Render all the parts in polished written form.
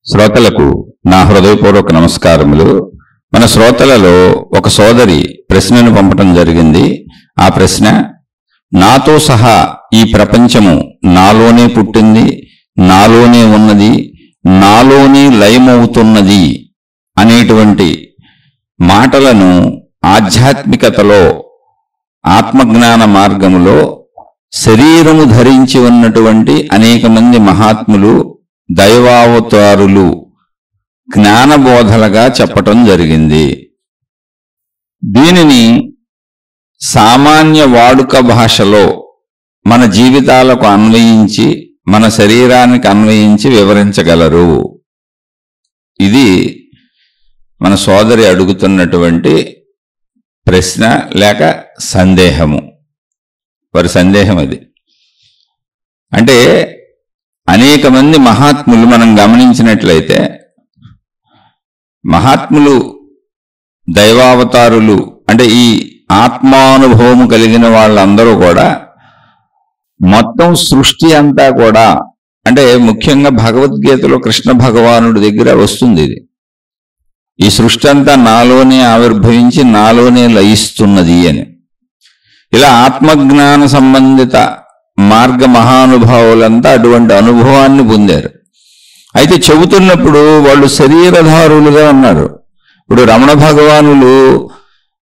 శ్రోతలకు నా హృదయపూర్వక నమస్కారములు. మన శ్రోతలలో ఒక సోదరి ప్రశ్నను పంపటం జరిగింది. ఆ ప్రశ్న, నాతో సహా ఈ ప్రపంచము నాలోనే పుట్టింది, నాలోనే ఉన్నది, నాలోనే లయమవుతున్నది అనేటువంటి మాటలను ఆధ్యాత్మికతలో, ఆత్మజ్ఞాన మార్గములో శరీరము ధరించి ఉన్నటువంటి అనేక మంది మహాత్ములు, దైవావతారులు జ్ఞానబోధలుగా చెప్పటం జరిగింది. దీనిని సామాన్య వాడుక భాషలో మన జీవితాలకు అన్వయించి, మన శరీరానికి అన్వయించి వివరించగలరు. ఇది మన సోదరి అడుగుతున్నటువంటి ప్రశ్న లేక సందేహము. వారి సందేహం అది. అంటే అనేక మంది మహాత్ములు మనం గమనించినట్లయితే, మహాత్ములు, దైవావతారులు అంటే ఈ ఆత్మానుభవము కలిగిన వాళ్ళందరూ కూడా మొత్తం సృష్టి అంతా కూడా, అంటే ముఖ్యంగా భగవద్గీతలో కృష్ణ భగవానుడి దగ్గర వస్తుంది ఇది. ఈ సృష్టి అంతా నాలోనే ఆవిర్భవించి నాలోనే లయిస్తున్నది అని. ఇలా ఆత్మజ్ఞాన సంబంధిత మార్గ మహానుభావులంతా అటువంటి అనుభవాన్ని పొందారు. అయితే చెబుతున్నప్పుడు వాళ్ళు శరీరధారులుగా ఉన్నారు. ఇప్పుడు రమణ భగవానులు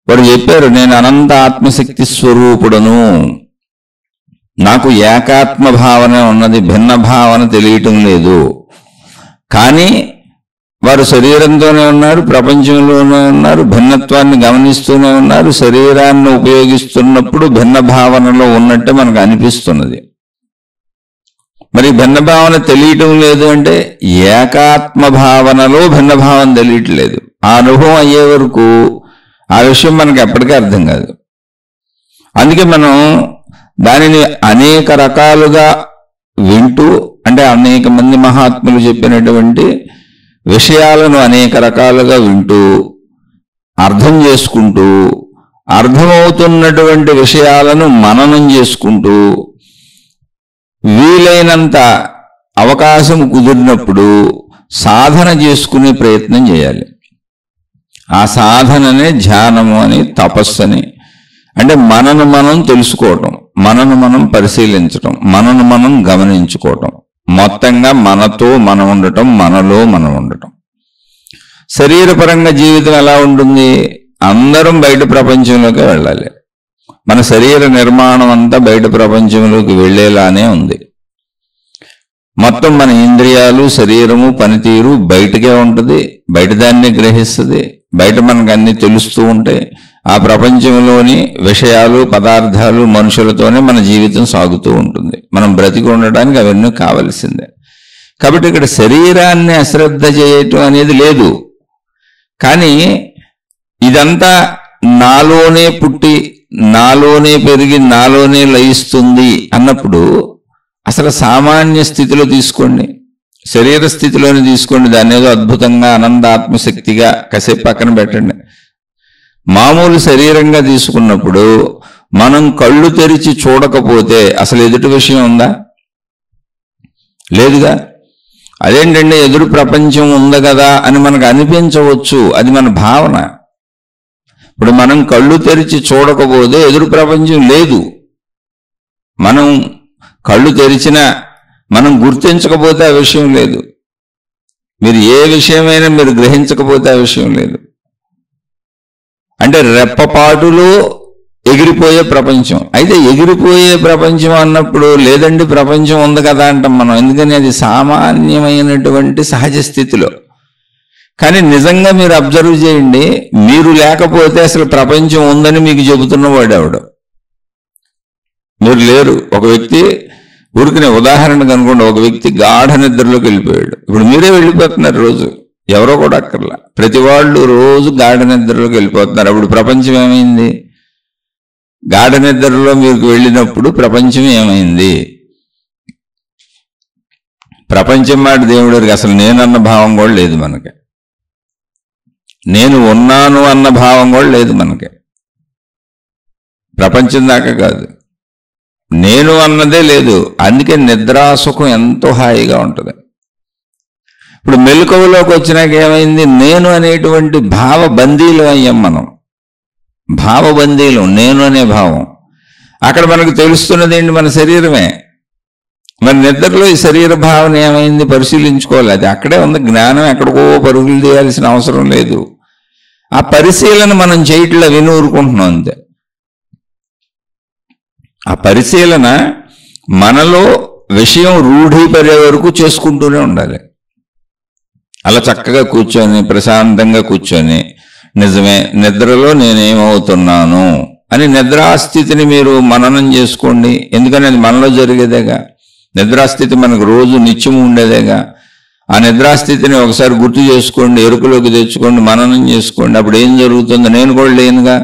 వారు చెప్పారు, నేను అనంత ఆత్మశక్తి స్వరూపుడను, నాకు ఏకాత్మ భావన ఉన్నది, భిన్న భావన తెలియటం లేదు. కానీ వారు శరీరంతోనే ఉన్నారు, ప్రపంచంలోనే ఉన్నారు, భిన్నత్వాన్ని గమనిస్తూనే ఉన్నారు. శరీరాన్ని ఉపయోగిస్తున్నప్పుడు భిన్న భావనలో ఉన్నట్టే మనకు అనిపిస్తున్నది. మరి భిన్న భావన తెలియటం లేదు అంటే ఏకాత్మ భావనలో భిన్న భావన తెలియట్లేదు. ఆ అనుభవం అయ్యే వరకు ఆ విషయం మనకు ఎప్పటికీ అర్థం కాదు. అందుకే మనం దానిని అనేక రకాలుగా వింటూ, అంటే అనేక మంది మహాత్ములు చెప్పినటువంటి విషయాలను అనేక రకాలుగా వింటూ, అర్థం చేసుకుంటూ, అర్థమవుతున్నటువంటి విషయాలను మననం చేసుకుంటూ, వీలైనంత అవకాశం కుదిరినప్పుడు సాధన చేసుకునే ప్రయత్నం చేయాలి. ఆ సాధననే ధ్యానము అని, తపస్సు అని. అంటే మనను మనం తెలుసుకోవటం, మనను మనం పరిశీలించటం, మనను మనం గమనించుకోవటం, మొత్తంగా మనతో మనం ఉండటం, మనలో మనం ఉండటం. శరీరపరంగా జీవితం ఎలా ఉంటుంది? అందరం బయట ప్రపంచంలోకి వెళ్ళాలి. మన శరీర నిర్మాణం అంతా బయట ప్రపంచంలోకి వెళ్ళేలానే ఉంది. మొత్తం మన ఇంద్రియాలు, శరీరము, పనితీరు బయటకే ఉంటుంది, బయట దాన్ని గ్రహిస్తుంది, బయట మనకు అన్ని తెలుస్తూ ఉంటాయి. ఆ ప్రపంచంలోని విషయాలు, పదార్థాలు, మనుషులతోనే మన జీవితం సాగుతూ ఉంటుంది. మనం బ్రతికి ఉండడానికి అవన్నీ కావలసిందే. కాబట్టి ఇక్కడ శరీరాన్ని అశ్రద్ధ చేయటం అనేది లేదు. కానీ ఇదంతా నాలోనే పుట్టి, నాలోనే పెరిగి, నాలోనే లయిస్తుంది అన్నప్పుడు అసలు సామాన్య స్థితిలో తీసుకోండి, శరీర స్థితిలోనే తీసుకోండి, దాన్ని ఏదో అద్భుతంగా ఆనందాత్మశక్తిగా కాసేపు పక్కన పెట్టండి. మామూలు శరీరంగా తీసుకున్నప్పుడు మనం కళ్ళు తెరిచి చూడకపోతే అసలు ఎదుటి విషయం ఉందా? లేదుగా. అదేంటంటే ఎదురు ప్రపంచం ఉంది కదా అని మనకు అనిపించవచ్చు, అది మన భావన. ఇప్పుడు మనం కళ్ళు తెరిచి చూడకపోతే ఎదురు ప్రపంచం లేదు. మనం కళ్ళు తెరిచినా మనం గుర్తించకపోతే ఆ విషయం లేదు. మీరు ఏ విషయమైనా మీరు గ్రహించకపోతే ఆ విషయం లేదు. అంటే రెప్పపాటులో ఎగిరిపోయే ప్రపంచం. అయితే ఎగిరిపోయే ప్రపంచం అన్నప్పుడు లేదండి ప్రపంచం ఉంది కదా అంటాం మనం. ఎందుకని అది సామాన్యమైనటువంటి సహజ స్థితిలో. కానీ నిజంగా మీరు అబ్జర్వ్ చేయండి, మీరు లేకపోతే అసలు ప్రపంచం ఉందని మీకు చెబుతున్నవాడు ఎవడు? మీరు లేరు. ఒక వ్యక్తి, ఊరికనే ఉదాహరణకు అనుకోండి, ఒక వ్యక్తి గాఢ నిద్రలోకి వెళ్ళిపోయాడు. ఇప్పుడు మీరే వెళ్ళిపోతున్నారు రోజు, ఎవరో కూడా అక్కర్లా. ప్రతి వాళ్ళు రోజు గాఢ నిద్రలోకి వెళ్ళిపోతున్నారు. అప్పుడు ప్రపంచం ఏమైంది? గాఢ నిద్రలో మీకు వెళ్ళినప్పుడు ప్రపంచం ఏమైంది? ప్రపంచం మాట దేవుడికి అసలు నేనన్న భావం కూడా లేదు మనకి. నేను ఉన్నాను అన్న భావం కూడా లేదు మనకి. ప్రపంచం దాకా కాదు, నేను అన్నదే లేదు. అందుకే నిద్రాసుఖం ఎంతో హాయిగా ఉంటుంది. ఇప్పుడు మెలకువలోకి వచ్చినాక ఏమైంది? నేను అనేటువంటి భావబందీలు అయ్యాం మనం. భావబందీలు, నేను అనే భావం. అక్కడ మనకు తెలుస్తున్నది ఏంటి? మన శరీరమే. మరి నిద్రలో ఈ శరీర భావన ఏమైంది పరిశీలించుకోవాలి. అది అక్కడే ఉంది. జ్ఞానం ఎక్కడికో పరుగులు తీయాల్సిన అవసరం లేదు. ఆ పరిశీలన మనం చేయట్లా, వినూరుకుంటున్నాం అంతే. ఆ పరిశీలన మనలో విషయం రూఢీపడే వరకు చేసుకుంటూనే ఉండాలి. అలా చక్కగా కూర్చొని ప్రశాంతంగా కూర్చొని నిజమే నిద్రలో నేనేమవుతున్నాను అని నిద్రాస్థితిని మీరు మననం చేసుకోండి. ఎందుకని అది మనలో జరిగేదేగా. నిద్రాస్థితి మనకు రోజు నిత్యము ఉండేదేగా. ఆ నిద్రాస్థితిని ఒకసారి గుర్తు చేసుకోండి, ఎరుకలోకి తెచ్చుకోండి, మననం చేసుకోండి. అప్పుడు ఏం జరుగుతుందో నేను కూడా లేనుగా.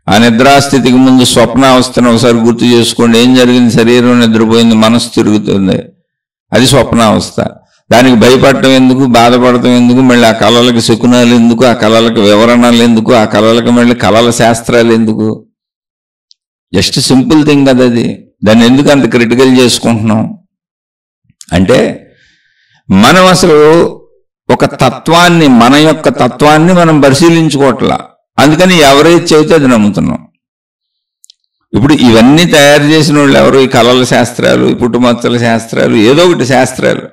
ఆ నిద్రాస్థితికి ముందు స్వప్నావస్థను ఒకసారి గుర్తు చేసుకోండి. ఏం జరిగింది? శరీరం నిద్రపోయింది, మనసు తిరుగుతుంది. అది స్వప్నావస్థ. దానికి భయపడటం ఎందుకు, బాధపడటం ఎందుకు, మళ్ళీ ఆ కళలకు శకునాలు ఎందుకు, ఆ కళలకు వివరణలు ఎందుకు, ఆ కళలకు మళ్ళీ కళల శాస్త్రాలు ఎందుకు? జస్ట్ సింపుల్ థింగ్ కదా అది. దాన్ని ఎందుకు అంత క్రిటికల్ చేసుకుంటున్నాం అంటే, మనం అసలు ఒక తత్వాన్ని, మన యొక్క తత్వాన్ని మనం పరిశీలించుకోవట్లా. అందుకని ఎవరైతే చెబితే అది నమ్ముతున్నాం. ఇప్పుడు ఇవన్నీ తయారు చేసిన వాళ్ళు ఎవరు? ఈ కళల శాస్త్రాలు, ఈ పుట్టుమచ్చల శాస్త్రాలు, ఏదో ఒకటి శాస్త్రాలు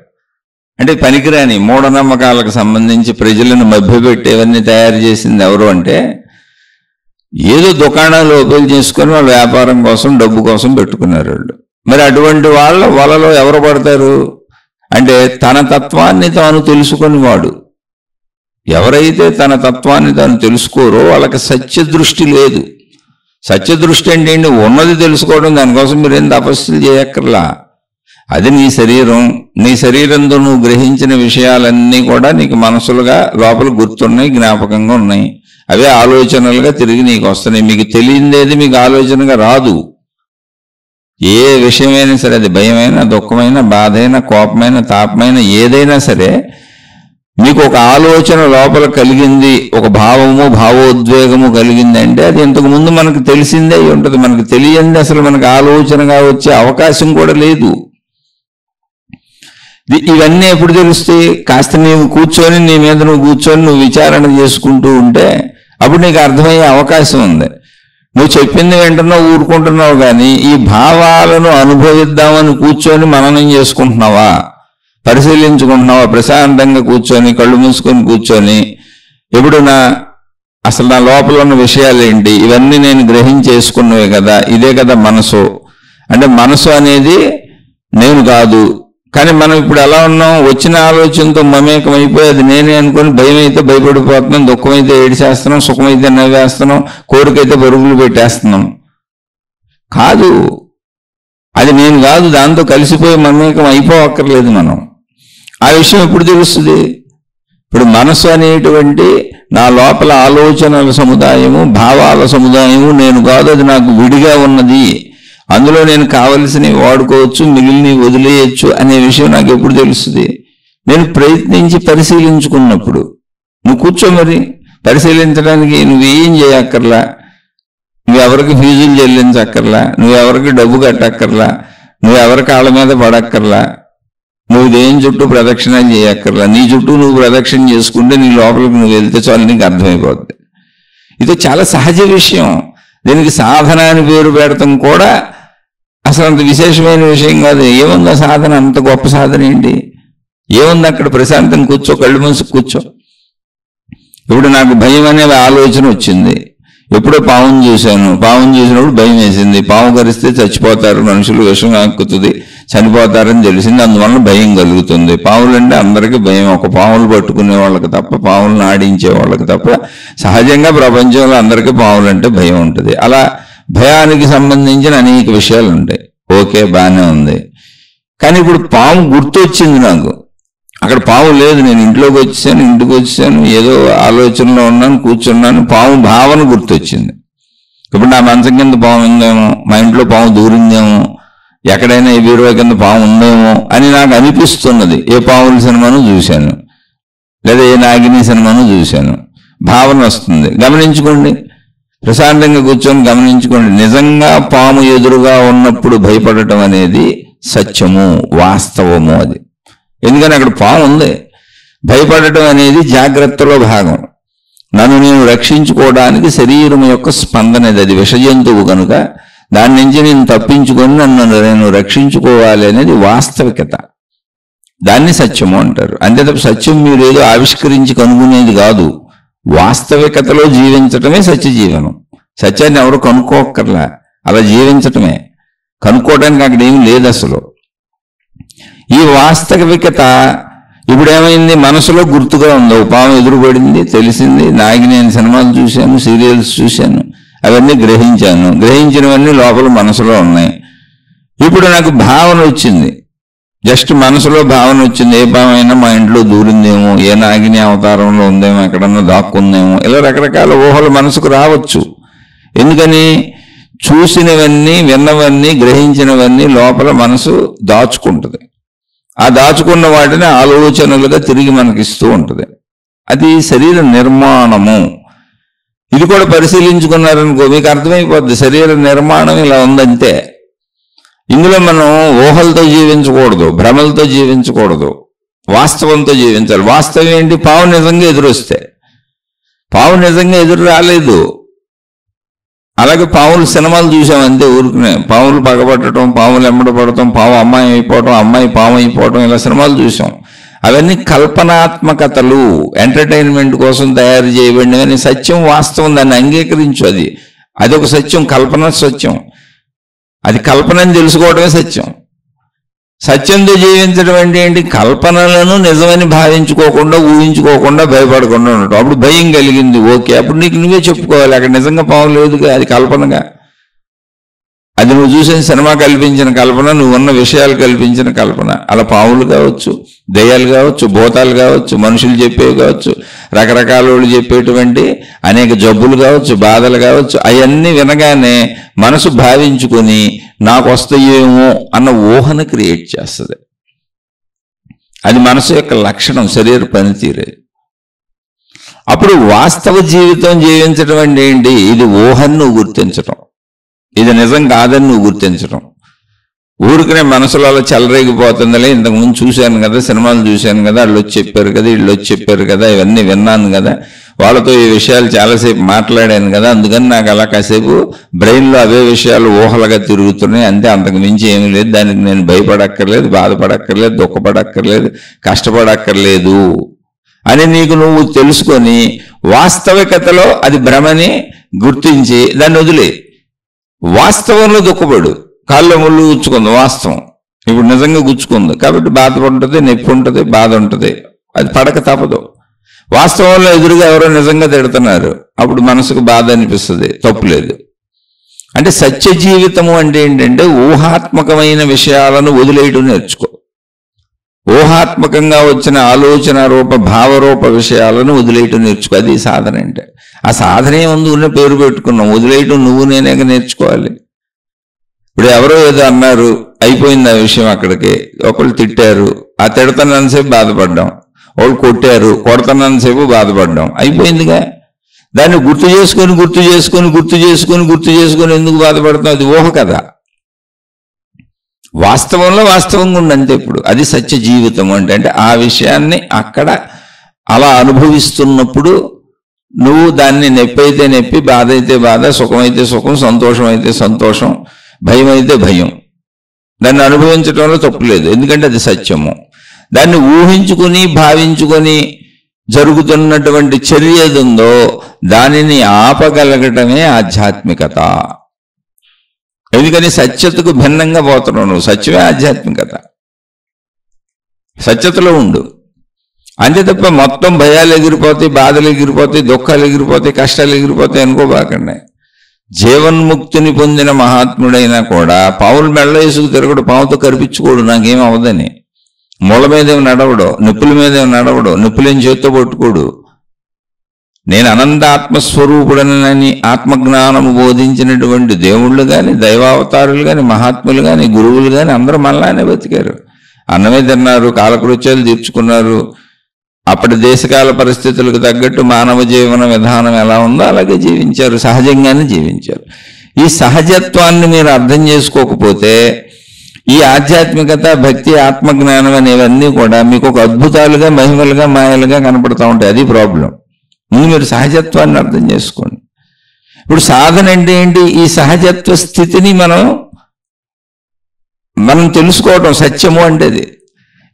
అంటే పనికిరాని మూఢనమ్మకాలకు సంబంధించి ప్రజలను మభ్యపెట్టేవన్నీ తయారు చేసింది ఎవరు అంటే, ఏదో దుకాణాలు ఓపెన్ చేసుకొని వాళ్ళ వ్యాపారం కోసం, డబ్బు కోసం పెట్టుకున్నారు వాళ్ళు. మరి అటువంటి వాళ్ళ వలలో ఎవరు పడతారు అంటే, తన తత్వాన్ని తాను తెలుసుకొని వాడు. ఎవరైతే తన తత్వాన్ని తాను తెలుసుకోరో వాళ్ళకి సత్యదృష్టి లేదు. సత్యదృష్టి అంటే ఏంటి? ఉన్నది తెలుసుకోవడం. దానికోసం మీరేం తపస్సులు చేయక్కర్లా. అది నీ శరీరం. నీ శరీరంతో నువ్వు గ్రహించిన విషయాలన్నీ కూడా నీకు మనసులుగా లోపల గుర్తున్నాయి, జ్ఞాపకంగా ఉన్నాయి. అవే ఆలోచనలుగా తిరిగి నీకు వస్తున్నాయి. మీకు తెలియదేది మీకు ఆలోచనగా రాదు. ఏ విషయమైనా సరే, అది భయమైనా, దుఃఖమైనా, బాధైనా, కోపమైన, తాపమైన ఏదైనా సరే, మీకు ఒక ఆలోచన లోపల కలిగింది, ఒక భావము, భావోద్వేగము కలిగింది అంటే అది ఇంతకు ముందు మనకు తెలిసిందే అయి ఉంటుంది. మనకు తెలియంది అసలు మనకు ఆలోచనగా వచ్చే అవకాశం కూడా లేదు. ఇవన్నీ ఎప్పుడు తెలుస్తాయి? కాస్త నీవు కూర్చొని, నీ మీద నువ్వు కూర్చొని నువ్వు విచారణ చేసుకుంటూ ఉంటే అప్పుడు నీకు అర్థమయ్యే అవకాశం ఉంది. నువ్వు చెప్పింది వెంటనే ఊరుకుంటున్నావు, కానీ ఈ భావాలను అనుభవిద్దామని కూర్చొని మననం చేసుకుంటున్నావా, పరిశీలించుకుంటున్నావా? ప్రశాంతంగా కూర్చొని కళ్ళు మూసుకొని కూర్చొని ఎప్పుడు అసలు నా లోపల ఉన్న విషయాలు ఏంటి, ఇవన్నీ నేను గ్రహించేసుకున్నవే కదా, ఇదే కదా మనసు అంటే. మనసు అనేది నేను కాదు. కానీ మనం ఇప్పుడు ఎలా ఉన్నాం? వచ్చిన ఆలోచనతో మమేకం అయిపోయి అది నేనే అనుకొని భయం అయితే భయపడిపోతున్నాం, దుఃఖం అయితే ఏడిచేస్తున్నాం, సుఖమైతే నవ్వేస్తున్నాం, కోరికైతే పరుగులు పెట్టేస్తున్నాం. కాదు, అది నేను కాదు. దాంతో కలిసిపోయి మమేకం అయిపోవక్కర్లేదు మనం. ఆ విషయం ఎప్పుడు తెలుస్తుంది? ఇప్పుడు మనసు అనేటువంటి నా లోపల ఆలోచనల సముదాయము, భావాల సముదాయము నేను కాదు, అది నాకు విడిగా ఉన్నది. అందులో నేను కావలసినవి వాడుకోవచ్చు, మిగిలినవి వదిలేయచ్చు అనే విషయం నాకు ఎప్పుడు తెలుస్తుంది? నేను ప్రయత్నించి పరిశీలించుకున్నప్పుడు. నువ్వు కూర్చో, మరి పరిశీలించడానికి నువ్వేం చేయక్కర్లా, నువ్వెవరికి ఫీజులు చెల్లించక్కర్లా, నువ్వెవరికి డబ్బు కట్టక్కర్లా, నువ్వెవరి కాళ్ళ మీద పడక్కర్లా, నువ్వు దేని చుట్టూ ప్రదక్షిణాలు చేయక్కర్లా. నీ చుట్టూ నువ్వు ప్రదక్షిణ చేసుకుంటే నీ లోపలికి నువ్వు వెళ్తే చాలు, నీకు అర్థమైపోద్ది. ఇది చాలా సహజ విషయం. దీనికి సాధన అని పేరు పెడతాం కూడా అసలు అంత విశేషమైన విషయం కాదు. ఏముందా సాధన? అంత గొప్ప సాధన ఏంటి? ఏముంది అక్కడ? ప్రశాంతం కూర్చో, కళ్ళు మూసి కూర్చో. ఇప్పుడు నాకు భయం అనే ఆలోచన వచ్చింది. ఎప్పుడో పావును చూశాను, పావును చూసినప్పుడు భయం వేసింది. పాము కరిస్తే చచ్చిపోతారు మనుషులు, విషం ఆక్కుతుంది, చనిపోతారని తెలిసింది. అందువల్ల భయం కలుగుతుంది. పావులంటే అందరికీ భయం. ఒక పావులు పట్టుకునే వాళ్ళకి తప్ప, పావులను ఆడించే వాళ్ళకి తప్ప సహజంగా ప్రపంచంలో అందరికీ పావులంటే భయం ఉంటుంది. అలా భయానికి సంబంధించిన అనేక విషయాలు ఉంటాయి. ఓకే, బాగానే ఉంది. కానీ ఇప్పుడు పాము గుర్తొచ్చింది నాకు. అక్కడ పాము లేదు. నేను ఇంట్లోకి వచ్చాను, ఇంటికి వచ్చాను, ఏదో ఆలోచనలో ఉన్నాను, కూర్చున్నాను, పాము భావన గుర్తొచ్చింది. ఇప్పుడు నా మంచం కింద పాము ఉందేమో, మా ఇంట్లో పాము దూరిందేమో, ఎక్కడైనా ఈ బీరువా కింద పాము ఉందేమో అని నాకు అనిపిస్తున్నది. ఏ పాముల సినిమాను చూశాను, లేదా ఏ నాగిని సినిమాను చూశాను, భావన వస్తుంది. గమనించుకోండి, ప్రశాంతంగా కూర్చొని గమనించుకోండి. నిజంగా పాము ఎదురుగా ఉన్నప్పుడు భయపడటం అనేది సత్యము, వాస్తవము అది. ఎందుకని అక్కడ పాము ఉంది. భయపడటం అనేది జాగ్రత్తలో భాగం. నన్ను నేను రక్షించుకోవడానికి శరీరం యొక్క స్పందన అది విషజంతువు కనుక దాని నుంచి నేను తప్పించుకొని నన్ను నేను రక్షించుకోవాలి అనేది వాస్తవికత. దాన్ని సత్యము అంటారు. అంతే తప్ప సత్యం మీరు ఏదో ఆవిష్కరించి కనుగొనేది కాదు. వాస్తవికతలో జీవించటమే సత్య జీవనం. సత్యాన్ని ఎవరు కనుక్కోక్కర్లా, అలా జీవించటమే. కనుక్కోవడానికి అక్కడ ఏమి లేదు అసలు. ఈ వాస్తవికత ఇప్పుడు ఏమైంది, మనసులో గుర్తుగా ఉంది. పాము ఎదురుపడింది, తెలిసింది. నేను సినిమాలు చూశాను, సీరియల్స్ చూశాను, అవన్నీ గ్రహించాను. గ్రహించినవన్నీ లోపల మనసులో ఉన్నాయి. ఇప్పుడు నాకు భావన వచ్చింది, జస్ట్ మనసులో భావన వచ్చింది. ఏ పామైనా మా ఇంట్లో దూరిందేమో, ఏ నాగిని అవతారంలో ఉందేమో, ఎక్కడన్నా దాక్కుందేమో, ఇలా రకరకాల ఊహలు మనసుకు రావచ్చు. ఎందుకని? చూసినవన్నీ, విన్నవన్నీ, గ్రహించినవన్నీ లోపల మనసు దాచుకుంటుంది. ఆ దాచుకున్న వాటిని ఆలోచనలుగా తిరిగి మనకిస్తూ ఉంటుంది. అది శరీర నిర్మాణము. ఇది కూడా పరిశీలించుకున్నారనుకో మీకు అర్థమైపోద్ది. శరీర నిర్మాణం ఇలా ఉందంతే. ఇందులో మనం ఊహలతో జీవించకూడదు, భ్రమలతో జీవించకూడదు, వాస్తవంతో జీవించాలి. వాస్తవం ఏంటి? పావు నిజంగా ఎదురొస్తే. పావు నిజంగా ఎదురు రాలేదు. అలాగే పావులు సినిమాలు చూసామంతే ఊరుకునే. పావులు పగబట్టడం, పావులు ఎంబడపడటం, పావు అమ్మాయి అయిపోవటం, అమ్మాయి పాము అయిపోవటం, ఇలా సినిమాలు చూసాం. అవన్నీ కల్పనాత్మకతలు, ఎంటర్టైన్మెంట్ కోసం తయారు చేయబడినవని. సత్యం వాస్తవం, దాన్ని అంగీకరించు. అది ఒక సత్యం, కల్పన సత్యం. అది కల్పనని తెలుసుకోవడమే సత్యం. సత్యంతో జీవించడం అంటే ఏంటి? కల్పనలను నిజమని భావించుకోకుండా, ఊహించుకోకుండా, భయపడకుండా ఉండటం. అప్పుడు భయం కలిగింది, ఓకే, అప్పుడు నీకు నువ్వే చెప్పుకోవాలి అక్కడ నిజంగా పాము లేదుగా, అది కల్పనగా. అది నువ్వు చూసిన సినిమా కల్పించిన కల్పన, నువ్వు ఉన్న విషయాలు కల్పించిన కల్పన. అలా పాములు కావచ్చు, దయ్యాలు కావచ్చు, భూతాలు కావచ్చు, మనుషులు చెప్పేవి కావచ్చు, రకరకాల వాళ్ళు చెప్పేటువంటి అనేక జబ్బులు కావచ్చు, బాధలు కావచ్చు. అవన్నీ వినగానే మనసు భావించుకొని నాకు వస్తాయేమో అన్న ఊహను క్రియేట్ చేస్తుంది. అది మనసు యొక్క లక్షణం, శరీర పనితీరే. అప్పుడు వాస్తవ జీవితం జీవించడం అంటే ఏంటి? ఇది ఊహను నువ్వు గుర్తించడం, ఇది నిజం కాదని నువ్వు గుర్తించడం. ఊరికనే మనసులో అలా చెలరేగిపోతుందిలే, ఇంతకుముందు చూశాను కదా, సినిమాలు చూశాను కదా, వాళ్ళు వచ్చి చెప్పారు కదా, వీళ్ళు వచ్చి చెప్పారు కదా, ఇవన్నీ విన్నాను కదా, వాళ్ళతో ఈ విషయాలు చాలాసేపు మాట్లాడాను కదా, అందుకని నాకు అలా కాసేపు బ్రెయిన్లో అవే విషయాలు ఊహలుగా తిరుగుతున్నాయి అంతే, అంతకు మించి ఏమీ లేదు. దానికి నేను భయపడక్కర్లేదు, బాధపడక్కర్లేదు, దుఃఖపడక్కర్లేదు, కష్టపడక్కర్లేదు అని నీకు నువ్వు తెలుసుకొని వాస్తవికతలో అది భ్రమని గుర్తించి దాన్ని వదిలే. వాస్తవంలో దుఃఖపడు. కాళ్ళ ముళ్ళు గుచ్చుకుంది వాస్తవం, ఇప్పుడు నిజంగా గుచ్చుకుంది కాబట్టి బాధ ఉంటుంది, నొప్పి ఉంటుంది, బాధ ఉంటుంది, అది పడక తప్పదు. వాస్తవంలో ఎదురుగా ఎవరో నిజంగా తిడుతున్నారు, అప్పుడు మనసుకు బాధ అనిపిస్తుంది, తప్పులేదు. అంటే సత్య జీవితము అంటే ఏంటంటే ఊహాత్మకమైన విషయాలను వదిలేయడం నేర్చుకో. ఊహాత్మకంగా వచ్చిన ఆలోచన రూప, భావరూప విషయాలను వదిలేయటం నేర్చుకో. అది సాధన అంటే. ఆ సాధనే ముందు ఉన్న పేరు పెట్టుకున్నాం, వదిలేయటం నువ్వు నేనేగా నేర్చుకోవాలి. ఇప్పుడు ఎవరో ఏదో అన్నారు, అయిపోయింది ఆ విషయం అక్కడికి. ఒకళ్ళు తిట్టారు, ఆ తిడతానంతసేపు బాధపడ్డాం. వాళ్ళు కొట్టారు, కొడతానంతసేపు బాధపడ్డాం, అయిపోయిందిగా. దాన్ని గుర్తు చేసుకొని గుర్తు చేసుకొని గుర్తు చేసుకొని గుర్తు చేసుకొని ఎందుకు బాధపడతాం? అది ఊహ కదా. వాస్తవంలో వాస్తవంగా ఉండంతే. ఇప్పుడు అది సత్య జీవితం అంటే. అంటే ఆ విషయాన్ని అక్కడ అలా అనుభవిస్తున్నప్పుడు నువ్వు దాన్ని నొప్పి అయితే నొప్పి, బాధ అయితే బాధ, సుఖమైతే సుఖం, సంతోషం అయితే సంతోషం, భయం అయితే భయం, దాన్ని అనుభవించడంలో తప్పులేదు, ఎందుకంటే అది సత్యము. దాన్ని ఊహించుకొని భావించుకొని జరుగుతున్నటువంటి చర్య ఏది ఉందో దానిని ఆపగలగటమే ఆధ్యాత్మికత. ఎందుకని సత్యతకు భిన్నంగా పోతున్నావు నువ్వు. సత్యమే ఆధ్యాత్మికత. సత్యతలో ఉండు అంతే తప్ప మొత్తం భయాలు ఎగిరిపోతాయి, బాధలు ఎగిరిపోతాయి, దుఃఖాలు ఎగిరిపోతాయి, కష్టాలు ఎగిరిపోతాయి అనుకోబాకండి. జీవన్ముక్తిని పొందిన మహాత్ముడైనా కూడా పావులు మెళ్ళ వేసుకు తిరగడు, పావుతో కరిపించుకోడు నాకేం అవదని. మూల మీదేమి నడవడు, నిప్పుల మీదేమి నడవడు, నిప్పులేం చేత్తో పట్టుకోడు. నేను అనంత ఆత్మస్వరూపుడనని ఆత్మజ్ఞానము బోధించినటువంటి దేవుళ్ళు కానీ, దైవావతారులు కానీ, మహాత్ములు కానీ, గురువులు కానీ అందరూ మనలానే బతికారు. అన్నమే తిన్నారు, కాలకృత్యాలు తీర్చుకున్నారు. అప్పటి దేశకాల పరిస్థితులకు తగ్గట్టు మానవ జీవన విధానం ఎలా ఉందో అలాగే జీవించారు, సహజంగానే జీవించారు. ఈ సహజత్వాన్ని మీరు అర్థం చేసుకోకపోతే ఈ ఆధ్యాత్మికత, భక్తి, ఆత్మజ్ఞానం అనేవన్నీ కూడా మీకు ఒక అద్భుతాలుగా, మహిమలుగా, మాయలుగా కనపడతా ఉంటాయి. అది ప్రాబ్లం. ముందు మీరు సహజత్వాన్ని అర్థం చేసుకోండి. ఇప్పుడు సాధన అంటే ఏంటి? ఈ సహజత్వ స్థితిని మనం తెలుసుకోవటం. సత్యము అంటే అది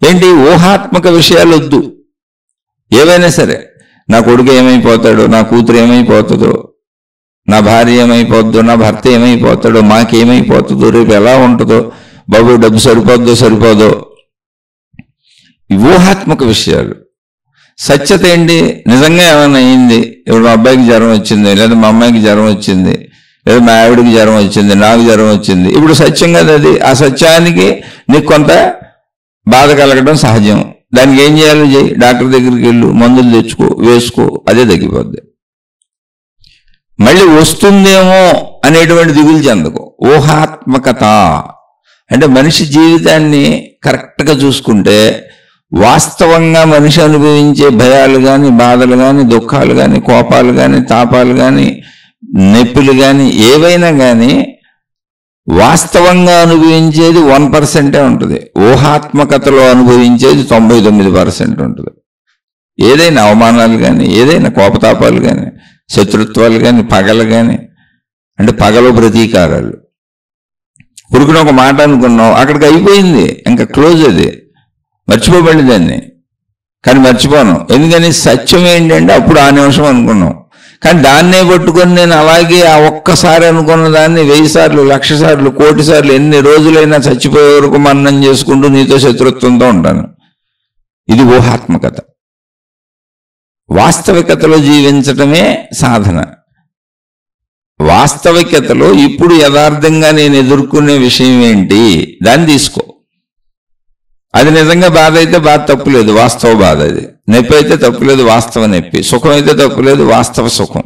ఏంటి? ఊహాత్మక విషయాలు వద్దు. ఏవైనా సరే, నా కొడుకు ఏమైపోతాడో, నా కూతురు ఏమైపోతుందో, నా భార్య ఏమైపోద్దో, నా భర్త ఏమైపోతాడో, మాకేమైపోతుందో, రేపు ఎలా ఉంటుందో, బాబు డబ్బు సరిపోదో, ఈ ఊహాత్మక విషయాలు. సత్యత ఏంటి? నిజంగా ఏమైనా అయింది, ఇప్పుడు మా అబ్బాయికి జ్వరం వచ్చింది, లేదా మా అమ్మాయికి జ్వరం వచ్చింది, లేదా మా ఆవిడికి జ్వరం వచ్చింది, నాకు జ్వరం వచ్చింది. ఇప్పుడు సత్యం కదా అది. ఆ సత్యానికి నీకు కొంత బాధ కలగడం సహజం. దానికి ఏం చేయాలో చేయి. డాక్టర్ దగ్గరికి వెళ్ళు, మందులు తెచ్చుకో, వేసుకో, అదే తగ్గిపోద్ది. మళ్ళీ వస్తుందేమో అనేటువంటి దిగులు చెందకు. ఊహాత్మకత అంటే మనిషి జీవితాన్ని కరెక్ట్గా చూసుకుంటే వాస్తవంగా మనిషి అనుభవించే భయాలు కానీ, బాధలు కానీ, దుఃఖాలు కానీ, కోపాలు కానీ, తాపాలు కానీ, నొప్పులు కానీ, ఏవైనా కానీ వాస్తవంగా అనుభవించేది 1% ఉంటుంది. ఊహాత్మకతలో అనుభవించేది 99% ఉంటుంది. ఏదైనా అవమానాలు కానీ, ఏదైనా కోపతాపాలు కానీ, శత్రుత్వాలు కానీ, పగలు కానీ, అంటే పగలు ప్రతీకారాలు. పురుగున ఒక మాట అనుకున్నావు, అక్కడికి అయిపోయింది, ఇంకా క్లోజ్. అది మర్చిపోబడి దాన్ని. కానీ మర్చిపోను. ఎందుకని? సత్యం ఏంటంటే అప్పుడు ఆ నిమిషం అనుకున్నాం, కానీ దాన్నే పట్టుకొని నేను అలాగే ఆ ఒక్కసారి అనుకున్న దాన్ని 1000 సార్లు, 1,00,000 సార్లు, 1,00,000 సార్లు, ఎన్ని రోజులైనా చచ్చిపోయే వరకు మన్నం చేసుకుంటూ నీతో శత్రుత్వంతో ఉంటాను. ఇది ఊహాత్మకత. వాస్తవికతలో జీవించటమే సాధన. వాస్తవికతలో ఇప్పుడు యథార్థంగా నేను ఎదుర్కొనే విషయం ఏంటి, దాన్ని తీసుకో. అది నిజంగా బాధ అయితే బాధ తప్పులేదు, వాస్తవ బాధ. అది నొప్పి అయితే తప్పులేదు, వాస్తవ నొప్పి. సుఖం అయితే తప్పులేదు, వాస్తవ సుఖం.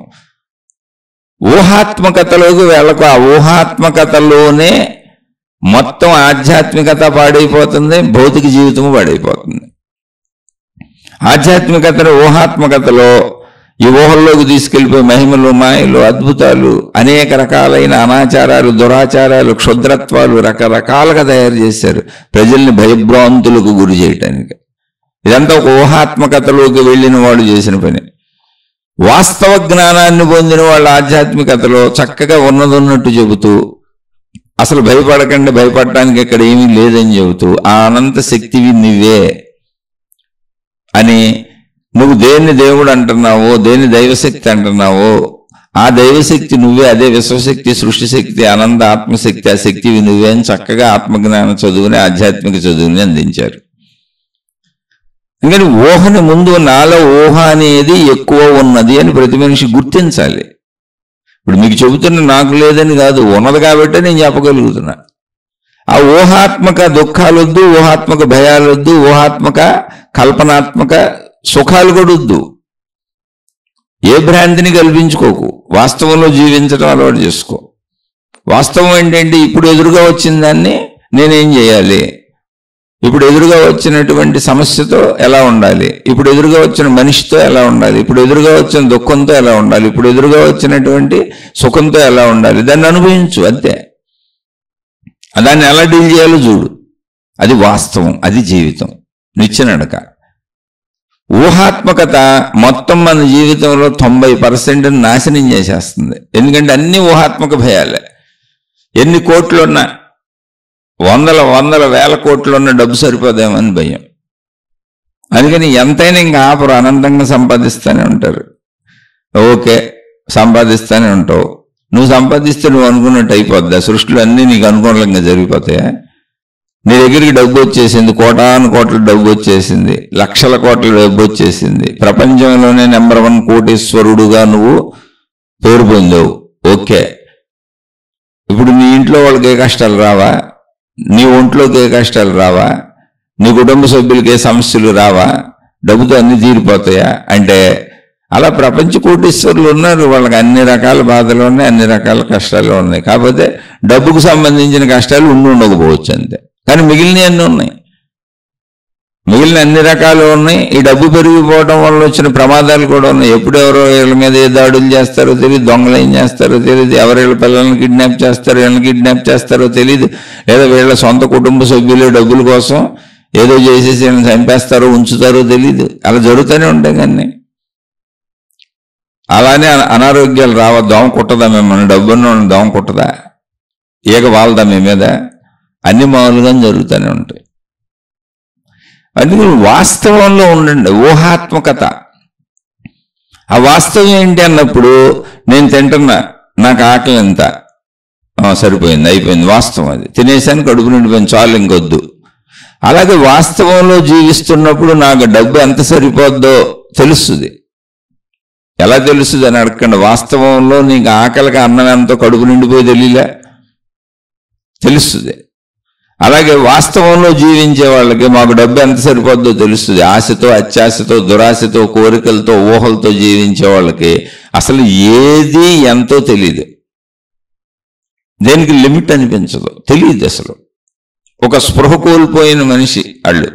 ఊహాత్మకతలోకి వెళ్ళకు. ఆ ఊహాత్మకతలోనే మొత్తం ఆధ్యాత్మికత పాడైపోతుంది, భౌతిక జీవితము పాడైపోతుంది. ఆధ్యాత్మికతను ఊహాత్మకతలో ఈ ఊహల్లోకి తీసుకెళ్ళిపోయి మహిమలు, మాయలు, అద్భుతాలు, అనేక రకాలైన అనాచారాలు, దురాచారాలు, క్షుద్రత్వాలు రకరకాలుగా తయారు చేశారు ప్రజల్ని భయభ్రాంతులకు గురి చేయటానికి. ఇదంతా ఒక ఊహాత్మకతలోకి వెళ్ళిన వాళ్ళు చేసిన పని. వాస్తవ జ్ఞానాన్ని పొందిన వాళ్ళ ఆధ్యాత్మికతలో చక్కగా ఉన్నదన్నట్టు చెబుతూ, అసలు భయపడకండి, భయపడటానికి ఇక్కడ ఏమీ లేదని చెబుతూ, ఆ అనంత శక్తివి నువ్వే అని, నువ్వు దేన్ని దేవుడు అంటున్నావో, దేన్ని దైవశక్తి అంటున్నావో, ఆ దైవశక్తి నువ్వే, అదే విశ్వశక్తి, సృష్టిశక్తి, ఆనంద ఆత్మశక్తి, ఆ శక్తివి నువ్వే అని చక్కగా ఆత్మజ్ఞాన చదువుని, ఆధ్యాత్మిక చదువుని అందించారు. ఎందుకని ఊహని ముందు నాలో ఊహ అనేది ఎక్కువ ఉన్నది అని ప్రతి మనిషి గుర్తించాలి. ఇప్పుడు మీకు చెబుతున్న నాకు లేదని కాదు, ఉన్నది కాబట్టే నేను చెప్పగలుగుతున్నా. ఆ ఊహాత్మక దుఃఖాలొద్దు, ఊహాత్మక భయాలొద్దు, ఊహాత్మక కల్పనాత్మక సుఖాలు కూడా వద్దు. ఏ భ్రాంతిని కల్పించుకోకు. వాస్తవంలో జీవించడం అలవాటు చేసుకో. వాస్తవం ఏంటంటే ఇప్పుడు ఎదురుగా వచ్చిన దాన్ని నేనేం చేయాలి, ఇప్పుడు ఎదురుగా వచ్చినటువంటి సమస్యతో ఎలా ఉండాలి, ఇప్పుడు ఎదురుగా వచ్చిన మనిషితో ఎలా ఉండాలి, ఇప్పుడు ఎదురుగా వచ్చిన దుఃఖంతో ఎలా ఉండాలి, ఇప్పుడు ఎదురుగా వచ్చినటువంటి సుఖంతో ఎలా ఉండాలి, దాన్ని అనుభవించు అంతే. దాన్ని ఎలా డీల్ చేయాలో చూడు. అది వాస్తవం, అది జీవితం, నిత్యనడక. ఊహాత్మకత మొత్తం మన జీవితంలో 90% నాశనం చేసేస్తుంది. ఎందుకంటే అన్ని ఊహాత్మక భయాలే. ఎన్ని కోట్లున్నా, వందల వేల కోట్లున్న డబ్బు సరిపోదేమని భయం. అందుకని ఎంతైనా ఇంకా ఆపరు, అనంతంగా సంపాదిస్తూనే ఉంటారు. ఓకే, సంపాదిస్తూనే ఉంటావు. నువ్వు సంపాదిస్తే నువ్వు అనుకున్నట్టు అయిపోద్దా? సృష్టిలో అన్నీ నీకు అనుకూలంగా జరిగిపోతాయా? నీ దగ్గరికి డబ్బు వచ్చేసింది, కోటాను కోట్ల డబ్బు వచ్చేసింది, లక్షల కోట్ల డబ్బు వచ్చేసింది, ప్రపంచంలోనే నెంబర్ 1 కోటీశ్వరుడుగా నువ్వు పేరు పొందావు. ఓకే, ఇప్పుడు నీ ఇంట్లో వాళ్ళకి ఏ కష్టాలు రావా? నీ ఒంట్లోకి ఏ కష్టాలు రావా? నీ కుటుంబ సభ్యులకి ఏ సమస్యలు రావా? డబ్బుతో అన్ని తీరిపోతాయా? అంటే అలా ప్రపంచ కోటీశ్వరులు ఉన్నారు, వాళ్ళకి అన్ని రకాల బాధలు ఉన్నాయి, అన్ని రకాల కష్టాలు ఉన్నాయి. కాకపోతే డబ్బుకు సంబంధించిన కష్టాలు ఉండకపోవచ్చు అంతే, కానీ మిగిలినవి అన్నీ ఉన్నాయి. మిగిలిన అన్ని రకాలు ఉన్నాయి. ఈ డబ్బు పెరిగిపోవడం వల్ల వచ్చిన ప్రమాదాలు కూడా ఉన్నాయి. ఎప్పుడెవరో వీళ్ళ మీద ఏ దాడులు చేస్తారో తెలియదు, దొంగలు ఏం చేస్తారో తెలియదు, ఎవరి పిల్లల్ని కిడ్నాప్ చేస్తారో, వీళ్ళని కిడ్నాప్ చేస్తారో తెలియదు, లేదా వీళ్ళ సొంత కుటుంబ సభ్యులు డబ్బుల కోసం ఏదో చేసేసి వీళ్ళని చంపేస్తారో ఉంచుతారో తెలియదు. అలా జరుగుతూనే ఉంటాయి. కానీ అలానే అనారోగ్యాలు రావా? దోమ కుట్టదా మిమ్మల్ని? డబ్బున్న దోమ కుట్టదా? ఈగ వాళ్దా మీ మీద? అన్ని మామూలుగా జరుగుతూనే ఉంటాయి. అందుకని వాస్తవంలో ఉండండి. ఊహాత్మకత. ఆ వాస్తవం ఏంటి అన్నప్పుడు, నేను తింటున్నా, నాకు ఆకలి ఎంత, సరిపోయింది, అయిపోయింది, వాస్తవం అది. తినేసాను, కడుపు నిండిపోయింది, చాలు, ఇంకొద్దు. అలాగే వాస్తవంలో జీవిస్తున్నప్పుడు నాకు డబ్బు ఎంత సరిపోద్దో తెలుస్తుంది. ఎలా తెలుస్తుంది అని అడగండి. వాస్తవంలో నీకు ఆకలికి అన్నం ఎంతో, కడుపు నిండిపోయి తెలియలే, తెలుస్తుంది. అలాగే వాస్తవంలో జీవించే వాళ్ళకి మాకు డబ్బు ఎంత సరిపోద్దో తెలుస్తుంది. ఆశతో, అత్యాశతో, దురాశతో, కోరికలతో, ఊహలతో జీవించే వాళ్ళకి అసలు ఏది ఎంతో తెలియదు. దేనికి లిమిట్ అనిపించదు, తెలియదు అసలు. ఒక స్పృహ కోల్పోయిన మనిషి వాళ్ళు.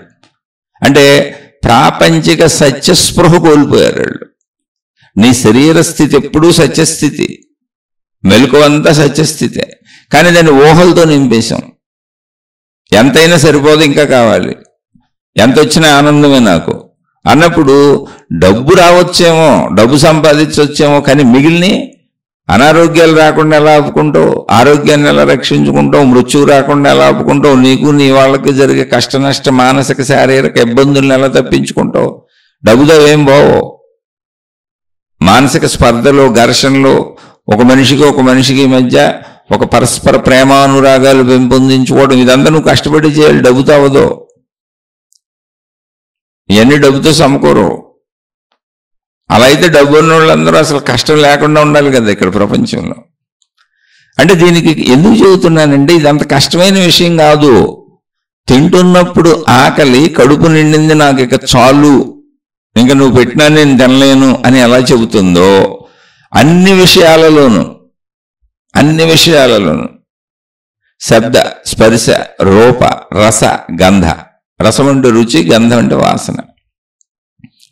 అంటే ప్రాపంచిక సత్యస్పృహ కోల్పోయారు వాళ్ళు. నీ శరీర స్థితి ఎప్పుడూ సత్యస్థితి, మెలకువంతా సత్యస్థితే, కానీ దాన్ని ఊహలతో నింపేశాం. ఎంతైనా సరిపోదు, ఇంకా కావాలి, ఎంత వచ్చినా ఆనందమే నాకు అన్నప్పుడు డబ్బు రావచ్చేమో, డబ్బు సంపాదించవచ్చేమో, కానీ మిగిలిన అనారోగ్యాలు రాకుండా ఎలా ఆపుకుంటావు? ఆరోగ్యాన్ని ఎలా రక్షించుకుంటావు? మృత్యువు రాకుండా ఎలా ఆపుకుంటావు? నీకు నీ వాళ్ళకి జరిగే కష్ట నష్ట మానసిక శారీరక ఇబ్బందులను ఎలా తప్పించుకుంటావు? డబ్బుతో ఏం బావో. మానసిక స్పర్ధలో, ఘర్షణలో, ఒక మనిషికి మధ్య ఒక పరస్పర ప్రేమానురాగాలు పెంపొందించుకోవడం, ఇదంతా నువ్వు కష్టపడి చేయాలి. డబ్బుతో అవదో. ఇవన్నీ డబ్బుతో సమకూరు. అలా అయితే డబ్బు ఉన్న వాళ్ళందరూ అసలు కష్టం లేకుండా ఉండాలి కదా ఇక్కడ ప్రపంచంలో. అంటే దీనికి ఎందుకు చెబుతున్నానంటే, ఇదంత కష్టమైన విషయం కాదు. తింటున్నప్పుడు ఆకలి, కడుపు నిండింది, నాకు ఇక చాలు, ఇంకా నువ్వు పెట్టినా నేను తినలేను అని ఎలా చెబుతుందో, అన్ని విషయాలలోనూ శబ్ద, స్పర్శ, రూప, రస, గంధ. రసం అంటే రుచి, గంధం అంటే వాసన,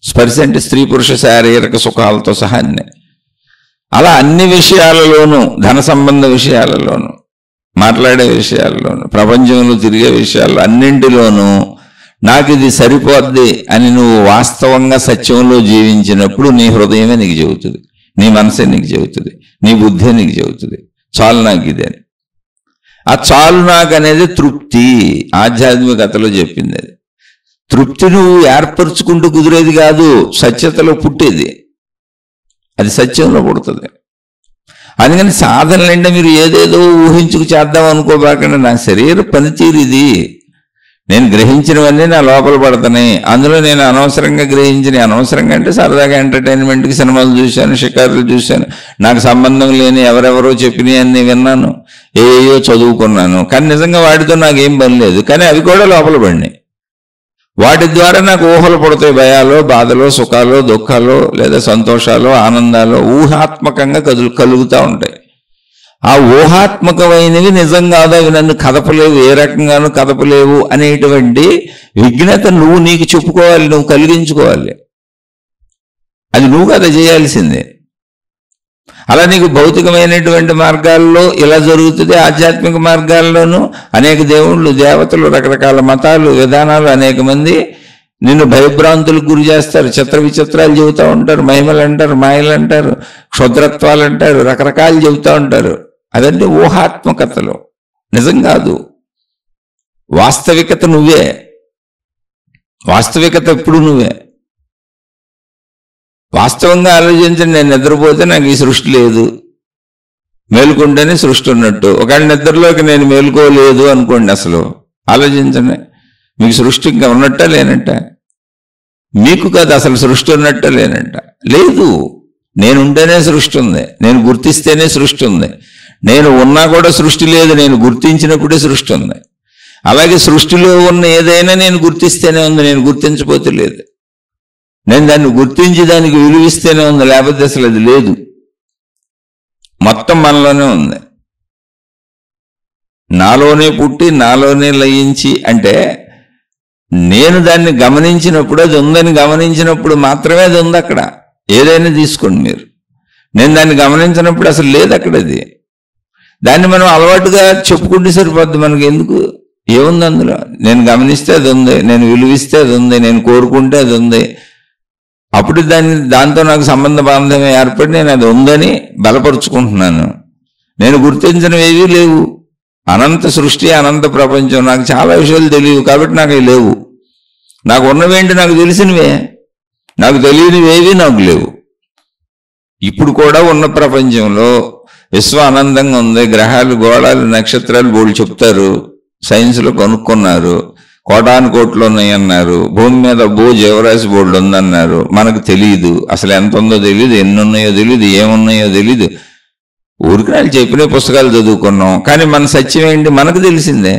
స్పర్శ అంటే స్త్రీ పురుష శారీరక సుఖాలతో సహా అన్నీ. అలా అన్ని విషయాలలోనూ, ధన సంబంధ విషయాలలోనూ, మాట్లాడే విషయాల్లోనూ, ప్రపంచంలో తిరిగే విషయాల్లో అన్నింటిలోనూ నాకు ఇది సరిపోద్ది అని నువ్వు వాస్తవంగా సత్యంలో జీవించినప్పుడు నీ హృదయమే నీకు చెబుతుంది, నీ మనసే నీకు చెబుతుంది, నీ బుద్ధే నీకు చెబుతుంది, చాలు నాకు ఇదే. ఆ చాలు నాకు అనేది తృప్తి. ఆధ్యాత్మికతలో చెప్పింది అది. తృప్తి నువ్వు ఏర్పరచుకుంటూ కుదిరేది కాదు, సత్యతలో పుట్టేది. అది సత్యంలో పుడుతుంది. అందుకని సాధనలంటే మీరు ఏదేదో ఊహించుకు చేద్దాం అనుకోబాకండి. నా శరీర పనితీరు ఇది, నేను గ్రహించినవన్నీ నా లోపల పడుతున్నాయి. అందులో నేను అనవసరంగా అనవసరంగా అంటే సరదాగా ఎంటర్టైన్మెంట్కి సినిమాలు చూశాను, షికారులు చూశాను, నాకు సంబంధం లేని ఎవరెవరో చెప్పినవి అన్నీ విన్నాను, ఏయో చదువుకున్నాను, కానీ నిజంగా వాటితో నాకేం పని లేదు. కానీ అవి కూడా లోపల పడినాయి. వాటి ద్వారా నాకు ఊహలు పడతాయి, భయాలు, బాధలు, సుఖాలు, దుఃఖాలు, లేదా సంతోషాలు, ఆనందాలు ఊహాత్మకంగా కలుగుతూ ఉంటాయి. ఆ ఊహాత్మకమైనవి నిజం కాదు, అవి నన్ను కదపలేవు, ఏ రకంగానూ కదపలేవు అనేటువంటి విఘ్నత నువ్వు నీకు చెప్పుకోవాలి, నువ్వు కలిగించుకోవాలి. అది నువ్వు కదా చేయాల్సిందే. అలా నీకు భౌతికమైనటువంటి మార్గాల్లో ఇలా జరుగుతుంది. ఆధ్యాత్మిక మార్గాల్లోనూ అనేక దేవుళ్ళు, దేవతలు, రకరకాల మతాలు, విధానాలు, అనేక మంది నిన్ను భయభ్రాంతులకు గురి చేస్తారు, చిత్ర విచిత్రాలు చెబుతూ ఉంటారు, మహిమలు అంటారు, మాయలు అంటారు, క్షుద్రత్వాలు అంటారు, రకరకాలు చెబుతూ ఉంటారు. అదంటే ఊహాత్మకతలో, నిజం కాదు. వాస్తవికత నువ్వే. వాస్తవికత ఎప్పుడు నువ్వే. వాస్తవంగా ఆలోచించండి. నేను నిద్రపోతే నాకు ఈ సృష్టి లేదు, మేలుకుంటేనే సృష్టి ఉన్నట్టు. ఒకవేళ నిద్రలోకి నేను మేలుకోలేదు అనుకోండి, అసలు ఆలోచించండి, మీకు సృష్టి ఇంకా ఉన్నట్ట లేనట్ట? మీకు కాదు, అసలు సృష్టి ఉన్నట్ట లేనట్ట? లేదు. నేనుంటేనే సృష్టి ఉంది, నేను గుర్తిస్తేనే సృష్టి ఉంది. నేను ఉన్నా కూడా సృష్టి లేదు, నేను గుర్తించినప్పుడే సృష్టి ఉంది. అలాగే సృష్టిలో ఉన్న ఏదైనా నేను గుర్తిస్తేనే ఉంది, నేను గుర్తించకపోతే లేదు. నేను దాన్ని గుర్తించి దానికి విలువిస్తేనే ఉంది, లేకపోతే అసలు అది లేదు. మొత్తం మనలోనే ఉంది. నాలోనే పుట్టి నాలోనే లయించి అంటే నేను దాన్ని గమనించినప్పుడు, అది ఉందని గమనించినప్పుడు మాత్రమే అది ఉంది అక్కడ. ఏదైనా తీసుకోండి మీరు, నేను దాన్ని గమనించినప్పుడు అసలు లేదు అక్కడ. అది దాన్ని మనం అలవాటుగా చెప్పుకుంటే సరిపోద్ది. మనకి ఎందుకు, ఏముంది అందులో? నేను గమనిస్తే అది ఉంది, నేను విలువిస్తే అది ఉంది, నేను కోరుకుంటే అది ఉంది. అప్పుడు దాంతో నాకు సంబంధ బాంధవ్యం ఏర్పడి నేను అది ఉందని బలపరుచుకుంటున్నాను. నేను గుర్తించినవి ఏవీ లేవు. అనంత సృష్టి, అనంత ప్రపంచం, నాకు చాలా విషయాలు తెలియవు కాబట్టి నాకు అవి లేవు. నాకు ఉన్నవేంటి? నాకు తెలిసినవే. నాకు తెలియనివేవి నాకు లేవు. ఇప్పుడు కూడా ఉన్న ప్రపంచంలో విశ్వం అనంతంగా ఉంది. గ్రహాలు, గోళాలు, నక్షత్రాలు బోర్డు చెప్తారు, సైన్స్లో కనుక్కున్నారు. కోటాను కోట్లు ఉన్నాయన్నారు. భూమి మీద జీవరాశి బోర్డు ఉందన్నారు. మనకు తెలియదు, అసలు ఎంత ఉందో తెలియదు, ఎన్ని ఉన్నాయో తెలియదు, ఏమున్నాయో తెలియదు. ఊరికి వాళ్ళు చెప్పిన పుస్తకాలు చదువుకున్నాం. కానీ మన సత్యం ఏంటి? మనకు తెలిసిందే.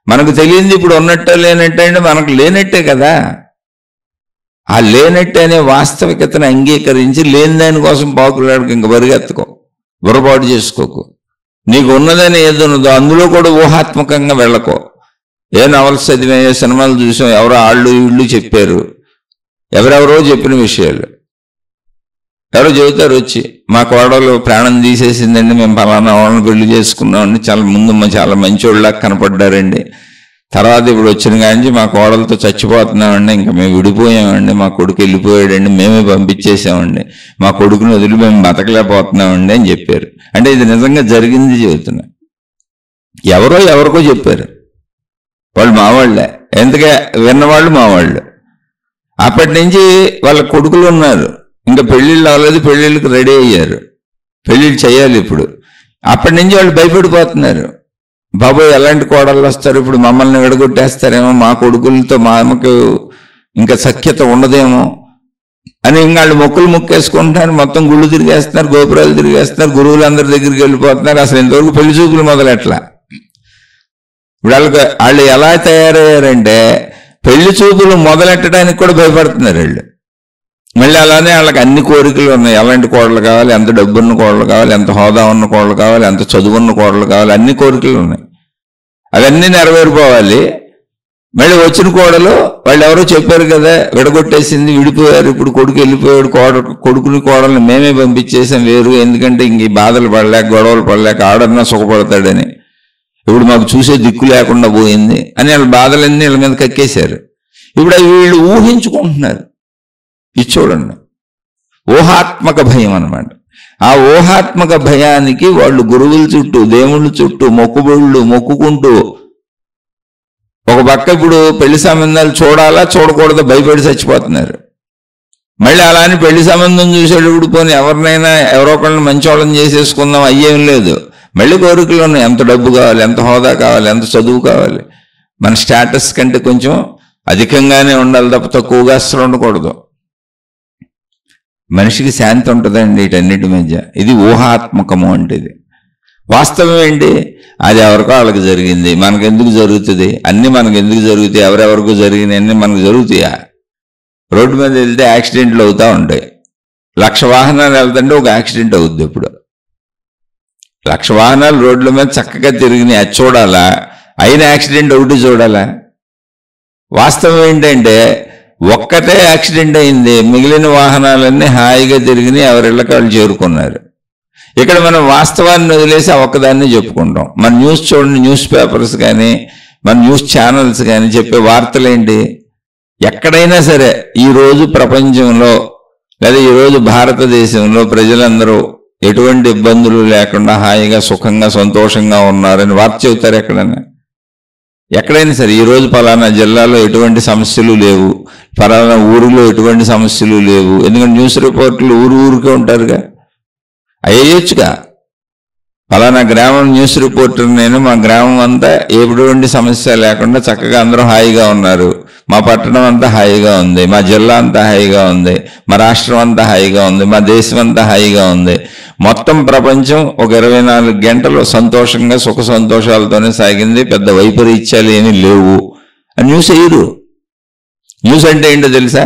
మనకు తెలియంది ఇప్పుడు ఉన్నట్టే లేనట్టే అంటే మనకు లేనట్టే కదా. ఆ లేనట్టే అనే వాస్తవికతను అంగీకరించి లేని దానికోసం పాకులాడికి ఇంక బరిగెత్తుకో, బుర్రపాటు చేసుకోకు. నీకు ఉన్నదని ఏది ఉన్నదో అందులో కూడా ఊహాత్మకంగా వెళ్ళకో. ఏ నవల్స్ చదివే, ఏ సినిమాలు చూసాం, ఎవరో ఆళ్ళు ఇళ్ళు చెప్పారు, ఎవరెవరో చెప్పిన విషయాలు. ఎవరో చెబుతారు వచ్చి, మా కోడలు ప్రాణం తీసేసిందండి, మేము ఫలానా వాళ్ళని పెళ్లి చేసుకున్నామండి, చాలా మంచోళ్ళలా కనపడ్డారండి, తర్వాత ఇప్పుడు వచ్చిన కానీ మా కోడలతో చచ్చిపోతున్నామండి, ఇంకా మేము విడిపోయామండి, మా కొడుకు వెళ్ళిపోయాడండి, మేమే పంపించేసామండి, మా కొడుకుని వదిలి మేము బతకలేకపోతున్నామండి అని చెప్పారు. అంటే ఇది నిజంగా జరిగింది చెబుతున్నా. ఎవరికో చెప్పారు. వాళ్ళు మావాళ్లే, ఎందుకే విన్నవాళ్ళు మావాళ్ళు. అప్పటి నుంచి వాళ్ళ కొడుకులు ఉన్నారు, ఇంకా పెళ్ళిళ్ళు అవ్వలేదు, పెళ్ళిళ్ళకి రెడీ అయ్యారు, పెళ్ళిళ్ళు చేయాలి ఇప్పుడు. అప్పటి నుంచి వాళ్ళు భయపడిపోతున్నారు. బాబోయ్ ఎలాంటి కోడళ్ళు వస్తారు, ఇప్పుడు మమ్మల్ని విడగొట్టేస్తారేమో, మా కొడుకులతో మా అమ్మకు ఇంకా సఖ్యత ఉండదేమో అని ఇంకా వాళ్ళు మొక్కేసుకుంటున్నారు. మొత్తం గుళ్ళు తిరిగేస్తున్నారు, గోపురాలు తిరిగేస్తున్నారు, గురువులందరి దగ్గరికి వెళ్ళిపోతున్నారు. అసలు ఇంతవరకు పెళ్లి చూపులు మొదలెట్లా. ఇప్పుడు వాళ్ళు ఎలా తయారయ్యారంటే పెళ్లి చూపులు మొదలెట్టడానికి కూడా భయపడుతున్నారు వాళ్ళు. మళ్ళీ అలానే వాళ్ళకి అన్ని కోరికలు ఉన్నాయి. ఎలాంటి కోడలు కావాలి, ఎంత డబ్బున్న కోడలు కావాలి, ఎంత హోదా ఉన్న కోడలు కావాలి, ఎంత చదువున్న కోడలు కావాలి, అన్ని కోరికలు ఉన్నాయి. అవన్నీ నెరవేరిపోవాలి. మళ్ళీ వచ్చిన కోడలు వాళ్ళు ఎవరో చెప్పారు కదా, విడగొట్టేసింది, విడిపోయారు, ఇప్పుడు కొడుకు వెళ్ళిపోయాడు, కొడుకుని కోడల్ని మేమే పంపించేసాం వేరు, ఎందుకంటే ఇంక ఈ బాధలు పడలేక, గొడవలు పడలేక ఆడన్నా సుఖపడతాడని, ఇప్పుడు మాకు చూసే దిక్కు లేకుండా పోయింది అని వాళ్ళ బాధలన్నీ వీళ్ళ మీద కక్కేశారు. ఇప్పుడు అవి వీళ్ళు ఊహించుకుంటున్నారు. ఇది చూడండి, ఊహాత్మక భయం అన్నమాట. ఆ ఊహాత్మక భయానికి వాళ్ళు గురువుల చుట్టూ, దేవుళ్ళ చుట్టూ మొక్కుకుంటూ ఒక పక్క ఇప్పుడు పెళ్లి సంబంధాలు చూడాలా చూడకూడదు భయపడి చచ్చిపోతున్నారు. మళ్ళీ అలానే పెళ్లి సంబంధం చూసేటప్పుడు పోనీ ఎవరినైనా ఎవరో ఒకళ్ళని మంచి వాళ్ళని చేసేసుకుందాం అయ్యేం లేదు. మళ్ళీ కోరికలు ఉన్నాయి. ఎంత డబ్బు కావాలి, ఎంత హోదా కావాలి, ఎంత చదువు కావాలి, మన స్టేటస్ కంటే కొంచెం అధికంగానే ఉండాలి తప్ప తక్కువగా అసలు ఉండకూడదు. మనిషికి శాంతి ఉంటుందండి వీటన్నిటి మధ్య. ఇది ఊహాత్మకము అంటే. ఇది వాస్తవం ఏంటి? అది ఎవరికో వాళ్ళకి జరిగింది, మనకెందుకు జరుగుతుంది? అన్నీ మనకు ఎందుకు జరుగుతాయి? ఎవరెవరికో జరిగినాయి అన్నీ మనకు జరుగుతాయా? రోడ్డు మీద వెళ్తే యాక్సిడెంట్లు అవుతూ ఉంటాయి. 1,00,000 వాహనాలు వెళ్తుంటే ఒక యాక్సిడెంట్ అవుద్ది. ఇప్పుడు 1,00,000 వాహనాలు రోడ్ల మీద చక్కగా తిరిగినాయి, అది చూడాలా? అయిన యాక్సిడెంట్ ఒకటి చూడాలా? వాస్తవం ఏంటంటే ఒక్కటే యాక్సిడెంట్ అయింది, మిగిలిన వాహనాలన్నీ హాయిగా తిరిగినాయి, ఎవరిళ్ళకి వాళ్ళు చేరుకున్నారు. ఇక్కడ మనం వాస్తవాన్ని వదిలేసి ఒక్కదాన్ని చెప్పుకుంటాం. మన న్యూస్ చూడండి, న్యూస్ పేపర్స్ కానీ మన న్యూస్ ఛానల్స్ కానీ చెప్పే వార్తలు ఏంటి? ఎక్కడైనా సరే ఈరోజు ప్రపంచంలో లేదా ఈరోజు భారతదేశంలో ప్రజలందరూ ఎటువంటి ఇబ్బందులు లేకుండా హాయిగా సుఖంగా సంతోషంగా ఉన్నారని వార్త చెబుతారు ఎక్కడైనా? ఎక్కడైనా సరే ఈరోజు ఫలానా జిల్లాలో ఎటువంటి సమస్యలు లేవు, ఫలానా ఊరిలో ఎటువంటి సమస్యలు లేవు. ఎందుకంటే న్యూస్ రిపోర్ట్లు ఊరికే ఉంటారుగా, అయ్యొచ్చుగా. ఫలానా గ్రామం న్యూస్ రిపోర్టర్ నేను, మా గ్రామం అంతా ఎటువంటి సమస్య లేకుండా చక్కగా అందరూ హాయిగా ఉన్నారు, మా పట్టణం అంతా హాయిగా ఉంది, మా జిల్లా అంతా హాయిగా ఉంది, మా రాష్ట్రం అంతా హాయిగా ఉంది, మా దేశం అంతా హాయిగా ఉంది, మొత్తం ప్రపంచం ఒక 24 గంటలు సంతోషంగా సుఖ సంతోషాలతోనే సాగింది, పెద్ద వైపరీత్యాలు ఏమీ లేవు అని న్యూస్ వేయరు. న్యూస్ అంటే ఏంటో తెలుసా?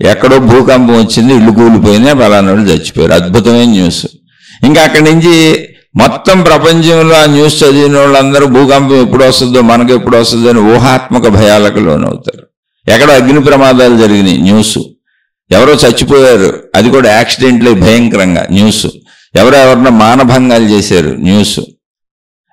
ఎక్కడో భూకంపం వచ్చింది, ఇల్లు కూలిపోయినాయి, ఫలానా వాళ్ళు చచ్చిపోయారు, అద్భుతమైన న్యూస్. ఇంకా అక్కడి నుంచి మొత్తం ప్రపంచంలో ఆ న్యూస్ చదివిన వాళ్ళందరూ భూకంపం ఎప్పుడు వస్తుందో మనకు ఎప్పుడు వస్తుందో అని ఊహాత్మక భయాలకు లోనవుతారు. ఎక్కడో అగ్ని ప్రమాదాలు జరిగినాయి న్యూస్, ఎవరో చచ్చిపోయారు అది కూడా యాక్సిడెంట్లే భయంకరంగా న్యూస్, ఎవరెవరిన మానభంగాలు చేశారు న్యూస్.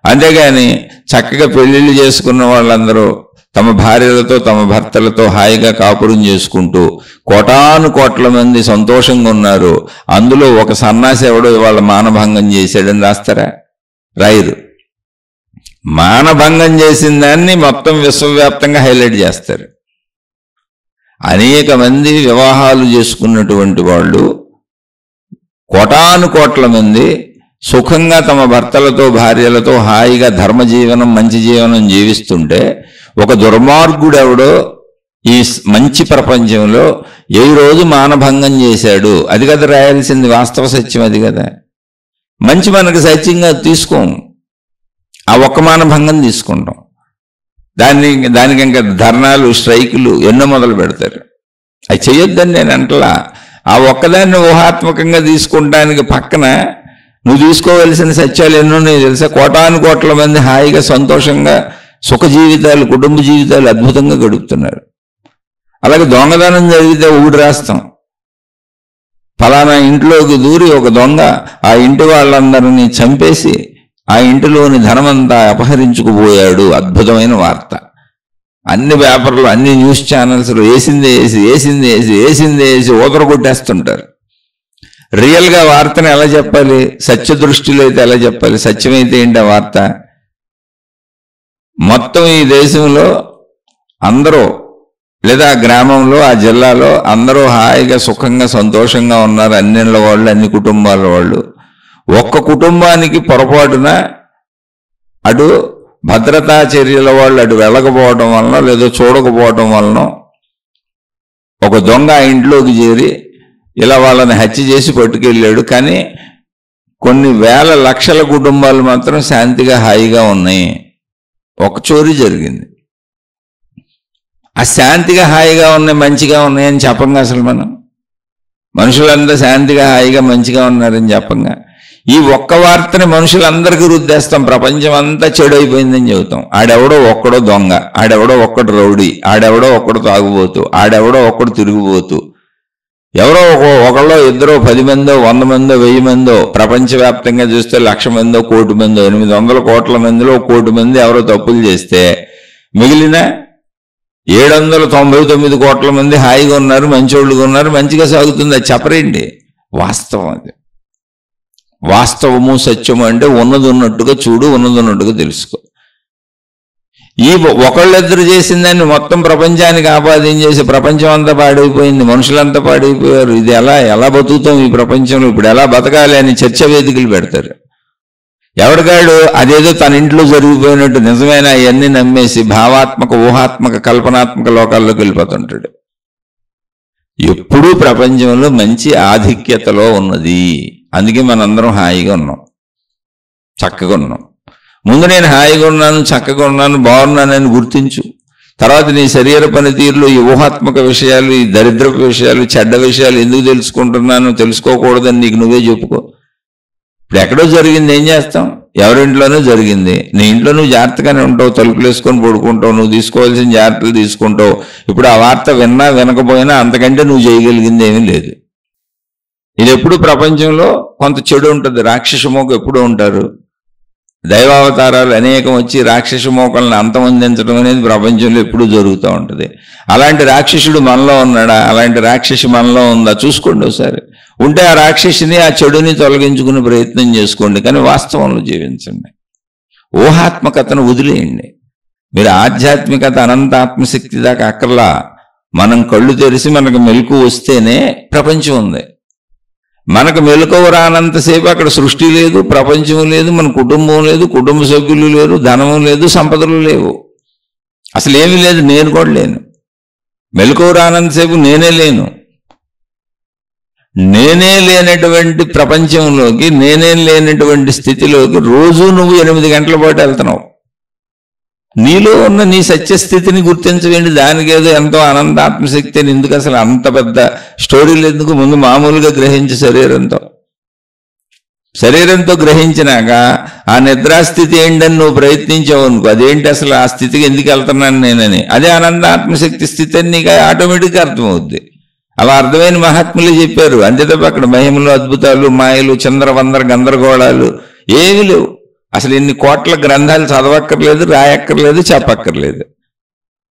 అంతేగాని చక్కగా పెళ్లిళ్ళు చేసుకున్న వాళ్ళందరూ తమ భార్యలతో తమ భర్తలతో హాయిగా కాపురం చేసుకుంటూ కోటాను కోట్ల మంది సంతోషంగా ఉన్నారు, అందులో ఒక సన్నాసి ఎవడో ఇవాళ మానభంగం చేశాడని రాస్తారా? రాయరు. మానభంగం చేసిన దాన్ని మొత్తం విశ్వవ్యాప్తంగా హైలైట్ చేస్తారు. అనేక మంది వివాహాలు చేసుకున్నటువంటి వాళ్ళు కోటాను కోట్ల మంది సుఖంగా తమ భర్తలతో భార్యలతో హాయిగా ధర్మజీవనం మంచి జీవనం జీవిస్తుంటే ఒక దుర్మార్గుడు ఎవడో ఈ మంచి ప్రపంచంలో ఏ రోజు మానభంగం చేశాడు, అది కదా రాయాల్సింది. వాస్తవ సత్యం అది కదా. మంచి మనకు సత్యంగా తీసుకోం, ఆ ఒక్క మానభంగం తీసుకుంటాం. దానికి ఇంకా ధర్నాలు స్ట్రైకులు ఎన్నో మొదలు పెడతారు. అవి చేయొద్దని నేను అంటలా. ఆ ఒక్కదాన్ని ఊహాత్మకంగా తీసుకుంటానికి పక్కన నువ్వు తీసుకోవలసిన సత్యాలు ఎన్నో తెలుసా? కోటాను కోట్ల మంది హాయిగా సంతోషంగా సుఖ జీవితాలు కుటుంబ జీవితాలు అద్భుతంగా గడుపుతున్నారు. అలాగే దొంగతనం జరిగితే ఊడి రాస్తాం, ఫలానా ఇంట్లోకి దూరి ఒక దొంగ ఆ ఇంటి వాళ్ళందరినీ చంపేసి ఆ ఇంటిలోని ధనమంతా అపహరించుకుపోయాడు. అద్భుతమైన వార్త. అన్ని పేపర్లు అన్ని న్యూస్ ఛానల్స్లో వేసి ఊదర కొట్టేస్తుంటారు. రియల్గా వార్తను ఎలా చెప్పాలి? సత్య దృష్టిలో అయితే ఎలా చెప్పాలి? సత్యమైతే ఏంటి ఆ వార్త? మొత్తం ఈ దేశంలో అందరూ లేదా గ్రామంలో ఆ జిల్లాలో అందరూ హాయిగా సుఖంగా సంతోషంగా ఉన్నారు, అన్నిళ్ళ వాళ్ళు అన్ని కుటుంబాల వాళ్ళు. ఒక్క కుటుంబానికి పొరపాటున అటు భద్రతా చర్యల వాళ్ళు అటు వెళ్ళకపోవడం వలన లేదో చూడకపోవడం వలన ఒక దొంగ ఆ ఇంట్లోకి చేరి ఇలా వాళ్ళని హత్య చేసి పట్టుకెళ్ళాడు. కానీ కొన్ని వేల లక్షల కుటుంబాలు మాత్రం శాంతిగా హాయిగా ఉన్నాయి. ఒక చోరీ జరిగింది. ఆ శాంతిగా హాయిగా ఉన్నాయి మంచిగా ఉన్నాయని చెప్పంగా అసలు మనం మనుషులంతా శాంతిగా హాయిగా మంచిగా ఉన్నారని చెప్పంగా ఈ ఒక్క వార్తని మనుషులందరికీ రుద్దేస్తాం. ప్రపంచం అంతా చెడు అయిపోయిందని చెబుతాం. ఆడెవడో ఒక్కడో దొంగ, ఆడెవడో ఒక్కడు రౌడీ, ఆడెవడో ఒక్కడు తాగుబోతు, ఆడెవడో ఒక్కడు తిరిగిపోతూ, ఎవరో ఒకళ్ళో ఇద్దరో 10 మందో 100 మందో 1000 మందో ప్రపంచవ్యాప్తంగా చూస్తే 1,00,000 మందో 1 కోటి మందో 800 కోట్ల మందిలో 1 కోటి మంది ఎవరో తప్పులు చేస్తే మిగిలిన 799 కోట్ల మంది హాయిగా ఉన్నారు, మంచోళ్ళుగా ఉన్నారు, మంచిగా సాగుతుంది. అది చెప్పరేంటి? వాస్తవం. అది వాస్తవము సత్యము అంటే ఉన్నది ఉన్నట్టుగా చూడు, ఉన్నది ఉన్నట్టుగా తెలుసుకో. ఈ ఒకళ్ళిద్దరు చేసిన దాన్ని మొత్తం ప్రపంచానికి ఆపాదన చేసి ప్రపంచం అంతా పాడైపోయింది, మనుషులంతా పాడైపోయారు. ఇది ఎలా బతుకుతాం ఈ ప్రపంచంలో, ఇప్పుడు ఎలా బతకాలి అని చర్చ వేదికలు పెడతారు. ఎవరికాడు అదేదో తన ఇంట్లో జరిగిపోయినట్టు నిజమైన అవన్నీ నమ్మేసి భావాత్మక ఊహాత్మక కల్పనాత్మక లోకాల్లోకి వెళ్ళిపోతుంటాడు. ఎప్పుడూ ప్రపంచంలో మంచి ఆధిక్యతలో ఉన్నది. అందుకే మనందరం హాయిగా ఉన్నాం, చక్కగా ఉన్నాం. ముందు నేను హాయిగా ఉన్నాను, చక్కగా ఉన్నాను, బాగున్నానని గుర్తించు. తర్వాత నీ శరీర పనితీరులో ఈ ఊహాత్మక విషయాలు, ఈ దరిద్రపు విషయాలు, చెడ్డ విషయాలు ఎందుకు తెలుసుకుంటున్నాను, తెలుసుకోకూడదని నీకు నువ్వే చెప్పుకో. ఇప్పుడు ఎక్కడో జరిగింది ఏం చేస్తాం? ఎవరింట్లోనూ జరిగింది. నీ ఇంట్లో నువ్వు జాగ్రత్తగానే ఉంటావు, తలుపులు వేసుకొని పడుకుంటావు, నువ్వు తీసుకోవాల్సిన జాగ్రత్తలు తీసుకుంటావు. ఇప్పుడు ఆ వార్త విన్నా వినకపోయినా అంతకంటే నువ్వు చేయగలిగింది ఏమీ లేదు. ఇది ఎప్పుడు ప్రపంచంలో కొంత చెడు ఉంటుంది. రాక్షస మోక ఎప్పుడూ ఉంటారు. దైవావతారాలు అనేకం వచ్చి రాక్షస మోకల్ని అంతమొందించడం అనేది ప్రపంచంలో ఎప్పుడూ జరుగుతూ ఉంటుంది. అలాంటి రాక్షసుడు మనలో ఉన్నాడా? అలాంటి రాక్షసి మనలో ఉందా? చూసుకోండి ఒకసారి. ఉంటే ఆ రాక్షసిని ఆ చెడుని తొలగించుకునే ప్రయత్నం చేసుకోండి, కానీ వాస్తవంలో జీవించండి. ఊహాత్మకతను వదిలేయండి. మీరు ఆధ్యాత్మికత అనంత ఆత్మశక్తి దాకా అక్కర్లా. మనం కళ్ళు తెరిచి మనకు మెలకు వస్తేనే ప్రపంచం ఉంది. మనకు మెలకువ రానంతసేపు అక్కడ సృష్టి లేదు, ప్రపంచం లేదు, మన కుటుంబం లేదు, కుటుంబ సభ్యులు లేరు, ధనము లేదు, సంపదలు లేవు, అసలు ఏమీ లేదు. నేను కూడా లేను. మెలకువ రానంతసేపు నేనే లేను. నేనే లేనటువంటి ప్రపంచంలోకి, నేనే లేనటువంటి స్థితిలోకి రోజు నువ్వు 8 గంటల పాటు వెళ్తున్నావు. నీలో ఉన్న నీ సత్యస్థితిని గుర్తించవేంటి? దానికి ఏదో ఎంతో అనంత ఆత్మశక్తి అని ఎందుకు? అసలు అంత పెద్ద స్టోరీలు ఎందుకు? ముందు మామూలుగా గ్రహించే శరీరంతో శరీరంతో గ్రహించినాక ఆ నిద్రాస్థితి ఏంటని నువ్వు ప్రయత్నించావు అనుకో, అదేంటి అసలు ఆ స్థితికి ఎందుకు వెళ్తున్నాను నేనని, అదే ఆనందాత్మశక్తి స్థితి అని నీకు ఆటోమేటిక్గా అర్థమవుద్ది. అలా అర్థమైన మహాత్ములు చెప్పారు. అంతే తప్ప అక్కడ మహిమలు, అద్భుతాలు, మాయలు, చంద్రవందర గందరగోళాలు ఏమీ లేవు. అసలు ఇన్ని కోట్ల గ్రంథాలు చదవక్కర్లేదు, రాయక్కర్లేదు, చెప్పక్కర్లేదు.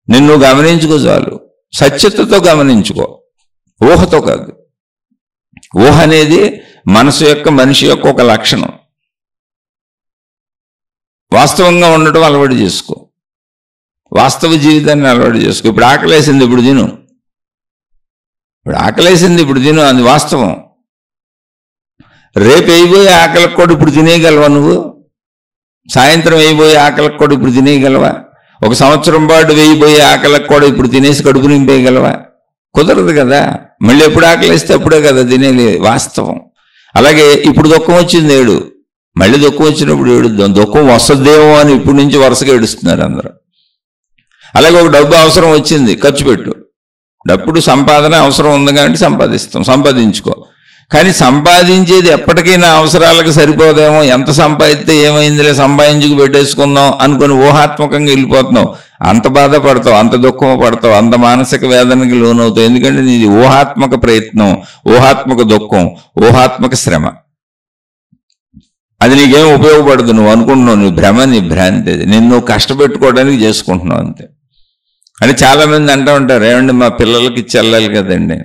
నిన్ను గమనించుకో చాలు. సత్యతతో గమనించుకో, ఊహతో కాదు. ఊహ అనేది మనిషి యొక్క ఒక లక్షణం. వాస్తవంగా ఉండటం అలవాటు చేసుకో, వాస్తవ జీవితాన్ని అలవాటు చేసుకో. ఇప్పుడు ఆకలేసింది, ఇప్పుడు తిను. ఇప్పుడు తిను, అది వాస్తవం. రేపు అయిపోయే ఆకలికి కూడా ఇప్పుడు తినేయగలవా నువ్వు? సాయంత్రం అయిపోయే ఆకలికి కూడా ఇప్పుడు తినేయగలవా? ఒక సంవత్సరం పాటు వేయిపోయే ఆకలికి కూడా ఇప్పుడు తినేసి కడుపు నింపేయగలవా? కుదరదు కదా. మళ్ళీ ఎప్పుడు ఆకలిస్తే అప్పుడే కదా తినేది, వాస్తవం. అలాగే ఇప్పుడు దుఃఖం వచ్చింది ఏడు, మళ్ళీ దుఃఖం వచ్చినప్పుడు ఏడుద్దాం. దుఃఖం వస్తుందేమో అని ఇప్పటి నుంచి వరుసగా ఏడుస్తున్నారు అందరూ. అలాగే ఒక డబ్బు అవసరం వచ్చింది, ఖర్చు పెట్టు. డబ్బుడు సంపాదన అవసరం ఉంది కాబట్టి సంపాదించుకో. కానీ సంపాదించేది ఎప్పటికీ నా అవసరాలకు సరిపోదేమో, ఎంత సంపాదిస్తే ఏమైందిలే సంపాదించుకు పెట్టేసుకుందాం అనుకుని ఊహాత్మకంగా వెళ్ళిపోతున్నావు. అంత బాధపడతావు, అంత దుఃఖం పడతావు, అంత మానసిక వేదనకి లోనవుతావు. ఎందుకంటే నీది ఊహాత్మక ప్రయత్నం, ఊహాత్మక దుఃఖం, ఊహాత్మక శ్రమ. అది నీకేం ఉపయోగపడదు. నువ్వు అనుకుంటున్నావు, నీ భ్రమ, నీ భ్రాంతి. అది నిన్ను కష్టపెట్టుకోవడానికి చేసుకుంటున్నావు అంతే. అని చాలామంది అంటూ ఉంటారు, ఏమండి మా పిల్లలకి ఇచ్చి వెళ్ళాలి కదండి.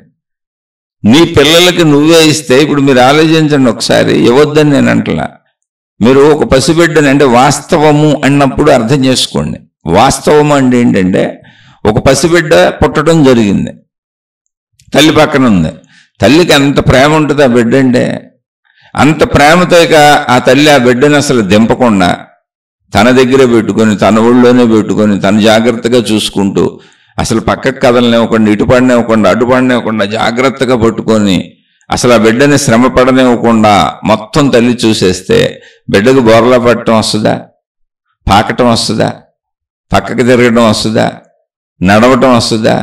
నీ పిల్లలకి నువ్వే ఇస్తే, ఇప్పుడు మీరు ఆలోచించండి ఒకసారి, ఇవ్వద్దని నేను అంటలా. మీరు ఒక పసిబిడ్డని, అంటే వాస్తవము అన్నప్పుడు అర్థం చేసుకోండి. వాస్తవము అంటే ఏంటంటే, ఒక పసిబిడ్డ పుట్టడం జరిగింది, తల్లి పక్కన ఉంది. తల్లికి అంత ప్రేమ ఉంటుంది ఆ బిడ్డ అంటే. అంత ప్రేమతో ఇక ఆ తల్లి ఆ బిడ్డని అసలు దింపకుండా తన దగ్గరే పెట్టుకొని, తన ఊళ్ళోనే పెట్టుకొని, తను జాగ్రత్తగా చూసుకుంటూ, అసలు పక్కకు కదలనివ్వకుండా, ఇటు పడనివ్వకుండా, అటు పడనివ్వకుండా జాగ్రత్తగా పట్టుకొని, అసలు ఆ బిడ్డని శ్రమ పడనివ్వకుండా మొత్తం తల్లి చూసేస్తే బిడ్డకు బోర్లా పట్టడం వస్తుందా? పాకటం వస్తుందా? పక్కకి తిరగడం వస్తుందా? నడవటం వస్తుందా?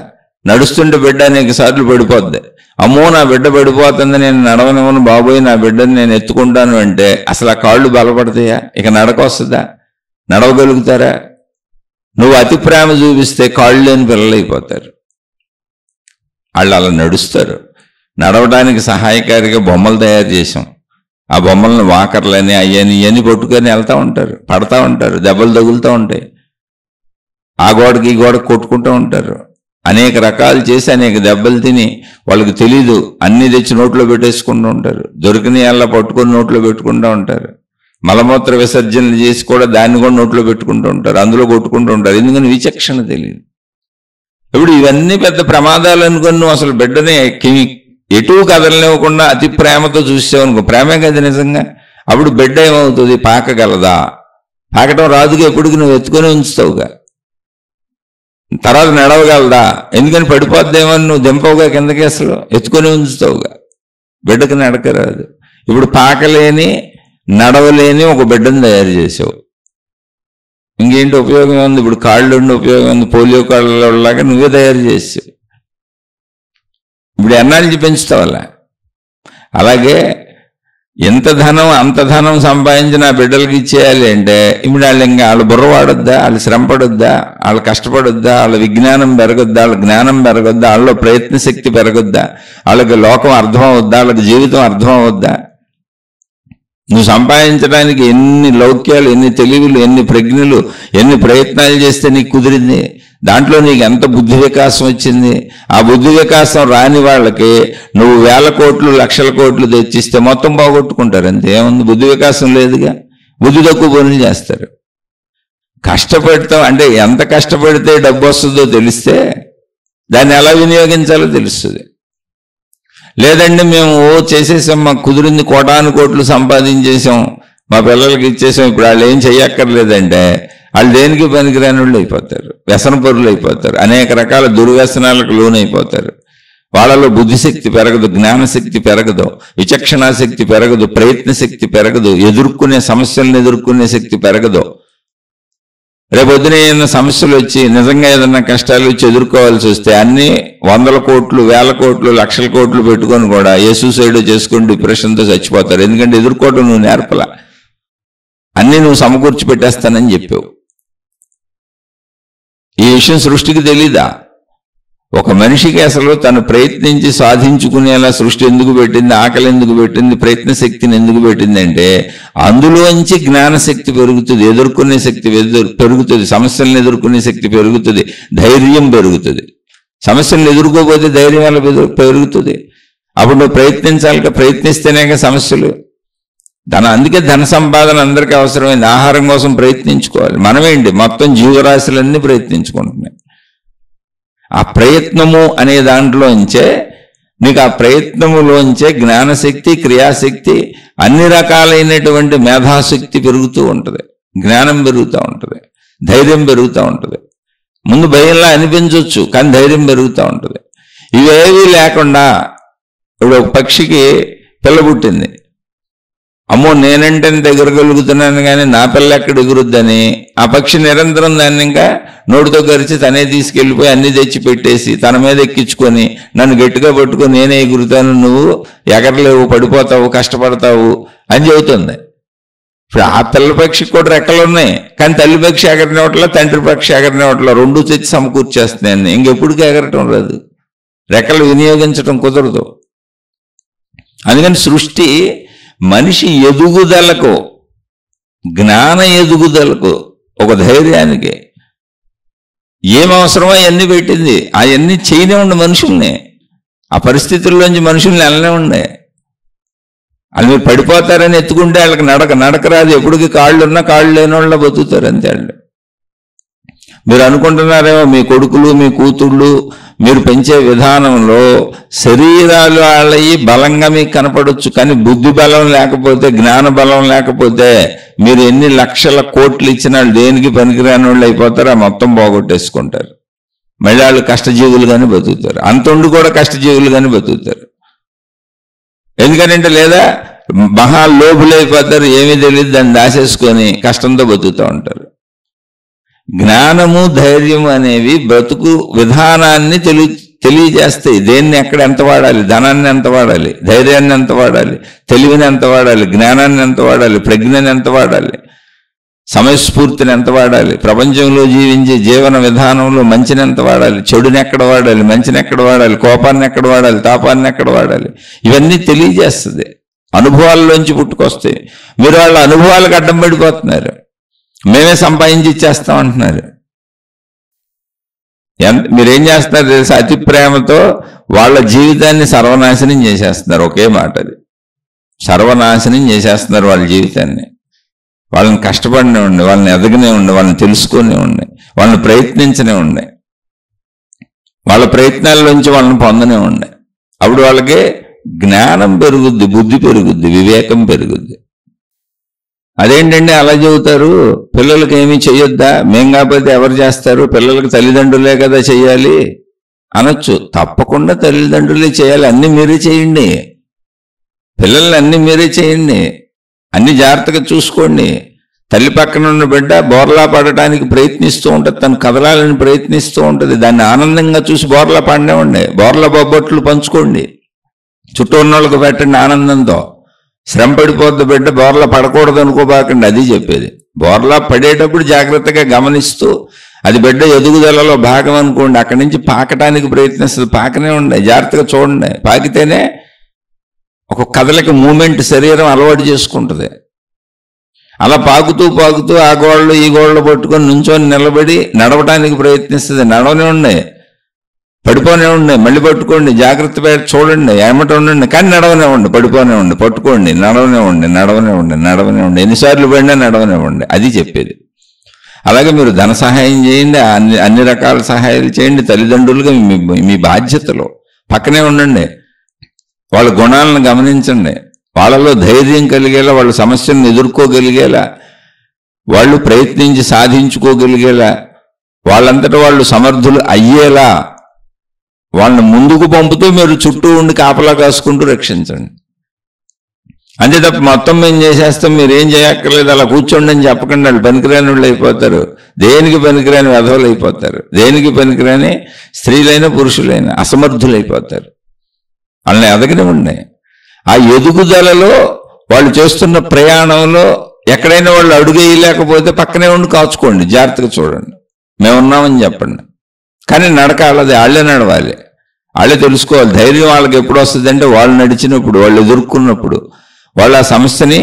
నడుస్తుంటే బిడ్డ అనేక సార్లు పడిపోద్ది. అమ్మో నా బిడ్డ పడిపోతుంది, నేను నడవనివ్వను బాబోయ్, నా బిడ్డని నేను ఎత్తుకుంటాను అంటే అసలు ఆ కాళ్ళు బలపడతాయా? ఇక నడక వస్తుందా? నడవగలుగుతారా? నువ్వు అతి ప్రేమ చూపిస్తే కాళ్ళు లేని పిల్లలు అయిపోతారు. వాళ్ళు అలా నడుస్తారు. నడవడానికి సహాయకారిగా బొమ్మలు తయారు చేసాం. ఆ బొమ్మలను వాకర్లని అయ్యని ఇవన్నీ పట్టుకొని వెళ్తూ ఉంటారు, పడతా ఉంటారు, దెబ్బలు తగులుతూ ఉంటాయి. ఆ గోడకి ఈ గోడకి కొట్టుకుంటూ ఉంటారు. అనేక రకాలు చేసి అనేక దెబ్బలు తిని వాళ్ళకి తెలీదు, అన్నీ తెచ్చి నోట్లో పెట్టేసుకుంటూ ఉంటారు. దొరికిన ఎలా పట్టుకొని నోట్లో పెట్టుకుంటూ ఉంటారు. మలమూత్ర విసర్జనలు చేసి కూడా దాన్ని కూడా నోట్లో పెట్టుకుంటూ ఉంటారు, అందులో కొట్టుకుంటూ ఉంటారు. ఎందుకని విచక్షణ తెలియదు. ఇప్పుడు ఇవన్నీ పెద్ద ప్రమాదాలు అనుకుని నువ్వు అసలు బిడ్డని ఎటు కదలనివ్వకుండా అతి ప్రేమతో చూసావనుకో, ప్రేమే కదా నిజంగా. అప్పుడు బిడ్డ ఏమవుతుంది? పాకగలదా? పాకటం రాదుగా, ఎప్పటికి నువ్వు ఎత్తుకొని ఉంచుతావుగా. తర్వాత నడవగలదా? ఎందుకని పడిపోద్దేమని నువ్వు దింపవుగా కిందకి, అసలు ఎత్తుకొని ఉంచుతావుగా. బిడ్డకి నడక రాదు. ఇప్పుడు పాకలేని, నడవలేని ఒక బిడ్డను తయారు చేసావు. ఇంకేంటి ఉపయోగం ఉంది? ఇప్పుడు కాళ్ళు ఉండి ఉపయోగం ఉంది? పోలియో కాళ్ళలాగా నువ్వే తయారు చేసావు. ఇప్పుడు ఎన్నాళ్ళకి పెంచుతావలా? అలాగే ఎంత ధనం అంత ధనం సంపాదించిన బిడ్డలకి ఇచ్చేయాలి అంటే ఇప్పుడు వాళ్ళు ఇంకా వాళ్ళు బుర్ర వాడొద్దా? వాళ్ళు శ్రమ పడొద్దా? వాళ్ళు కష్టపడొద్దా? వాళ్ళ విజ్ఞానం పెరగొద్దా? వాళ్ళ జ్ఞానం పెరగొద్దా? వాళ్ళలో ప్రయత్న శక్తి పెరగొద్దా? వాళ్ళకి లోకం అర్థం అవద్దా? వాళ్ళకి జీవితం అర్థం అవద్దా? నువ్వు సంపాదించడానికి ఎన్ని లౌక్యాలు, ఎన్ని తెలివిలు, ఎన్ని ప్రజ్ఞలు, ఎన్ని ప్రయత్నాలు చేస్తే నీకు కుదిరింది? దాంట్లో నీకు ఎంత బుద్ధి వికాసం వచ్చింది? ఆ బుద్ధి వికాసం రాని వాళ్ళకి నువ్వు 1000 కోట్లు 1,00,000 కోట్లు తెచ్చిస్తే మొత్తం పోగొట్టుకుంటారు. అంతే, ఏముంది? బుద్ధి వికాసం లేదుగా. బుద్ధి తక్కువ పనులు చేస్తారు. కష్టపడతాం అంటే ఎంత కష్టపడితే డబ్బు వస్తుందో తెలిస్తే దాన్ని ఎలా వినియోగించాలో తెలుస్తుంది. లేదండి మేము చేసేసాం, మాకు కుదిరింది, కోటాను కోట్లు సంపాదించేసాం, మా పిల్లలకి ఇచ్చేసాం, ఇప్పుడు వాళ్ళు ఏం చెయ్యక్కర్లేదంటే వాళ్ళు దేనికి పనికిరాని వాళ్ళు అయిపోతారు, వ్యసన పరులు అయిపోతారు, అనేక రకాల దుర్వ్యసనాలకు లోనైపోతారు. వాళ్ళలో బుద్ధిశక్తి పెరగదు, జ్ఞానశక్తి పెరగదు, విచక్షణాశక్తి పెరగదు, ప్రయత్న శక్తి పెరగదు, ఎదుర్కొనే సమస్యలను ఎదుర్కొనే శక్తి పెరగదు. రేపొద్దున ఏదైనా సమస్యలు వచ్చి నిజంగా ఏదైనా కష్టాలు వచ్చి ఎదుర్కోవాల్సి వస్తే అన్ని 100 కోట్లు 1000 కోట్లు 1,00,000 కోట్లు పెట్టుకొని కూడా ఏ సూసైడ్ చేసుకుని డిప్రెషన్తో చచ్చిపోతారు. ఎందుకంటే ఎదుర్కోవటం నువ్వు నేర్పలా, అన్నీ నువ్వు సమకూర్చి పెట్టేస్తానని చెప్పావు. ఈ విషయం సృష్టికి తెలీదా? ఒక మనిషికి అసలు తను ప్రయత్నించి సాధించుకునేలా సృష్టి ఎందుకు పెట్టింది, ఆకలి ఎందుకు పెట్టింది, ప్రయత్న శక్తిని ఎందుకు పెట్టింది అంటే అందులోంచి జ్ఞానశక్తి పెరుగుతుంది, ఎదుర్కొనే శక్తి పెరుగుతుంది, సమస్యలను ఎదుర్కొనే శక్తి పెరుగుతుంది, ధైర్యం పెరుగుతుంది. సమస్యలను ఎదుర్కోకపోతే ధైర్యం వల్ల పెరుగుతుంది. అప్పుడు నువ్వు ప్రయత్నిస్తేనేగా సమస్యలు. అందుకే ధన సంపాదన అందరికీ అవసరమైంది. ఆహారం కోసం ప్రయత్నించుకోవాలి. మనమేంటి మొత్తం జీవరాశులన్నీ ప్రయత్నించుకుంటున్నాయి. ఆ ప్రయత్నము అనే దాంట్లోంచే నీకు ఆ ప్రయత్నములోంచే జ్ఞానశక్తి, క్రియాశక్తి, అన్ని రకాలైనటువంటి మేధాశక్తి పెరుగుతూ ఉంటుంది, జ్ఞానం పెరుగుతూ ఉంటుంది, ధైర్యం పెరుగుతూ ఉంటుంది. ముందు భయంలా అనిపించవచ్చు, కానీ ధైర్యం పెరుగుతూ ఉంటుంది. ఇవేవీ లేకుండా ఇప్పుడు ఒక పక్షికి పిల్ల పుట్టింది, అమ్మో నేనంటే ఎగరగలుగుతున్నాను కానీ నా పిల్ల ఎక్కడ ఎగురుద్దని ఆ పక్షి నిరంతరం దాన్ని ఇంకా నోటితో గరిచి తనే తీసుకెళ్ళిపోయి అన్ని తెచ్చి పెట్టేసి తన మీద ఎక్కించుకొని నన్ను గట్టిగా పట్టుకొని నేనే ఎగురుతాను, నువ్వు ఎగరలేవు, పడిపోతావు, కష్టపడతావు అని చెబుతుంది. ఇప్పుడు ఆ పిల్ల పక్షికి కూడా రెక్కలు ఉన్నాయి, కానీ తల్లి పక్షి ఎగరనివ్వట్ల, తండ్రి పక్షి ఎగరనివ్వట్ల, రెండూ తెచ్చి సమకూర్చేస్తున్నాను. ఇంకెప్పటికీ ఎగరటం రాదు, రెక్కలు వినియోగించడం కుదరదు. అందుకని సృష్టి మనిషి ఎదుగుదలకు, జ్ఞాన ఎదుగుదలకు, ఒక ధైర్యానికి ఏమవసరమో అవన్నీ పెట్టింది. అవన్నీ చేయనే ఉండే మనుషుల్ని, ఆ పరిస్థితుల్లోంచి మనుషుల్ని వెళ్ళనే ఉండే. వాళ్ళు మీరు పడిపోతారని ఎత్తుకుంటే వాళ్ళకి నడక రాదు. ఎప్పటికీ కాళ్ళు ఉన్నా కాళ్ళు లేని వాళ్ళ బతుకుతారు అంతే. వాళ్ళు మీరు అనుకుంటున్నారేమో మీ కొడుకులు మీ కూతుళ్ళు మీరు పెంచే విధానంలో శరీరాలు వాళ్ళయి బలంగా మీకు కనపడవచ్చు, కానీ బుద్ధి బలం లేకపోతే, జ్ఞాన బలం లేకపోతే మీరు ఎన్ని లక్షల కోట్లు ఇచ్చిన వాళ్ళు దేనికి పనికిరాని వాళ్ళు అయిపోతారు, ఆ మొత్తం పోగొట్టేసుకుంటారు. మళ్ళీ వాళ్ళు కష్టజీవులుగానే బతుకుతారు, అంతుండి కూడా కష్టజీవులుగానే బతుకుతారు. ఎందుకంటే లేదా మహా లోబులైపోతారు, ఏమీ తెలియదు, దాన్ని దాచేసుకొని కష్టంతో బతుకుతూ ఉంటారు. జ్ఞానము ధైర్యము అనేవి బ్రతుకు విధానాన్ని తెలియజేస్తాయి. దేన్ని ఎక్కడ ఎంత వాడాలి, ధనాన్ని ఎంత వాడాలి, ధైర్యాన్ని ఎంత వాడాలి, తెలివిని ఎంత వాడాలి, జ్ఞానాన్ని ఎంత వాడాలి, ప్రజ్ఞని ఎంత వాడాలి, సమయస్ఫూర్తిని ఎంత వాడాలి, ప్రపంచంలో జీవించే జీవన విధానంలో మంచిని ఎంత వాడాలి, చెడుని ఎక్కడ వాడాలి, మంచిని ఎక్కడ వాడాలి, కోపాన్ని ఎక్కడ వాడాలి, తాపాన్ని ఎక్కడ వాడాలి, ఇవన్నీ తెలియజేస్తుంది. అనుభవాల్లోంచి పుట్టుకొస్తాయి. మీరు వాళ్ళ అనుభవాలకు అడ్డం పడిపోతున్నారు. మేమే సంపాదించి ఇచ్చేస్తామంటున్నారు. మీరేం చేస్తున్నారు తెలుసా? అతి ప్రేమతో వాళ్ళ జీవితాన్ని సర్వనాశనం చేసేస్తున్నారు. ఒకే మాట, అది సర్వనాశనం చేసేస్తున్నారు వాళ్ళ జీవితాన్ని. వాళ్ళని కష్టపడినే ఉండే, వాళ్ళని ఎదగనే ఉండే, వాళ్ళని తెలుసుకునే ఉండే, వాళ్ళని ప్రయత్నించనే ఉండే, వాళ్ళ ప్రయత్నాల్లోంచి వాళ్ళని పొందనే ఉండే. అప్పుడు వాళ్ళకి జ్ఞానం పెరుగుద్ది, బుద్ధి పెరుగుద్ది, వివేకం పెరుగుద్ది. అదేంటండి అలా చెబుతారు, పిల్లలకి ఏమీ చెయ్యొద్దా, మేం కాకపోతే ఎవరు చేస్తారు, పిల్లలకి తల్లిదండ్రులే కదా చెయ్యాలి అనొచ్చు. తప్పకుండా తల్లిదండ్రులే చేయాలి, అన్నీ మీరే చేయండి, పిల్లల్ని అన్నీ మీరే చేయండి, అన్ని జాగ్రత్తగా చూసుకోండి. తల్లి పక్కన ఉన్న బిడ్డ బోర్లా పడటానికి ప్రయత్నిస్తూ ఉంటుంది, తను కదలాలని ప్రయత్నిస్తూ ఉంటుంది, దాన్ని ఆనందంగా చూసి బోర్లా పడినేవ్వండి, బోర్లా బొబ్బట్లు పంచుకోండి, చుట్టూ ఉన్న వాళ్ళకి పెట్టండి ఆనందంతో. శ్రమ పడిపోద్ది బిడ్డ, బోర్లా పడకూడదు అనుకోబాకండి, అది చెప్పేది. బోర్లా పడేటప్పుడు జాగ్రత్తగా గమనిస్తూ, అది బిడ్డ ఎదుగుదలలో భాగం అనుకోండి, అక్కడి నుంచి పాకటానికి ప్రయత్నిస్తుంది, పాకనే ఉండే, జాగ్రత్తగా చూడండి. పాకితేనే ఒక కదలకి మూమెంట్ శరీరం అలవాటు చేసుకుంటుంది. అలా పాకుతూ పాకుతూ ఆ గోళ్ళు ఈ గోళ్ళు పట్టుకొని నుంచొని నిలబడి నడవటానికి ప్రయత్నిస్తుంది. నడవనే ఉండే, పడిపోనే ఉండే, మళ్ళీ పట్టుకోండి, జాగ్రత్త చూడండి, ఏమట ఉండండి, కానీ నడవనే ఉండి, పడిపోనే ఉండి, పట్టుకోండి, నడవనే ఉండి, నడవనే ఉండి, నడవనే ఉండి, ఎన్నిసార్లు పడినా నడవనే ఉండి, అది చెప్పేది. అలాగే మీరు ధన సహాయం చేయండి, అన్ని రకాల సహాయాలు చేయండి. తల్లిదండ్రులుగా మీ బాధ్యతలో పక్కనే ఉండండి, వాళ్ళ గుణాలను గమనించండి, వాళ్ళలో ధైర్యం కలిగేలా, వాళ్ళ సమస్యలను ఎదుర్కోగలిగేలా, వాళ్ళు ప్రయత్నించి సాధించుకోగలిగేలా, వాళ్ళంతటా వాళ్ళు సమర్థులు అయ్యేలా వాళ్ళని ముందుకు పంపుతూ మీరు చుట్టూ ఉండి కాపలా కాసుకుంటూ రక్షించండి. అంతే తప్ప మొత్తం మేము చేసేస్తాం, మీరేం చేయక్కర్లేదు, అలా కూర్చోండి అని చెప్పకండి, వాళ్ళు పనికిరాని వాళ్ళు అయిపోతారు. దేనికి పనికిరాని వెధవలు అయిపోతారు, దేనికి పనికిరాని స్త్రీలైన పురుషులైన అసమర్థులైపోతారు. వాళ్ళని ఎదగనివ్వండి. ఆ ఎదుగుదలలో వాళ్ళు చేస్తున్న ప్రయాణంలో ఎక్కడైనా వాళ్ళు అడుగేయలేకపోతే పక్కనే ఉండి కాచుకోండి, జాగ్రత్తగా చూడండి, మేమున్నామని చెప్పండి. కానీ నడక వాళ్ళది, వాళ్ళే నడవాలి, వాళ్ళే తెలుసుకోవాలి. ధైర్యం వాళ్ళకి ఎప్పుడు వస్తుంది అంటే వాళ్ళు నడిచినప్పుడు, వాళ్ళు ఎదుర్కొన్నప్పుడు, వాళ్ళు ఆ సమస్యని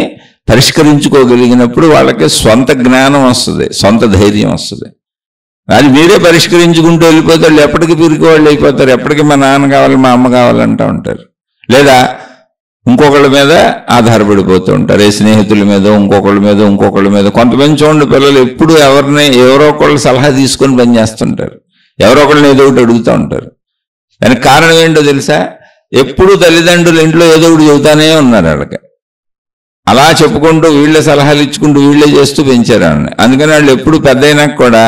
పరిష్కరించుకోగలిగినప్పుడు వాళ్ళకి స్వంత జ్ఞానం వస్తుంది, సొంత ధైర్యం వస్తుంది. అది మీరే పరిష్కరించుకుంటూ వెళ్ళిపోతే వాళ్ళు ఎప్పటికీ పిరికి వాళ్ళు అయిపోతారు. ఎప్పటికీ మా నాన్న కావాలి, మా అమ్మ కావాలంటూ ఉంటారు. లేదా ఇంకొకళ్ళ మీద ఆధారపడిపోతూ ఉంటారు, ఏ స్నేహితుల మీద, ఇంకొకళ్ళ మీద. కొంతమంది చూడండి, పిల్లలు ఎప్పుడు ఎవరో ఒకళ్ళు సలహా తీసుకొని పనిచేస్తుంటారు, ఎవరో ఒకళ్ళని ఏదో ఒకటి అడుగుతూ ఉంటారు. దానికి కారణం ఏంటో తెలుసా? ఎప్పుడు తల్లిదండ్రులు ఇంట్లో ఏదో ఒకటి చెబుతానే ఉన్నారు వాళ్ళకి. అలా చెప్పుకుంటూ వీళ్ళే సలహాలు ఇచ్చుకుంటూ వీళ్ళే చేస్తూ పెంచారు వాళ్ళని. అందుకని వాళ్ళు ఎప్పుడు పెద్ద అయినాక కూడా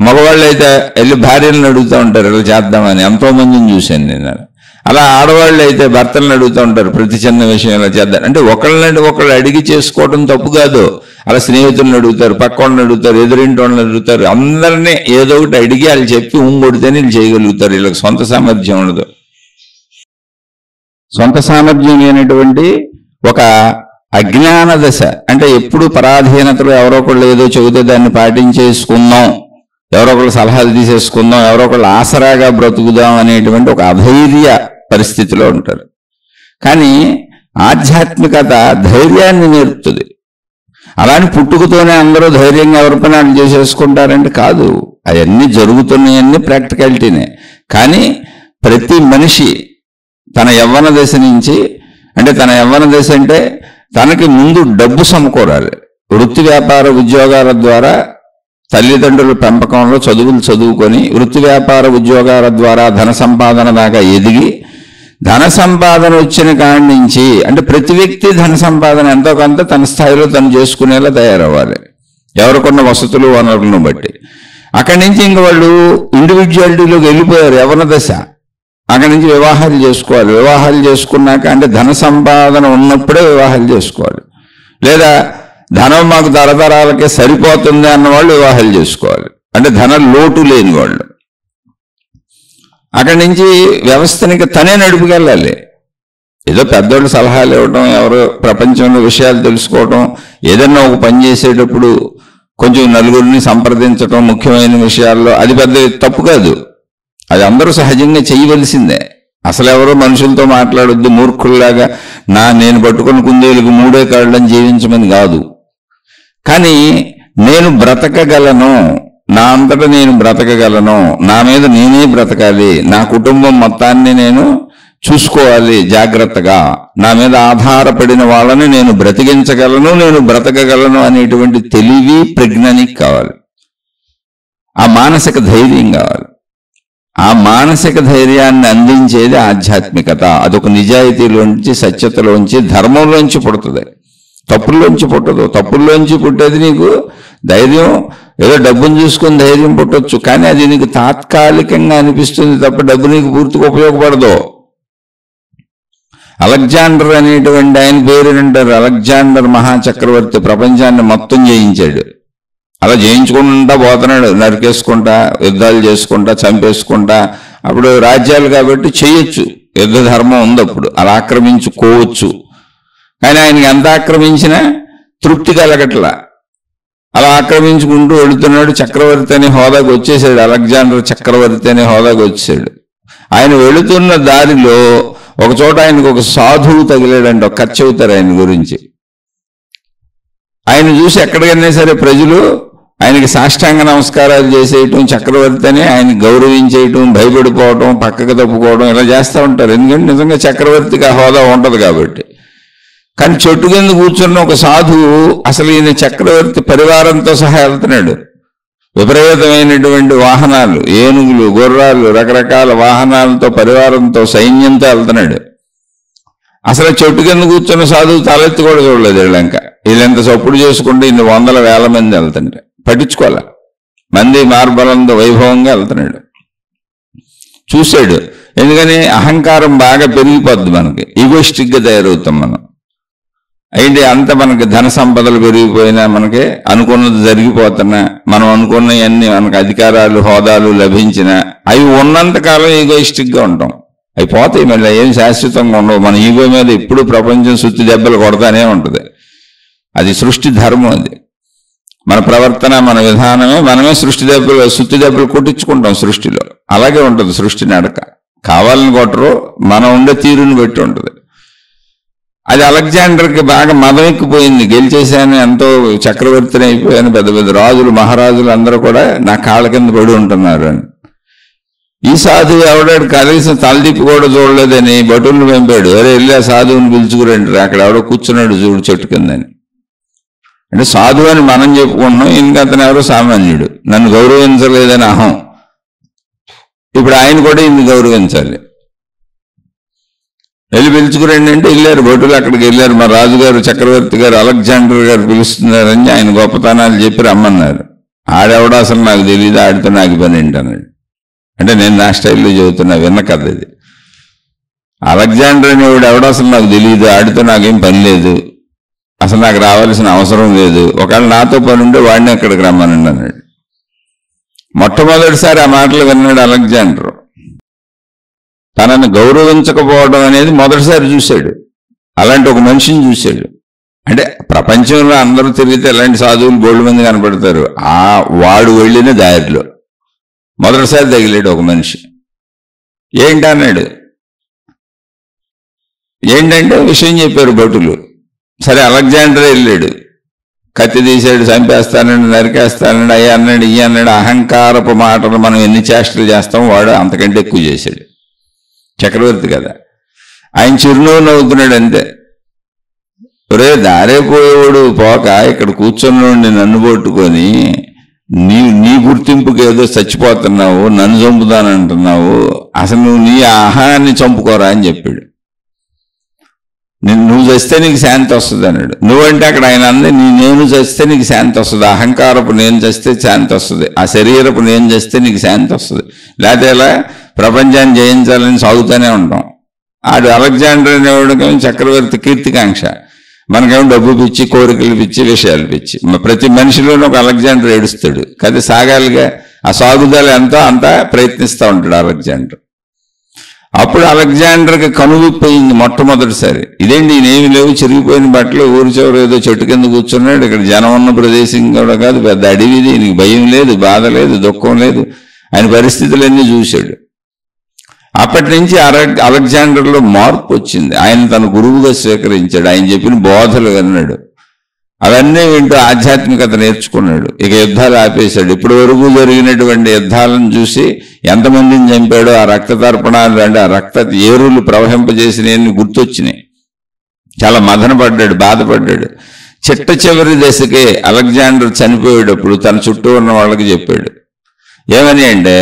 మగవాళ్ళు అయితే వెళ్ళి భార్యలను అడుగుతూ ఉంటారు ఇలా చేద్దామని. ఎంతో మందిని చూశాను నేను. అలా ఆడవాళ్ళు అయితే భర్తలను అడుగుతూ ఉంటారు ప్రతి చిన్న విషయం ఇలా చేద్దాం అంటే. ఒకళ్ళని ఒకళ్ళు అడిగి చేసుకోవడం తప్పు కాదు. అలా స్నేహితులను అడుగుతారు, పక్క వాళ్ళని అడుగుతారు, ఎదురింటి వాళ్ళని అడుగుతారు. అందరినీ ఏదో ఒకటి అడిగి వాళ్ళు చెప్పి కొడితేనే వీళ్ళు చేయగలుగుతారు. వీళ్ళకి సొంత సామర్థ్యం ఉండదు. సొంత సామర్థ్యం లేనటువంటి ఒక అజ్ఞాన దశ అంటే ఎప్పుడు పరాధీనతలో ఎవరో ఒకళ్ళు ఏదో చెబితే దాన్ని పాటించేసుకుందాం, ఎవరో ఒకళ్ళు సలహాలు తీసేసుకుందాం, ఎవరో ఒకళ్ళు ఆసరాగా బ్రతుకుదాం అనేటువంటి ఒక అధైర్య పరిస్థితిలో ఉంటారు. కానీ ఆధ్యాత్మికత ధైర్యాన్ని నేర్పుతుంది. అలాని పుట్టుకతోనే అందరూ ధైర్యంగా ఎవరి పని వాళ్ళు చేసేసుకుంటారంటే కాదు. అవన్నీ జరుగుతున్నాయన్నీ ప్రాక్టికాలిటీనే. కానీ ప్రతి మనిషి తన యవ్వన దశ నుంచి అంటే తనకి ముందు డబ్బు సమకూరాలి. వృత్తి వ్యాపార ఉద్యోగాల ద్వారా తల్లిదండ్రుల పెంపకంలో చదువుకొని వృత్తి వ్యాపార ఉద్యోగాల ద్వారా ధన సంపాదన దాకా ఎదిగి, ధన సంపాదన వచ్చిన కాడి నుంచి అంటే ప్రతి వ్యక్తి ధన సంపాదన ఎంతో కొంత తన స్థాయిలో తను చేసుకునేలా తయారవ్వాలి, ఎవరికొన్న వసతులు వనరులను బట్టి. అక్కడి నుంచి ఇంక వాళ్ళు ఇండివిజువాలిటీలోకి వెళ్ళిపోయారు యవ్వన దశ. అక్కడి నుంచి వివాహాలు చేసుకోవాలి. వివాహాలు చేసుకున్నాక అంటే ధన సంపాదన ఉన్నప్పుడే వివాహాలు చేసుకోవాలి. లేదా ధనం మాకు తరతరాలకే సరిపోతుంది అన్నవాళ్ళు వివాహాలు చేసుకోవాలి, అంటే ధన లోటు లేని వాళ్ళు. అక్కడి నుంచి వ్యవస్థనికి తనే నడుపుకెళ్ళాలి. ఏదో పెద్దోళ్ళు సలహాలు ఇవ్వటం, ఎవరో ప్రపంచంలో విషయాలు తెలుసుకోవటం, ఏదన్నా ఒక పని చేసేటప్పుడు కొంచెం నలుగురిని సంప్రదించటం ముఖ్యమైన విషయాల్లో, అది పెద్ద తప్పు కాదు. అది అందరూ సహజంగా చేయవలసిందే. అసలు ఎవరో మనుషులతో మాట్లాడొద్దు మూర్ఖుల్లాగా నేను పట్టుకుని కుందేలకు 3 కాళ్ళని జీవించమని కాదు. కానీ నేను బ్రతకగలను, నా అంతటా నేను బ్రతకగలను, నా మీద నేనే బ్రతకాలి, నా కుటుంబం మొత్తాన్ని నేను చూసుకోవాలి జాగ్రత్తగా, నా మీద ఆధారపడిన వాళ్ళని నేను బ్రతికించగలను, నేను బ్రతకగలను అనేటువంటి తెలివి ప్రజ్ఞానికి కావాలి. ఆ మానసిక ధైర్యం కావాలి. ఆ మానసిక ధైర్యాన్ని అందించేది ఆధ్యాత్మికత. అదొక నిజాయితీలోంచి, సత్యతలోంచి, ధర్మంలోంచి పుడుతుంది, తప్పుల్లోంచి పుట్టదు. తప్పుల్లోంచి పుట్టేది నీకు ధైర్యం. ఏదో డబ్బును చూసుకొని ధైర్యం పుట్టొచ్చు, కానీ అది నీకు తాత్కాలికంగా అనిపిస్తుంది తప్ప డబ్బు నీకు పూర్తిగా ఉపయోగపడదు. అలెగ్జాండర్ అనేటువంటి ఆయన పేరు అంటారు. అలెగ్జాండర్ మహాచక్రవర్తి ప్రపంచాన్ని మొత్తం జయించాడు. అలా జయించుకుంటా పోతున్నాడు, నరికేసుకుంటా, యుద్ధాలు చేసుకుంటా, చంపేసుకుంటా. అప్పుడు రాజ్యాలు కాబట్టి చేయొచ్చు, యుద్ధ ధర్మం ఉంది, అప్పుడు అలా ఆక్రమించుకోవచ్చు. కానీ ఆయనకి ఎంత ఆక్రమించినా తృప్తి కలగట్లా. అలా ఆక్రమించుకుంటూ వెళుతున్నాడు. చక్రవర్తి అనే హోదాకు వచ్చేసాడు. అలెగ్జాండర్ చక్రవర్తి అనే హోదాకు వచ్చేసాడు. ఆయన వెళుతున్న దారిలో ఒక చోట ఆయనకు ఒక సాధువు తగిలాడంటే, ఒక కథ చెబుతారు ఆయన గురించి. ఆయన చూసి ఎక్కడికైనా సరే ప్రజలు ఆయనకి సాష్టాంగ నమస్కారాలు చేసేయటం, చక్రవర్తి అని ఆయన గౌరవించేయటం, భయపడిపోవటం, పక్కకు తప్పుకోవడం ఇలా చేస్తూ ఉంటారు. ఎందుకంటే నిజంగా చక్రవర్తికి ఆ హోదా ఉండదు కాబట్టి. కానీ చెట్టు కింద కూర్చున్న ఒక సాధువు అసలు ఈయన చక్రవర్తి పరివారంతో సహా వెళ్తున్నాడు. విపరీతమైనటువంటి వాహనాలు, ఏనుగులు, గుర్రాలు, రకరకాల వాహనాలతో పరివారంతో సైన్యంతో వెళ్తున్నాడు. అసలు చెట్టు కింద కూర్చున్న సాధువు తలెత్తి కూడా చూడలేదు. వీళ్ళంత చప్పుడు చేసుకుంటే ఇన్ని 100,000 మంది వెళ్తుంటే పట్టించుకోలే. మంది మార్బలంతో వైభవంగా వెళ్తున్నాడు. చూశాడు. ఎందుకని అహంకారం బాగా పెరిగిపోద్ది, మనకి ఈగోయిస్టిక్గా తయారవుతాం మనం. అయితే అంత మనకి ధన సంపదలు పెరిగిపోయినా, మనకి అనుకున్నది జరిగిపోతున్నా, మనం అనుకున్నవన్నీ, మనకు అధికారాలు హోదాలు లభించిన అవి ఉన్నంతకాలం ఈగోయిస్టిక్గా ఉంటాం. అవి పోతాయి, మళ్ళీ ఏం శాశ్వతంగా ఉండవు. మన ఈగో మీద ఎప్పుడు ప్రపంచం సుత్తి దెబ్బలు కొడతానే ఉంటుంది. అది సృష్టి ధర్మం. అది మన ప్రవర్తన, మన విధానమే మనమే సుత్తి దెబ్బలు కొట్టించుకుంటాం సృష్టిలో. అలాగే ఉంటుంది సృష్టి నడక. కావాలని కొట్టరు, మనం ఉండే తీరుని బట్టి ఉంటుంది. అది అలెగ్జాండర్కి బాగా మదం ఎక్కిపోయింది. గెలిచేశాను, ఎంతో చక్రవర్తిని అయిపోయాను, పెద్ద పెద్ద రాజులు మహారాజులు అందరూ కూడా నా కాళ్ళ కింద పడి ఉంటున్నారు అని. ఈ సాధువు ఎవడాడు కనీసం తలదిప్పి కూడా చూడలేదని భటులను పంపాడు. అరే వెళ్ళి ఆ సాధువుని పిలుచుకురండి, అక్కడ ఎవడో కూర్చున్నాడు చూడు చెట్టు కిందని. అంటే సాధువు అని మనం చెప్పుకుంటున్నాం, ఇంకా అతను ఎవరో సామాన్యుడు, నన్ను గౌరవించలేదని అహం. ఇప్పుడు ఆయన కూడా ఇన్ని గౌరవించాలి. వెళ్ళి పిలుచుకురండి అంటే వెళ్ళారు భటులు. అక్కడికి వెళ్ళారు. మా రాజుగారు చక్రవర్తి గారు అలెగ్జాండర్ గారు పిలుస్తున్నారని ఆయన గొప్పతనాలు చెప్పి రమ్మన్నారు. ఆడెవడో అసలు నాకు తెలియదు, ఆడితో నాకు పని ఏంటి అన్నాడు. అంటే నేను నా స్టైల్లో చెబుతున్నా, విన్న కథ ఇది. అలెగ్జాండర్ అనేవాడు ఎవడో అసలు నాకు తెలియదు, ఆడితో నాకేం పని లేదు, అసలు నాకు రావాల్సిన అవసరం లేదు, ఒకవేళ నాతో పని ఉంటే వాడిని అక్కడికి రమ్మనండి అన్నాడు. మొట్టమొదటిసారి ఆ మాటలు విన్నాడు అలెగ్జాండర్. తనని గౌరవించకపోవడం అనేది మొదటిసారి చూశాడు. అలాంటి ఒక మనిషిని చూశాడు. అంటే ప్రపంచంలో అందరూ తిరిగితే ఎలాంటి సాధువులు బోల్డ్ మంది కనపడతారు. వాడు వెళ్ళిన దారిలో మొదటిసారి తగిలాడు ఒక మనిషి. ఏంటన్నాడు. ఏంటంటే విషయం చెప్పారు భటులు. సరే అలెగ్జాండర్ వెళ్ళాడు, కత్తి తీసాడు, చంపేస్తానండి, నరికేస్తానండి, అయ్యా అన్నాడు, ఇయ్య అన్నాడు. అహంకారపు మాటలు మనం ఎన్ని చేష్టలు చేస్తాం, వాడు అంతకంటే ఎక్కువ చేశాడు. చక్రవర్తి కదా, ఆయన చిరునవ్వు నవ్వుతున్నాడు అంతే. ఒరే దారే పోయేవాడు పోక ఇక్కడ కూర్చున్నోడిని నన్ను పట్టుకొని నీ గుర్తింపుకి ఏదో చచ్చిపోతున్నావు, నన్ను చంపుతానంటున్నావు, అసలు నువ్వు నీ ఆహారాన్ని చంపుకోరా అని చెప్పాడు. నువ్వు చస్తే నీకు శాంతి వస్తుంది అన్నాడు. నువ్వంటే అక్కడ ఆయన అంది నేను చస్తే నీకు శాంతి వస్తుంది, అహంకారపు నేను చస్తే శాంతి వస్తుంది, ఆ శరీరపు నేను చస్తే నీకు శాంతి వస్తుంది, లేకపోతే ఇలా ప్రపంచాన్ని జయించాలని సాగుతూనే ఉంటాం. ఆడు అలెగ్జాండర్ అనేవాడికేమో చక్రవర్తి కీర్తికాంక్ష, మనకేమో డబ్బు పిచ్చి, కోరికలు పిచ్చి, విషయాలు పిచ్చి. ప్రతి మనిషిలోనూ ఒక అలెగ్జాండర్ ఏడుస్తాడు. కానీ సాగాలిగా ఆ సాగుదల ఎంతో అంతా ప్రయత్నిస్తూ ఉంటాడు అలెగ్జాండర్. అప్పుడు అలెగ్జాండర్కి కనువిపోయింది మొట్టమొదటిసారి. ఇదేంటి ఈయనేమి లేవు, చిరిగిపోయిన బట్టలు, ఊరి చివరి ఏదో చెట్టు కింద కూర్చున్నాడు, ఇక్కడ జనం ఉన్న ప్రదేశం కూడా కాదు, పెద్ద అడవిది, నీకు భయం లేదు, బాధ లేదు, దుఃఖం లేదు. ఆయన పరిస్థితులన్నీ చూశాడు. అప్పటి నుంచి అలెగ్జాండర్లో మార్పు వచ్చింది. ఆయన తన గురువుగా స్వీకరించాడు. ఆయన చెప్పిన బోధలు విన్నాడు. అవన్నీ వింటూ ఆధ్యాత్మికత నేర్చుకున్నాడు. ఇక యుద్ధాలు ఆపేశాడు. ఇప్పటి వరకు జరిగినటువంటి యుద్ధాలను చూసి ఎంతమందిని చంపాడో, ఆ రక్త తర్పణాలు అంటే ఆ రక్త ఏరులు ప్రవహింపజేసినవన్నీ గుర్తొచ్చినాయి. చాలా మదనపడ్డాడు, బాధపడ్డాడు. చిట్ట చివరి దశకే అలెగ్జాండర్ చనిపోయేటప్పుడు తన చుట్టూ ఉన్న వాళ్ళకి చెప్పాడు. ఏమని అంటే,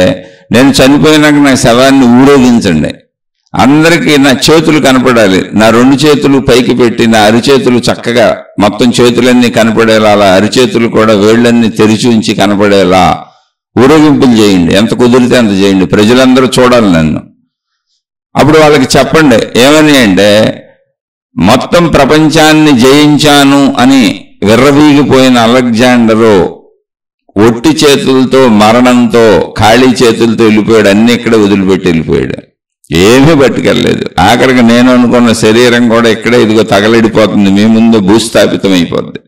నేను చనిపోయినాక నా శవాన్ని ఊరేగించండి, అందరికీ నా చేతులు కనపడాలి, నా 2 చేతులు పైకి పెట్టి నా అరిచేతులు చక్కగా మొత్తం చేతులన్నీ కనపడేలా, అలా అరిచేతులు కూడా వేళ్ళన్నీ తెరిచి ఉంచి కనపడేలా ఊరేగింపులు చేయండి, ఎంత కుదిరితే అంత చేయండి, ప్రజలందరూ చూడాలి నన్ను. అప్పుడు వాళ్ళకి చెప్పండి ఏమని అంటే, మొత్తం ప్రపంచాన్ని జయించాను అని విర్రవీగిపోయిన అలెగ్జాండరు ఒట్టి చేతులతో, మరణంతో, ఖాళీ చేతులతో వెళ్ళిపోయాడు. అన్ని ఇక్కడే వదిలిపెట్టి వెళ్ళిపోయాడు, ఏమీ పట్టుకెళ్ళలేదు. ఆఖరికి నేను అనుకున్న శరీరం కూడా ఇక్కడే ఇదిగో తగలడిపోతుంది, మీ ముందు భూస్థాపితం అయిపోద్ది.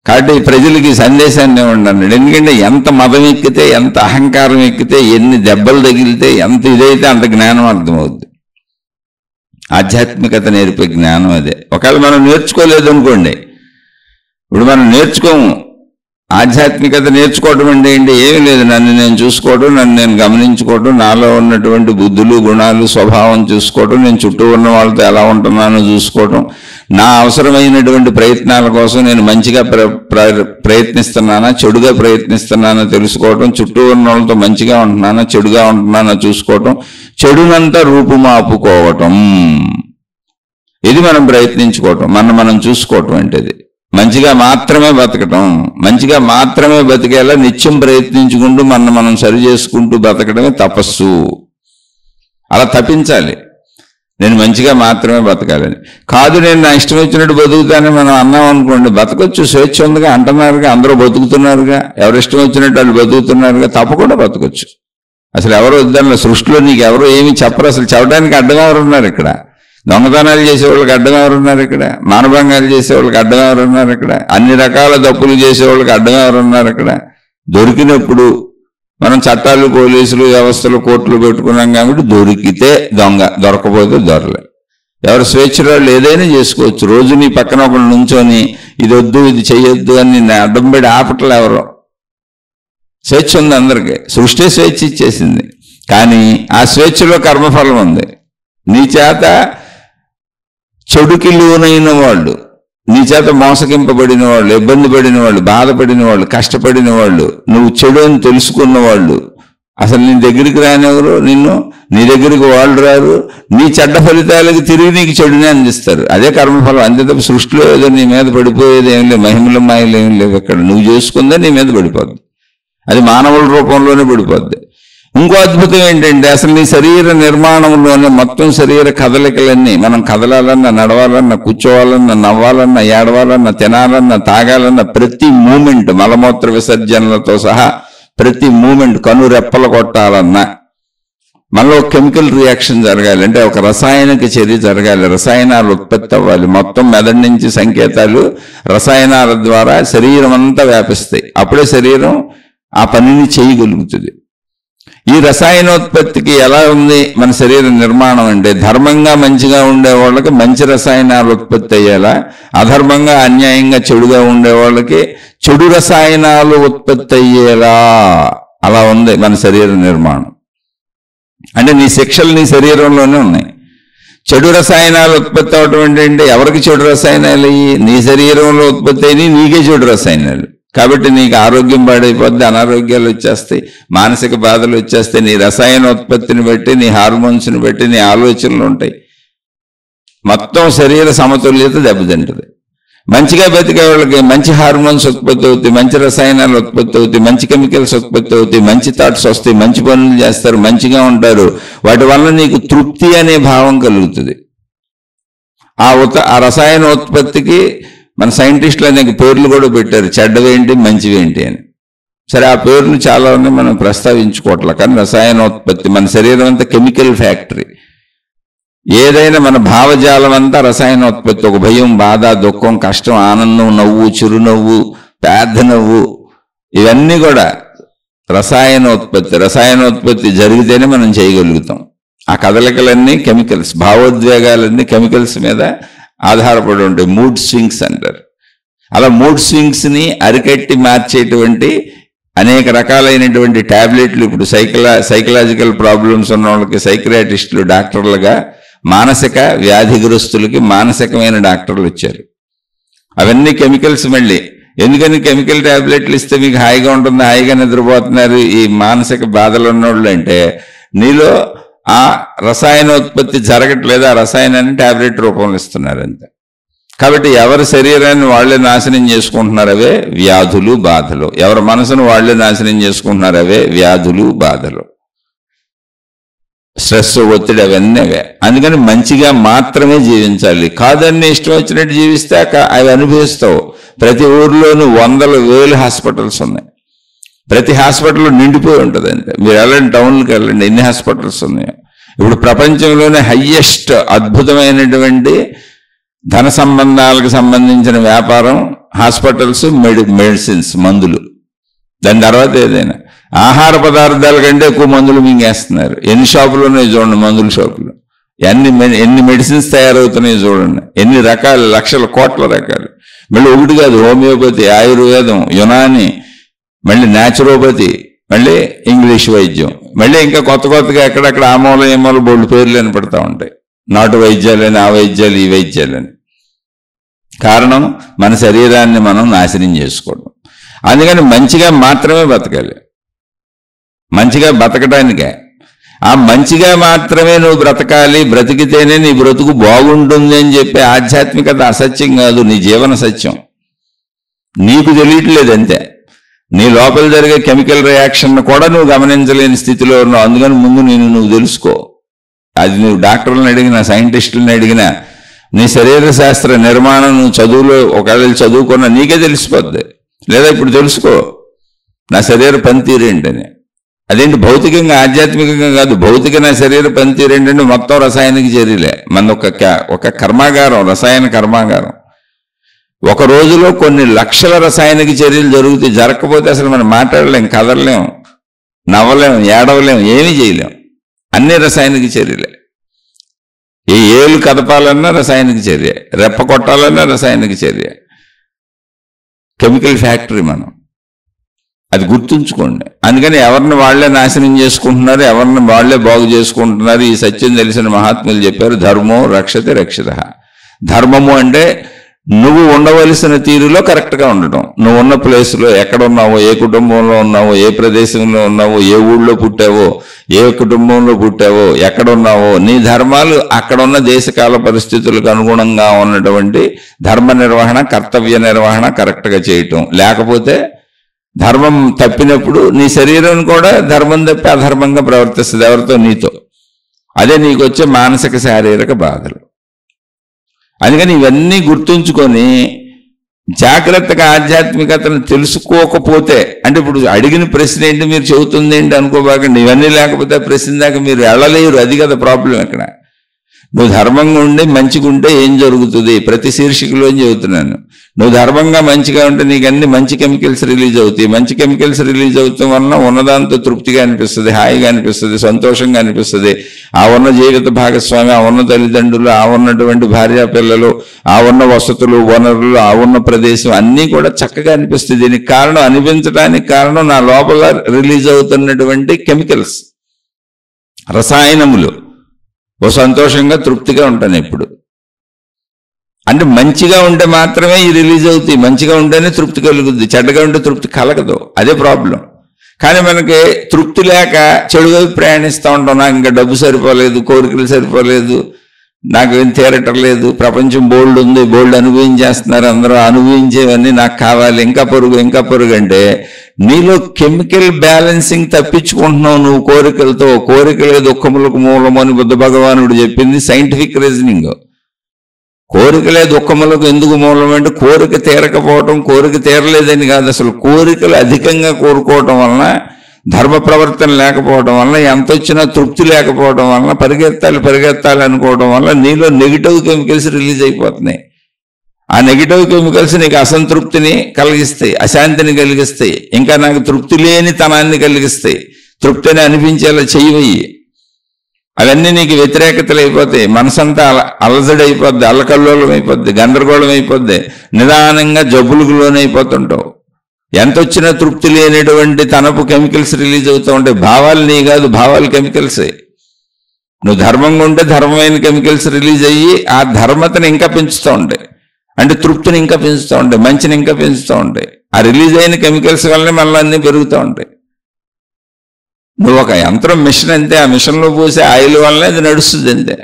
కాబట్టి ప్రజలకి సందేశాన్ని ఇవ్వండి అన్నాడు. ఎందుకంటే ఎంత మదం ఎక్కితే, ఎంత అహంకారం ఎక్కితే, ఎన్ని దెబ్బలు తగిలితే, ఎంత ఇదైతే అంత జ్ఞానం అర్థమవుద్ది. ఆధ్యాత్మికత నేర్పే జ్ఞానం అదే. ఒకవేళ మనం నేర్చుకోలేదు అనుకోండి, ఇప్పుడు మనం నేర్చుకోము. ఆధ్యాత్మికత నేర్చుకోవడం అంటే ఏంటి? ఏమీ లేదు, నన్ను నేను చూసుకోవడం, నన్ను నేను గమనించుకోవడం, నాలో ఉన్నటువంటి బుద్ధులు, గుణాలు, స్వభావం చూసుకోవడం, నేను చుట్టూ ఉన్న వాళ్ళతో ఎలా ఉంటున్నానో చూసుకోవడం, నా అవసరమైనటువంటి ప్రయత్నాల కోసం నేను మంచిగా ప్రయత్నిస్తున్నానా, చెడుగా ప్రయత్నిస్తున్నానో తెలుసుకోవడం, చుట్టూ ఉన్న వాళ్ళతో మంచిగా ఉంటున్నానా, చెడుగా ఉంటున్నానో చూసుకోవటం, చెడునంతా రూపుమాపుకోవటం, ఇది మనం ప్రయత్నించుకోవటం, మనం చూసుకోవటం అంటే ఇది. మంచిగా మాత్రమే బతకటం, మంచిగా మాత్రమే బతికేలా నిత్యం ప్రయత్నించుకుంటూ మనం సరి చేసుకుంటూ బతకడమే తపస్సు. అలా తప్పించాలి. నేను మంచిగా మాత్రమే బతకాలని. కాదు నేను నా ఇష్టం వచ్చినట్టు బతుకుతానని మనం అన్నాం అనుకోండి, బతకొచ్చు, స్వేచ్ఛ ఉందిగా అంటున్నారుగా, అందరూ బతుకుతున్నారుగా, ఎవరి ఇష్టం వచ్చినట్టు వాళ్ళు బతుకుతున్నారుగా, తప్పకుండా బతకొచ్చు. అసలు ఎవరు వద్దన్న సృష్టిలో నీకు ఎవరు ఏమి చెప్పరు. అసలు చెప్పడానికి అడ్డం ఎవరు ఉన్నారు ఇక్కడ? దొంగతనాలు చేసేవాళ్ళకి అడ్డం ఎవరున్నారు ఇక్కడ? మానభంగాలు చేసేవాళ్ళకి అడ్డం ఎవరున్నారు ఇక్కడ? అన్ని రకాల తప్పులు చేసేవాళ్ళకి అడ్డం ఎవరున్నారు ఇక్కడ? దొరికినప్పుడు మనం చట్టాలు, పోలీసులు, వ్యవస్థలు, కోర్టులు పెట్టుకున్నాం కాబట్టి దొరికితే దొంగ, దొరకపోతే దొరలే. ఎవరు స్వేచ్ఛరాళ్ళు ఏదైనా చేసుకోవచ్చు. రోజు నీ పక్కన ఒకళ్ళు నుంచొని ఇది వద్దు ఇది చెయ్యొద్దు అని నిన్ను అడ్డం పెట్టి ఆపట్లే ఎవరు. స్వేచ్ఛ ఉంది అందరికీ, సృష్టి స్వేచ్ఛ ఇచ్చేసింది. కానీ ఆ స్వేచ్ఛలో కర్మఫలం ఉంది. నీ చేత చెడుకి లోనైన వాళ్ళు, నీ చేత మోసగింపబడిన వాళ్ళు, ఇబ్బంది పడిన వాళ్ళు, బాధపడిన వాళ్ళు, కష్టపడిన వాళ్ళు, నువ్వు చెడు అని తెలుసుకున్న వాళ్ళు, అసలు నీ దగ్గరికి రానివ్వరు నిన్ను, నీ దగ్గరికి వాళ్ళు రారు. నీ చెడ్డ ఫలితాలకు తిరిగి నీకు చెడునే అందిస్తారు. అదే కర్మఫలం. అంతే తప్ప సృష్టిలో ఏదో నీ మీద పడిపోయేది ఏం లేదు, మహిమల మాయలు ఏం లేవు. ఇక్కడ నువ్వు చేసుకుందే నీ మీద పడిపోద్ది. అది మానవుల రూపంలోనే పడిపోద్ది. ఇంకో అద్భుతం ఏంటంటే అసలు నీ శరీర నిర్మాణంలోనే మొత్తం శరీర కదలికలన్నీ, మనం కదలాలన్నా, నడవాలన్నా, కూర్చోవాలన్నా, నవ్వాలన్నా, ఏడవాలన్నా, తినాలన్నా, తాగాలన్నా, ప్రతి మూమెంట్, మలమూత్ర విసర్జనలతో సహా ప్రతి మూమెంట్, కనురెప్పలు కొట్టాలన్నా మనలో కెమికల్ రియాక్షన్ జరగాలి. అంటే ఒక రసాయనిక చర్య జరగాలి, రసాయనాలు ఉత్పత్తి అవ్వాలి. మొత్తం మెదడు నుంచి సంకేతాలు రసాయనాల ద్వారా శరీరం అంతా వ్యాపిస్తాయి. అప్పుడే శరీరం ఆ పనిని చేయగలుగుతుంది. ఈ రసాయనోత్పత్తికి ఎలా ఉంది మన శరీర నిర్మాణం అంటే, ధర్మంగా మంచిగా ఉండే వాళ్ళకి మంచి రసాయనాలు ఉత్పత్తి అయ్యేలా, అధర్మంగా అన్యాయంగా చెడుగా ఉండే వాళ్ళకి చెడు రసాయనాలు ఉత్పత్తి అయ్యేలా అలా ఉంది మన శరీర నిర్మాణం. అంటే నీ శిక్షలు నీ శరీరంలోనే ఉన్నాయి. చెడు రసాయనాలు ఉత్పత్తి అవటం ఏంటంటే, ఎవరికి చెడు రసాయనాలు అయ్యి నీ శరీరంలో ఉత్పత్తి అయినాయి, నీకే చెడు రసాయనాలు. కాబట్టి నీకు ఆరోగ్యం పాడైపోద్ది, అనారోగ్యాలు వచ్చేస్తాయి, మానసిక బాధలు వచ్చేస్తాయి. నీ రసాయనోత్పత్తిని బట్టి, నీ హార్మోన్స్ని బట్టి నీ ఆలోచనలు ఉంటాయి. మొత్తం శరీర సమతుల్యత దెబ్బతింటుంది. మంచిగా బతికే వాళ్ళకి మంచి హార్మోన్స్ ఉత్పత్తి అవుతాయి, మంచి రసాయనాలు ఉత్పత్తి అవుతాయి, మంచి కెమికల్స్ ఉత్పత్తి అవుతాయి, మంచి థాట్స్ వస్తాయి, మంచి పనులు చేస్తారు, మంచిగా ఉంటారు. వాటి వల్ల నీకు తృప్తి అనే భావం కలుగుతుంది. ఆ రసాయనోత్పత్తికి మన సైంటిస్టులు అనేక పేర్లు కూడా పెట్టారు, చెడ్డవేంటి మంచివేంటి అని. సరే, ఆ పేర్లు చాలా ఉన్నాయి, మనం ప్రస్తావించుకోవట్లే. కానీ రసాయనోత్పత్తి, మన శరీరం అంతా కెమికల్ ఫ్యాక్టరీ. ఏదైనా మన భావజాలం అంతా రసాయనోత్పత్తి. ఒక భయం, బాధ, దుఃఖం, కష్టం, ఆనందం, నవ్వు, చిరునవ్వు, పెద్ద నవ్వు, ఇవన్నీ కూడా రసాయనోత్పత్తి. రసాయనోత్పత్తి జరిగితేనే మనం చేయగలుగుతాం. ఆ కదలికలన్నీ కెమికల్స్, భావోద్వేగాలన్నీ కెమికల్స్ మీద ఆధారపడి ఉంటాయి. మూడ్ స్వింగ్స్ అంటారు. అలా మూడ్ స్వింగ్స్ని అరికట్టి మార్చేటువంటి అనేక రకాలైనటువంటి ట్యాబ్లెట్లు ఇప్పుడు సైకలాజికల్ ప్రాబ్లమ్స్ ఉన్న వాళ్ళకి సైకియాట్రిస్టులు డాక్టర్లుగా, మానసిక వ్యాధిగ్రస్తులకి మానసికమైన డాక్టర్లు వచ్చారు. అవన్నీ కెమికల్స్. మళ్ళీ ఎందుకని కెమికల్ ట్యాబ్లెట్లు ఇస్తే మీకు హాయిగా ఉంటుంది, హాయిగా నిద్రపోతున్నారు ఈ మానసిక బాధలు ఉన్నోళ్ళు అంటే, నీలో ఆ రసాయనోత్పత్తి జరగట్లేదు, ఆ రసాయనాన్ని ట్యాబ్లెట్ రూపంలో ఇస్తున్నారు అంతే. కాబట్టి ఎవరి శరీరాన్ని వాళ్లే నాశనం చేసుకుంటున్నారు, అవే వ్యాధులు, బాధలు. ఎవరి మనసును వాళ్లే నాశనం చేసుకుంటున్నారు, అవే వ్యాధులు, బాధలు. స్ట్రెస్, ఒత్తిడి, అవన్నీ అవే. అందుకని మంచిగా మాత్రమే జీవించాలి. కాదని ఇష్టం వచ్చినట్టు జీవిస్తే అవి అనుభవిస్తావు. ప్రతి ఊర్లోనూ 100,000 హాస్పిటల్స్ ఉన్నాయి. ప్రతి హాస్పిటల్ నిండిపోయి ఉంటుంది అంతే. మీరు వెళ్ళండి, టౌన్కి వెళ్ళండి, ఎన్ని హాస్పిటల్స్ ఉన్నాయో. ఇప్పుడు ప్రపంచంలోనే హయ్యెస్ట్ అద్భుతమైనటువంటి ధన సంబంధాలకు సంబంధించిన వ్యాపారం హాస్పిటల్స్, మెడిసిన్స్, మందులు. దాని తర్వాత ఏదైనా ఆహార పదార్థాల కంటే ఎక్కువ మందులు మింగేస్తున్నారు. ఎన్ని షాపులు ఉన్నాయో చూడండి, మందుల షాపులు. ఎన్ని మెడిసిన్స్ తయారవుతున్నాయో చూడండి, ఎన్ని రకాలు, లక్షల కోట్ల రకాలు. మళ్ళీ ఒకటి కాదు, హోమియోపతి, ఆయుర్వేదం, యునాని, మళ్ళీ న్యాచురోపతి, మళ్ళీ ఇంగ్లీష్ వైద్యం, మళ్ళీ ఇంకా కొత్తగా ఎక్కడెక్కడ ఆ మూల ఏ మూల బోల్డ్ పేర్లు వినపడతా ఉంటాయి. నాటు వైద్యాలని, ఆ వైద్యాలు, ఈ వైద్యాలని. కారణం మన శరీరాన్ని మనం నాశనం చేసుకోవడం. అందుకని మంచిగా మాత్రమే బతకాలి. మంచిగా బతకడానికే. ఆ మంచిగా మాత్రమే నువ్వు బ్రతకాలి, బ్రతికితేనే నీ బ్రతుకు బాగుంటుంది అని చెప్పే ఆధ్యాత్మికత అసత్యం కాదు, నీ జీవన సత్యం. నీకు తెలియట్లేదు అంతే. నీ లోపల జరిగే కెమికల్ రియాక్షన్ కూడా నువ్వు గమనించలేని స్థితిలో ఉన్నావు. అందుకని ముందు నువ్వు తెలుసుకో. అది నువ్వు డాక్టర్లను అడిగినా, సైంటిస్టులను అడిగినా, నీ శరీర శాస్త్ర నిర్మాణం నువ్వు చదువులో ఒకవేళ చదువుకున్నా నీకే తెలిసిపోద్ది. లేదా ఇప్పుడు తెలుసుకో నా శరీర పనితీరు ఏంటని. అదేంటి భౌతికంగా ఆధ్యాత్మికంగా కాదు, భౌతిక నా శరీర పనితీరు ఏంటంటే మొత్తం రసాయనిక చర్యలే. మన ఒక కర్మాగారం, రసాయన కర్మాగారం. ఒక రోజులో కొన్ని లక్షల రసాయనిక చర్యలు జరుగుతాయి. జరగకపోతే అసలు మనం మాట్లాడలేం, కదలలేం, నవ్వలేం, ఏడవలేం, ఏమీ చేయలేం. అన్ని రసాయనిక చర్యలే. ఈ ఏలు కదపాలన్నా రసాయనిక చర్య, రెప్ప కొట్టాలన్నా రసాయనిక చర్య. కెమికల్ ఫ్యాక్టరీ మనం, అది గుర్తుంచుకోండి. అందుకని ఎవరిని వాళ్లే నాశనం చేసుకుంటున్నారు, ఎవరిని వాళ్లే బాగు చేసుకుంటున్నారు. ఈ సత్యం తెలిసిన మహాత్ములు చెప్పారు, ధర్మో రక్షతే రక్షితః. ధర్మము అంటే నువ్వు ఉండవలసిన తీరులో కరెక్ట్గా ఉండటం. నువ్వు ఉన్న ప్లేస్లో ఎక్కడ ఉన్నావో, ఏ కుటుంబంలో ఉన్నావో, ఏ ప్రదేశంలో ఉన్నావో, ఏ ఊళ్ళో పుట్టావో, ఏ కుటుంబంలో పుట్టావో, ఎక్కడ ఉన్నావో, నీ ధర్మాలు అక్కడ ఉన్న దేశకాల పరిస్థితులకు అనుగుణంగా ఉన్నటువంటి ధర్మ నిర్వహణ, కర్తవ్య నిర్వహణ కరెక్ట్గా చేయటం. లేకపోతే ధర్మం తప్పినప్పుడు నీ శరీరం కూడా ధర్మం తప్పి అధర్మంగా ప్రవర్తిస్తుంది ఎవరితో, నీతో. అదే నీకు వచ్చే మానసిక శారీరక బాధలు. అందుకని ఇవన్నీ గుర్తుంచుకొని జాగ్రత్తగా ఆధ్యాత్మికతను తెలుసుకోకపోతే, అంటే ఇప్పుడు అడిగిన ప్రశ్న ఏంటి, మీరు చెబుతుంది ఏంటి అనుకోబాకండి. ఇవన్నీ లేకపోతే ప్రశ్న దాకా మీరు వెళ్ళలేరు. అది కదా ప్రాబ్లం ఇక్కడ. నువ్వు ధర్మంగా ఉండి మంచిగా ఉంటే ఏం జరుగుతుంది, ప్రతి శీర్షికలో చెబుతున్నాను. నువ్వు ధర్మంగా మంచిగా ఉంటే నీకు అన్ని మంచి కెమికల్స్ రిలీజ్ అవుతాయి. మంచి కెమికల్స్ రిలీజ్ అవుతాం వలన ఉన్నదాంతో తృప్తిగా అనిపిస్తుంది, హాయిగా అనిపిస్తుంది, సంతోషంగా అనిపిస్తుంది. ఆ ఉన్న జీవిత భాగస్వామి, ఆ ఉన్న తల్లిదండ్రులు, ఆ ఉన్నటువంటి భార్యా పిల్లలు, ఆ ఉన్న వసతులు, వనరులు, ఆ ఉన్న ప్రదేశం అన్నీ కూడా చక్కగా అనిపిస్తుంది. దీనికి కారణం, అనిపించడానికి కారణం నా లోపల రిలీజ్ అవుతున్నటువంటి కెమికల్స్, రసాయనములు. ఓ సంతోషంగా తృప్తిగా ఉంటాను ఎప్పుడు. అంటే మంచిగా ఉంటే మాత్రమే ఈ రిలీజ్ అవుతాయి. మంచిగా ఉంటేనే తృప్తి కలుగుద్ది, చెడ్డగా ఉంటే తృప్తి కలగదు. అదే ప్రాబ్లం. కానీ మనకి తృప్తి లేక చెడు వైపు ప్రయాణిస్తూ ఉంటాం. నాకు ఇంకా డబ్బు సరిపోలేదు, కోరికలు సరిపోలేదు, నాకు ఏం తీరటలేదు, ప్రపంచం బోల్డ్ ఉంది, బోల్డ్ అనుభవించేస్తున్నారు అందరూ, అనుభవించేవన్నీ నాకు కావాలి, ఇంకా పొరుగు ఇంకా పొరుగు. అంటే నీలో కెమికల్ బ్యాలెన్సింగ్ తప్పించుకుంటున్నావు నువ్వు కోరికలతో. కోరికలే దుఃఖములకు మూలము అని బుద్ధ భగవానుడు చెప్పింది సైంటిఫిక్ రీజనింగ్. కోరికలే దుఃఖములకు ఎందుకు మూలం అంటే కోరిక తీరకపోవటం, కోరిక తీరలేదని కాదు, అసలు కోరికలు అధికంగా కోరుకోవటం వలన, ధర్మ ప్రవర్తన లేకపోవడం వలన, ఎంత వచ్చినా తృప్తి లేకపోవడం వలన, పరిగెత్తాలి అనుకోవడం వల్ల నీలో నెగిటివ్ కెమికల్స్ రిలీజ్ అయిపోతున్నాయి. ఆ నెగిటివ్ కెమికల్స్ నీకు అసంతృప్తిని కలిగిస్తాయి, అశాంతిని కలిగిస్తాయి, ఇంకా నాకు తృప్తి లేని తనాన్ని కలిగిస్తాయి. తృప్తిని అనిపించేలా చెయ్యి. అవన్నీ నీకు వ్యతిరేకతలు అయిపోతాయి. మనసంతా అలజడైపోద్ది, అల్లకల్లోలం అయిపోద్ది, గందరగోళం అయిపోద్ది. నిదానంగా జబ్బులకు లోనైపోతుంటావు. ఎంత వచ్చినా తృప్తి లేనటువంటి తనపు కెమికల్స్ రిలీజ్ అవుతూ ఉంటాయి. భావాలు నీ కాదు, భావాలు కెమికల్సే. నువ్వు ధర్మంగా ఉంటే ధర్మమైన కెమికల్స్ రిలీజ్ అయ్యి ఆ ధర్మతని ఇంకా పెంచుతూ ఉంటాయి. అంటే తృప్తిని ఇంకా పెంచుతూ ఉంటాయి, మంచిని ఇంకా పెంచుతూ ఉంటాయి. ఆ రిలీజ్ అయిన కెమికల్స్ వల్లనే మళ్ళీ అన్నీ పెరుగుతూ ఉంటాయి. నువ్వు ఒక యంత్రం, మిషన్ అంతే. ఆ మిషన్లో పోసే ఆయిల్ వల్లనే అది నడుస్తుంది అంతే.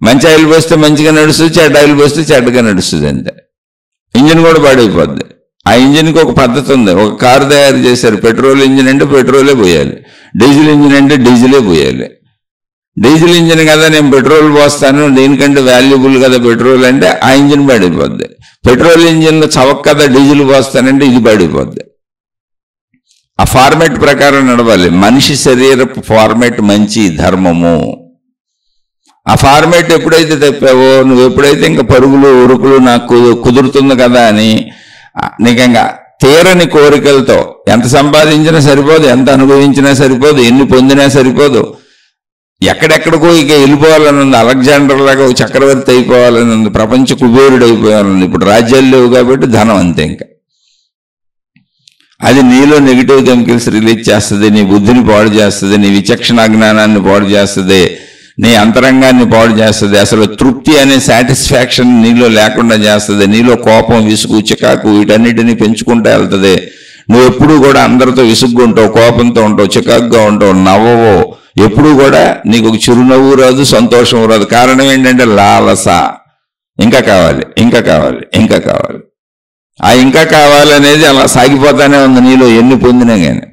మంచి ఆయిల్ పోస్తే మంచిగా నడుస్తుంది, చెడ్డ ఆయిల్ పోస్తే చెడ్డగా నడుస్తుంది అంతే. ఇంజిన్ కూడా పాడైపోద్ది. ఆ ఇంజిన్కి ఒక పద్ధతి ఉంది. ఒక కారు తయారు చేశారు, పెట్రోల్ ఇంజిన్ అంటే పెట్రోలే పోయాలి, డీజిల్ ఇంజిన్ అంటే డీజిలే పోయాలి. డీజిల్ ఇంజిన్ కదా నేను పెట్రోల్ పోస్తాను, దీనికంటే వాల్యుబుల్ కదా పెట్రోల్ అంటే ఆ ఇంజిన్ పాడైపోద్ది. పెట్రోల్ ఇంజిన్లో చవక కదా డీజిల్ పోస్తానంటే ఇది పాడైపోద్ది. ఆ ఫార్మేట్ ప్రకారం నడవాలి. మనిషి శరీరపు ఫార్మేట్ మంచి ధర్మము. ఆ ఫార్మేట్ ఎప్పుడైతే తప్పావో, నువ్వు ఎప్పుడైతే ఇంకా పరుగులు ఉరుకులు నాకు కుదురుతుంది కదా అని నీకు ఇంకా తీరని కోరికలతో ఎంత సంపాదించినా సరిపోదు, ఎంత అనుభవించినా సరిపోదు, ఎన్ని పొందినా సరిపోదు, ఎక్కడెక్కడికో ఇక వెళ్ళిపోవాలని ఉంది. అలెగ్జాండర్ లాగా ఒక చక్రవర్తి అయిపోవాలని ఉంది, ప్రపంచ కుబేరుడు అయిపోవాలని. ఇప్పుడు రాజ్యాలు లేవు కాబట్టి ధనం అంతే. ఇంకా అది నీలో నెగిటివ్ కెమికల్స్ రిలీజ్ చేస్తుంది, నీ బుద్ధిని పాడు చేస్తుంది, నీ విచక్షణ జ్ఞానాన్ని పాడు చేస్తుంది, నీ అంతరంగాన్ని పాడు చేస్తుంది. అసలు తృప్తి అనే సాటిస్ఫాక్షన్ నీలో లేకుండా చేస్తుంది. నీలో కోపం, విసుగు, చికాకు వీటన్నిటిని పెంచుకుంటూ వెళ్తుంది. నువ్వు ఎప్పుడూ కూడా అందరితో విసుగ్గుంటావు, కోపంతో ఉంటావు, చికాకుగా ఉంటావు, నవ్వవు. ఎప్పుడూ కూడా నీకు ఒక చిరునవ్వు రాదు, సంతోషం రాదు. కారణం ఏంటంటే లాలస. ఇంకా కావాలి, ఇంకా కావాలి, ఇంకా కావాలి. ఆ ఇంకా కావాలనేది అలా సాగిపోతానే ఉంది నీలో ఎన్ని పొందినా కానీ.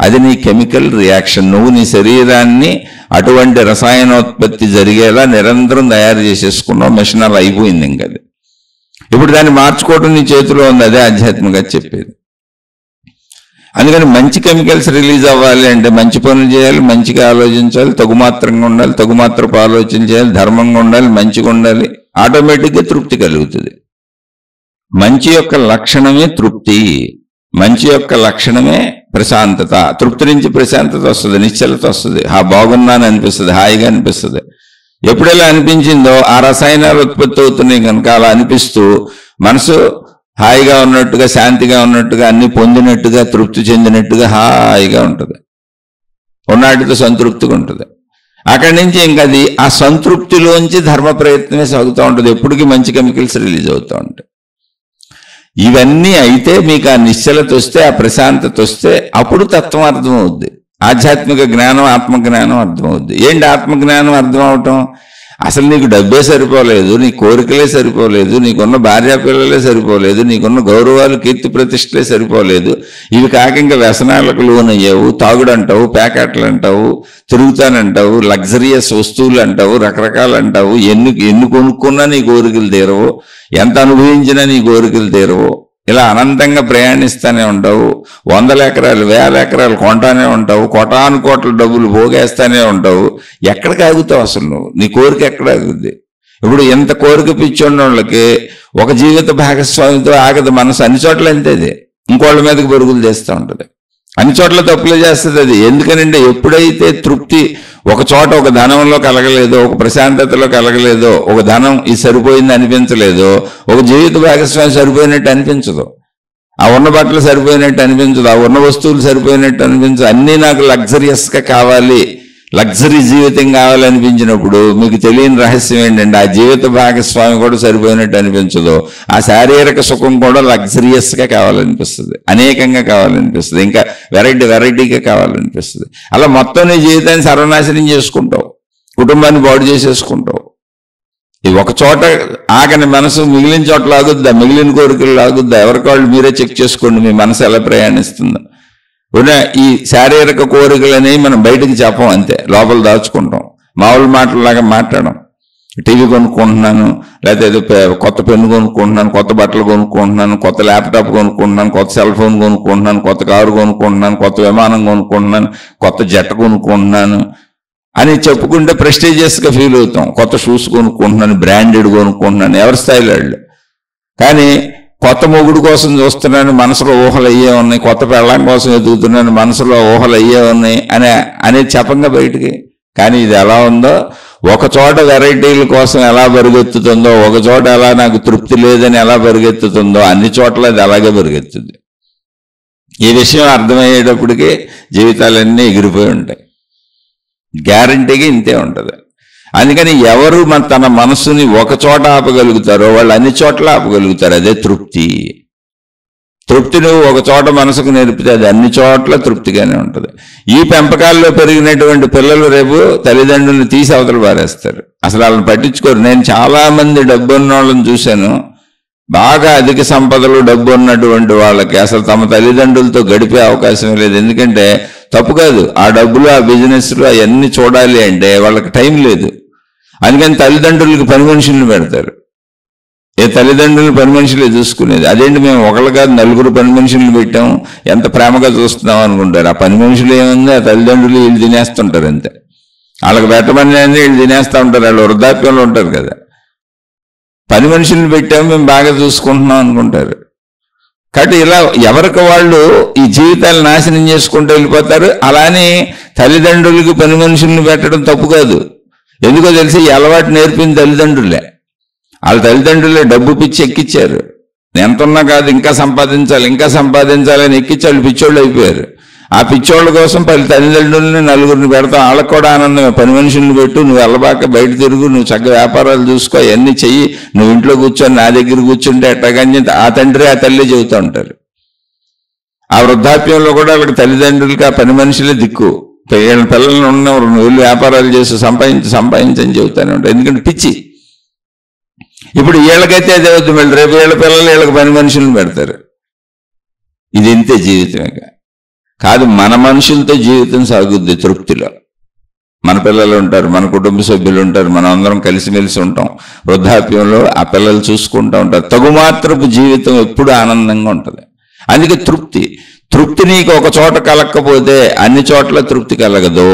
అది నీ కెమికల్ రియాక్షన్. నువ్వు నీ శరీరాన్ని అటువంటి రసాయనోత్పత్తి జరిగేలా నిరంతరం తయారు చేసేసుకున్నావు. మిషన్ అలా అయిపోయింది. ఇంకా అది ఇప్పుడు దాన్ని మార్చుకోవడం నీ చేతిలో ఉంది. అదే ఆధ్యాత్మికంగా చెప్పేది. అందుకని మంచి కెమికల్స్ రిలీజ్ అవ్వాలి అంటే మంచి పనులు చేయాలి, మంచిగా ఆలోచించాలి, తగుమాత్రంగా ఉండాలి, తగుమాత్రపు ఆలోచన చేయాలి, ధర్మంగా ఉండాలి, మంచిగా ఉండాలి. ఆటోమేటిక్గా తృప్తి కలుగుతుంది. మంచి యొక్క లక్షణమే తృప్తి. మంచి యొక్క లక్షణమే ప్రశాంతత. తృప్తి నుంచి ప్రశాంతత వస్తుంది, నిశ్చలత వస్తుంది, బాగున్నాను అనిపిస్తుంది, హాయిగా అనిపిస్తుంది. ఎప్పుడెలా అనిపించిందో ఆ రసాయనాలు ఉత్పత్తి అవుతున్నాయి కనుక అలా అనిపిస్తూ మనసు హాయిగా ఉన్నట్టుగా, శాంతిగా ఉన్నట్టుగా, అన్ని పొందినట్టుగా, తృప్తి చెందినట్టుగా హాయిగా ఉంటుంది. ఉన్నాటితో సంతృప్తిగా ఉంటుంది. అక్కడి నుంచి ఇంకా అది ఆ సంతృప్తిలోంచి ధర్మ ప్రయత్నమే సాగుతూ ఉంటుంది. ఎప్పటికీ మంచి కెమికల్స్ రిలీజ్ అవుతూ ఉంటాయి. ఇవన్నీ అయితే మీకు ఆ నిశ్చలత వస్తే, ఆ ప్రశాంతత వస్తే అప్పుడు తత్వం అర్థమవుద్ది. ఆధ్యాత్మిక జ్ఞానం, ఆత్మజ్ఞానం అర్థమవుద్ది. ఏంటి ఆత్మజ్ఞానం అర్థం అవటం? అసలు నీకు డబ్బే సరిపోలేదు, నీ కోరికలే సరిపోలేదు, నీకున్న భార్యా పిల్లలే సరిపోలేదు, నీకున్న గౌరవాలు, కీర్తి ప్రతిష్టలే సరిపోలేదు. ఇవి కాక ఇంకా వ్యసనాలకు లోనయ్యావు. తాగుడు అంటావు, ప్యాకెట్లు అంటావు, తిరుగుతానంటావు, లగ్జరియస్ వస్తువులు అంటావు, రకరకాలు అంటావు. ఎన్ని కొనుక్కున్నా నీ కోరికలు తీరవు, ఎంత అనుభవించినా నీ కోరికలు తీరవు. ఇలా అనంతంగా ప్రయాణిస్తూనే ఉంటావు. 100 ఎకరాలు 1000 ఎకరాలు కొంటానే ఉంటావు. కోటాను కోట్ల డబ్బులు పోగేస్తానే ఉంటావు. ఎక్కడికి ఆగుతావు అసలు నువ్వు? నీ కోరిక ఎక్కడ ఆగుద్ది? ఇప్పుడు ఎంత కోరిక పిచ్చోండి వాళ్ళకి ఒక జీవిత భాగస్వామితో ఆగదు మనసు. అన్ని చోట్ల అంతేది. ఇంకోళ్ళ మీదకి పరుగులు చేస్తూ ఉంటుంది. అన్ని చోట్ల తప్పులే చేస్తుంది అది. ఎందుకనంటే ఎప్పుడైతే తృప్తి ఒక చోట, ఒక ధనంలో కలగలేదో, ఒక ప్రశాంతతలో కలగలేదో, ఒక ధనం ఇది సరిపోయింది అనిపించలేదో, ఒక జీవిత భాగస్వామి సరిపోయినట్టు అనిపించదు, ఆ ఉన్న బట్టలు సరిపోయినట్టు అనిపించదు, ఆ ఉన్న వస్తువులు సరిపోయినట్టు అనిపించదు. అన్నీ నాకు లగ్జరియస్గా కావాలి, లగ్జరీ జీవితం కావాలనిపించినప్పుడు మీకు తెలియని రహస్యం ఏంటంటే ఆ జీవిత భాగస్వామి కూడా సరిపోయినట్టు అనిపించదు. ఆ శారీరక సుఖం కూడా లగ్జరియస్గా కావాలనిపిస్తుంది, అనేకంగా కావాలనిపిస్తుంది, ఇంకా వెరైటీగా కావాలనిపిస్తుంది. అలా మొత్తం నీ జీవితాన్ని సర్వనాశనం చేసుకుంటావు, కుటుంబాన్ని బాగు చేసేసుకుంటావు. ఈ ఒక చోట ఆగని మనసు మిగిలిన చోట్ల ఆగుద్దా? మిగిలిన కోరికలు ఆగుద్దా? ఎవరికాళ్ళు మీరే చెక్ చేసుకోండి మీ మనసు ఎలా ప్రయాణిస్తుందో. ఈ శారీరక కోరికలని మనం బయటకు చెప్పం, అంతే, లోపల దాచుకుంటాం. మామూలు మాటలలాగా మాట్లాడడం. టీవీ కొనుక్కుంటున్నాను, లేకపోతే ఏదో కొత్త పెన్ను కొనుక్కుంటున్నాను, కొత్త బట్టలు కొనుక్కుంటున్నాను, కొత్త ల్యాప్టాప్ కొనుక్కుంటున్నాను, కొత్త సెల్ ఫోన్ కొనుక్కుంటున్నాను, కొత్త కారు కొనుక్కుంటున్నాను, కొత్త విమానం కొనుక్కుంటున్నాను, కొత్త జట్ట కొనుక్కుంటున్నాను అని చెప్పుకుంటే ప్రెస్టీజియస్గా ఫీల్ అవుతాం. కొత్త షూస్ కొనుక్కుంటున్నాను, బ్రాండెడ్ కొనుక్కుంటున్నాను, ఎవరి స్థాయిలో వాళ్ళు. కానీ కొత్త మొగుడు కోసం చూస్తున్నాను, మనసులో ఊహలు అయ్యే ఉన్నాయి. కొత్త పెళ్ళాం కోసం ఎదుగుతున్నాను, మనసులో ఊహలు అయ్యే ఉన్నాయి అనేది చెప్పంగా బయటికి. కానీ ఇది ఎలా ఉందో, ఒక చోట వెరైటీల కోసం ఎలా పరిగెత్తుతుందో, ఒక చోట ఎలా నాకు తృప్తి లేదని ఎలా పరిగెత్తుతుందో, అన్ని చోట్ల అది అలాగే పరిగెత్తుంది. ఈ విషయం అర్థమయ్యేటప్పటికీ జీవితాలన్నీ ఎగిరిపోయి ఉంటాయి. గ్యారంటీగా ఇంతే ఉంటుంది. అందుకని ఎవరు తన మనసుని ఒక చోట ఆపగలుగుతారో వాళ్ళు అన్ని చోట్ల ఆపగలుగుతారు. అదే తృప్తి. తృప్తి నువ్వు ఒక చోట మనసుకు నేర్పితే అది అన్ని చోట్ల తృప్తిగానే ఉంటుంది. ఈ పెంపకాల్లో పెరిగినటువంటి పిల్లలు రేపు తల్లిదండ్రులను తీసి అవతల పారేస్తారు, అసలు వాళ్ళని పట్టించుకోరు. నేను చాలా మంది డబ్బు ఉన్న వాళ్ళని చూశాను, బాగా అధిక సంపదలు డబ్బు ఉన్నటువంటి వాళ్ళకి అసలు తమ తల్లిదండ్రులతో గడిపే అవకాశం లేదు. ఎందుకంటే తప్పు కాదు, ఆ డబ్బులు, ఆ బిజినెస్లు అవన్నీ చూడాలి అంటే వాళ్ళకి టైం లేదు. అందుకని తల్లిదండ్రులకు పని మనుషులను పెడతారు. తల్లిదండ్రులను పని మనుషులే చూసుకునేది. అదేంటి మేము ఒకళ్ళు కాదు 4 పని మనుషులను పెట్టాము, ఎంత ప్రేమగా చూస్తున్నాం అనుకుంటారు. ఆ పని మనుషులు ఏముంది, ఆ తల్లిదండ్రులు వీళ్ళు తినేస్తుంటారు అంతే. వాళ్ళకి పెట్టమని వీళ్ళు తినేస్తూ ఉంటారు. వాళ్ళు వృద్ధాప్యంలో ఉంటారు కదా. పని మనుషులను పెట్టాము, మేము బాగా చూసుకుంటున్నాం అనుకుంటారు. కాబట్టి ఇలా ఎవరికి వాళ్ళు ఈ జీవితాలు నాశనం చేసుకుంటూ వెళ్ళిపోతారు. అలానే తల్లిదండ్రులకు పని మనుషులను పెట్టడం తప్పు కాదు. ఎందుకో తెలిసి ఈ అలవాటు నేర్పింది తల్లిదండ్రులే. వాళ్ళ తల్లిదండ్రులే డబ్బు పిచ్చి ఎక్కిచ్చారు. ఎంతున్నా కాదు, ఇంకా సంపాదించాలి అని ఎక్కించి వాళ్ళు పిచ్చోళ్ళు అయిపోయారు. ఆ పిచ్చోళ్ళ కోసం తల్లిదండ్రులని 4 పెడతాం. వాళ్ళకు కూడా ఆనందమే. పని మనుషులను పెట్టు, నువ్వు వెళ్ళబాక, బయట తిరుగు, నువ్వు చక్కగా వ్యాపారాలు చూసుకో, అవన్నీ చెయ్యి, నువ్వు ఇంట్లో కూర్చొని నా దగ్గర కూర్చుంటే ఎట్టగాని ఆ తండ్రి ఆ తల్లి చెబుతూ ఉంటారు. ఆ వృద్ధాప్యంలో కూడా వాళ్ళకి తల్లిదండ్రులకి ఆ పని మనుషులే దిక్కు. వీళ్ళ పిల్లలను ఉన్నవారు నువ్వు వెళ్ళి వ్యాపారాలు చేసి సంపాదించని చెబుతానే ఉంటారు. ఎందుకంటే పిచ్చి. ఇప్పుడు వీళ్ళకైతే అదే అవుతుంది, వీళ్ళు రేపు వీళ్ళ పిల్లలు వీళ్ళకి పని మనుషులను పెడతారు. ఇది ఇంతే జీవితం. కాదు, మన మనుషులతో జీవితం సాగుద్ది తృప్తిలో. మన పిల్లలు ఉంటారు, మన కుటుంబ సభ్యులు ఉంటారు, మనం అందరం కలిసిమెలిసి ఉంటాం. వృద్ధాప్యంలో ఆ పిల్లలు చూసుకుంటూ ఉంటారు. తగుమాత్రపు జీవితం ఎప్పుడు ఆనందంగా ఉంటుంది. అందుకే తృప్తి నీకు ఒక చోట కలగకపోతే అన్ని చోట్ల తృప్తి కలగదు.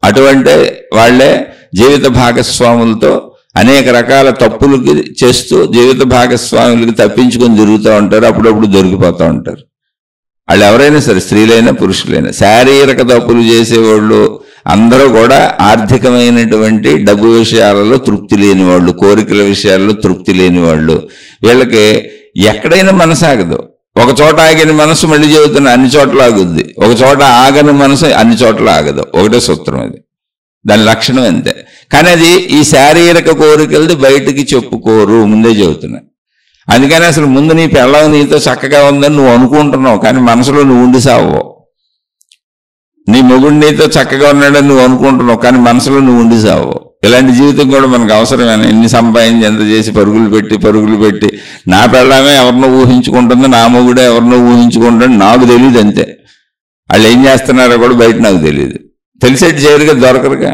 అటువంటి వాళ్ళే జీవిత భాగస్వాములతో అనేక రకాల తప్పులకి చేస్తూ జీవిత భాగస్వాములకి తప్పించుకొని తిరుగుతూ ఉంటారు. అప్పుడప్పుడు దొరికిపోతూ ఉంటారు. వాళ్ళు ఎవరైనా సరే, స్త్రీలైనా పురుషులైనా. శారీరక తప్పులు చేసేవాళ్ళు అందరూ కూడా ఆర్థికమైనటువంటి డబ్బు విషయాలలో తృప్తి లేని వాళ్ళు, కోరికల విషయాల్లో తృప్తి లేని వాళ్ళు. వీళ్ళకి ఎక్కడైనా మనసాగదు. ఒక చోట ఆగిన మనసు మళ్ళీ చెబుతున్న అన్ని చోట్ల ఆగుద్ది, ఒక చోట ఆగని మనసు అన్ని చోట్ల ఆగదు. ఒకటే సూత్రం అది, దాని లక్షణం అంతే. కానీ అది ఈ శారీరక కోరికలది బయటికి చెప్పుకోరు, ముందే చెబుతున్నా. అందుకని అసలు ముందు నీ పెళ్ళం నీతో చక్కగా ఉందని నువ్వు అనుకుంటున్నావు, కానీ మనసులో నువ్వు ఉండి సావో. నీ మొగుడు నీతో చక్కగా ఉన్నాడని నువ్వు అనుకుంటున్నావు, కానీ మనసులో నువ్వు ఉండి సావో. ఇలాంటి జీవితం కూడా మనకు అవసరమేనా? ఎన్ని సంపాదించి ఎంత చేసి పరుగులు పెట్టి నా పెళ్ళామే ఎవరినో ఊహించుకుంటుందో, నా మొగుడే ఎవరినో ఊహించుకుంటుందో నాకు తెలియదు అంతే. వాళ్ళు ఏం చేస్తున్నారో కూడా బయట నాకు తెలియదు. తెలిసేటి చేయరుగా, దొరకరుగా.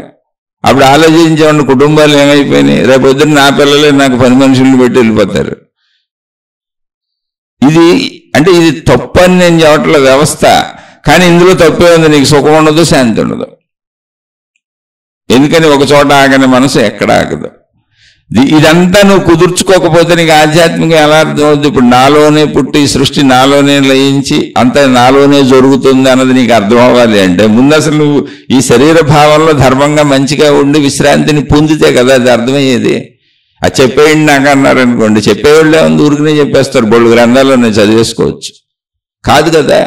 అప్పుడు ఆలోచించేవాడిని, కుటుంబాలు ఏమైపోయినాయి, రేపు పొద్దున్న నా పిల్లలే నాకు పని మనుషులను పెట్టి వెళ్ళిపోతారు. ఇది తప్పు అని నేను చెప్పట్లేదు వ్యవస్థ. కానీ ఇందులో తప్పే ఉంది, నీకు సుఖం ఉండదు, శాంతి ఉండదు. ఎందుకని ఒక చోట ఆగని మనసు ఎక్కడ ఆగదు. ఇదంతా నువ్వు కుదుర్చుకోకపోతే నీకు ఆధ్యాత్మికంగా ఎలా అర్థమవుతుంది? ఇప్పుడు నాలోనే పుట్టి సృష్టి నాలోనే లయించి అంత నాలోనే జరుగుతుంది అన్నది నీకు అర్థం అవ్వాలి అంటే ముందు అసలు నువ్వు ఈ శరీర భావంలో ధర్మంగా మంచిగా ఉండి విశ్రాంతిని పొందితే కదా అది అర్థమయ్యేది. అది చెప్పేయండి నాకు అన్నారు అనుకోండి, చెప్పేవాళ్ళే ఉంది, ఊరికనే చెప్పేస్తారు, బోళ్ళు గ్రంథాల్లో నేను చదివేసుకోవచ్చు. కాదు కదా,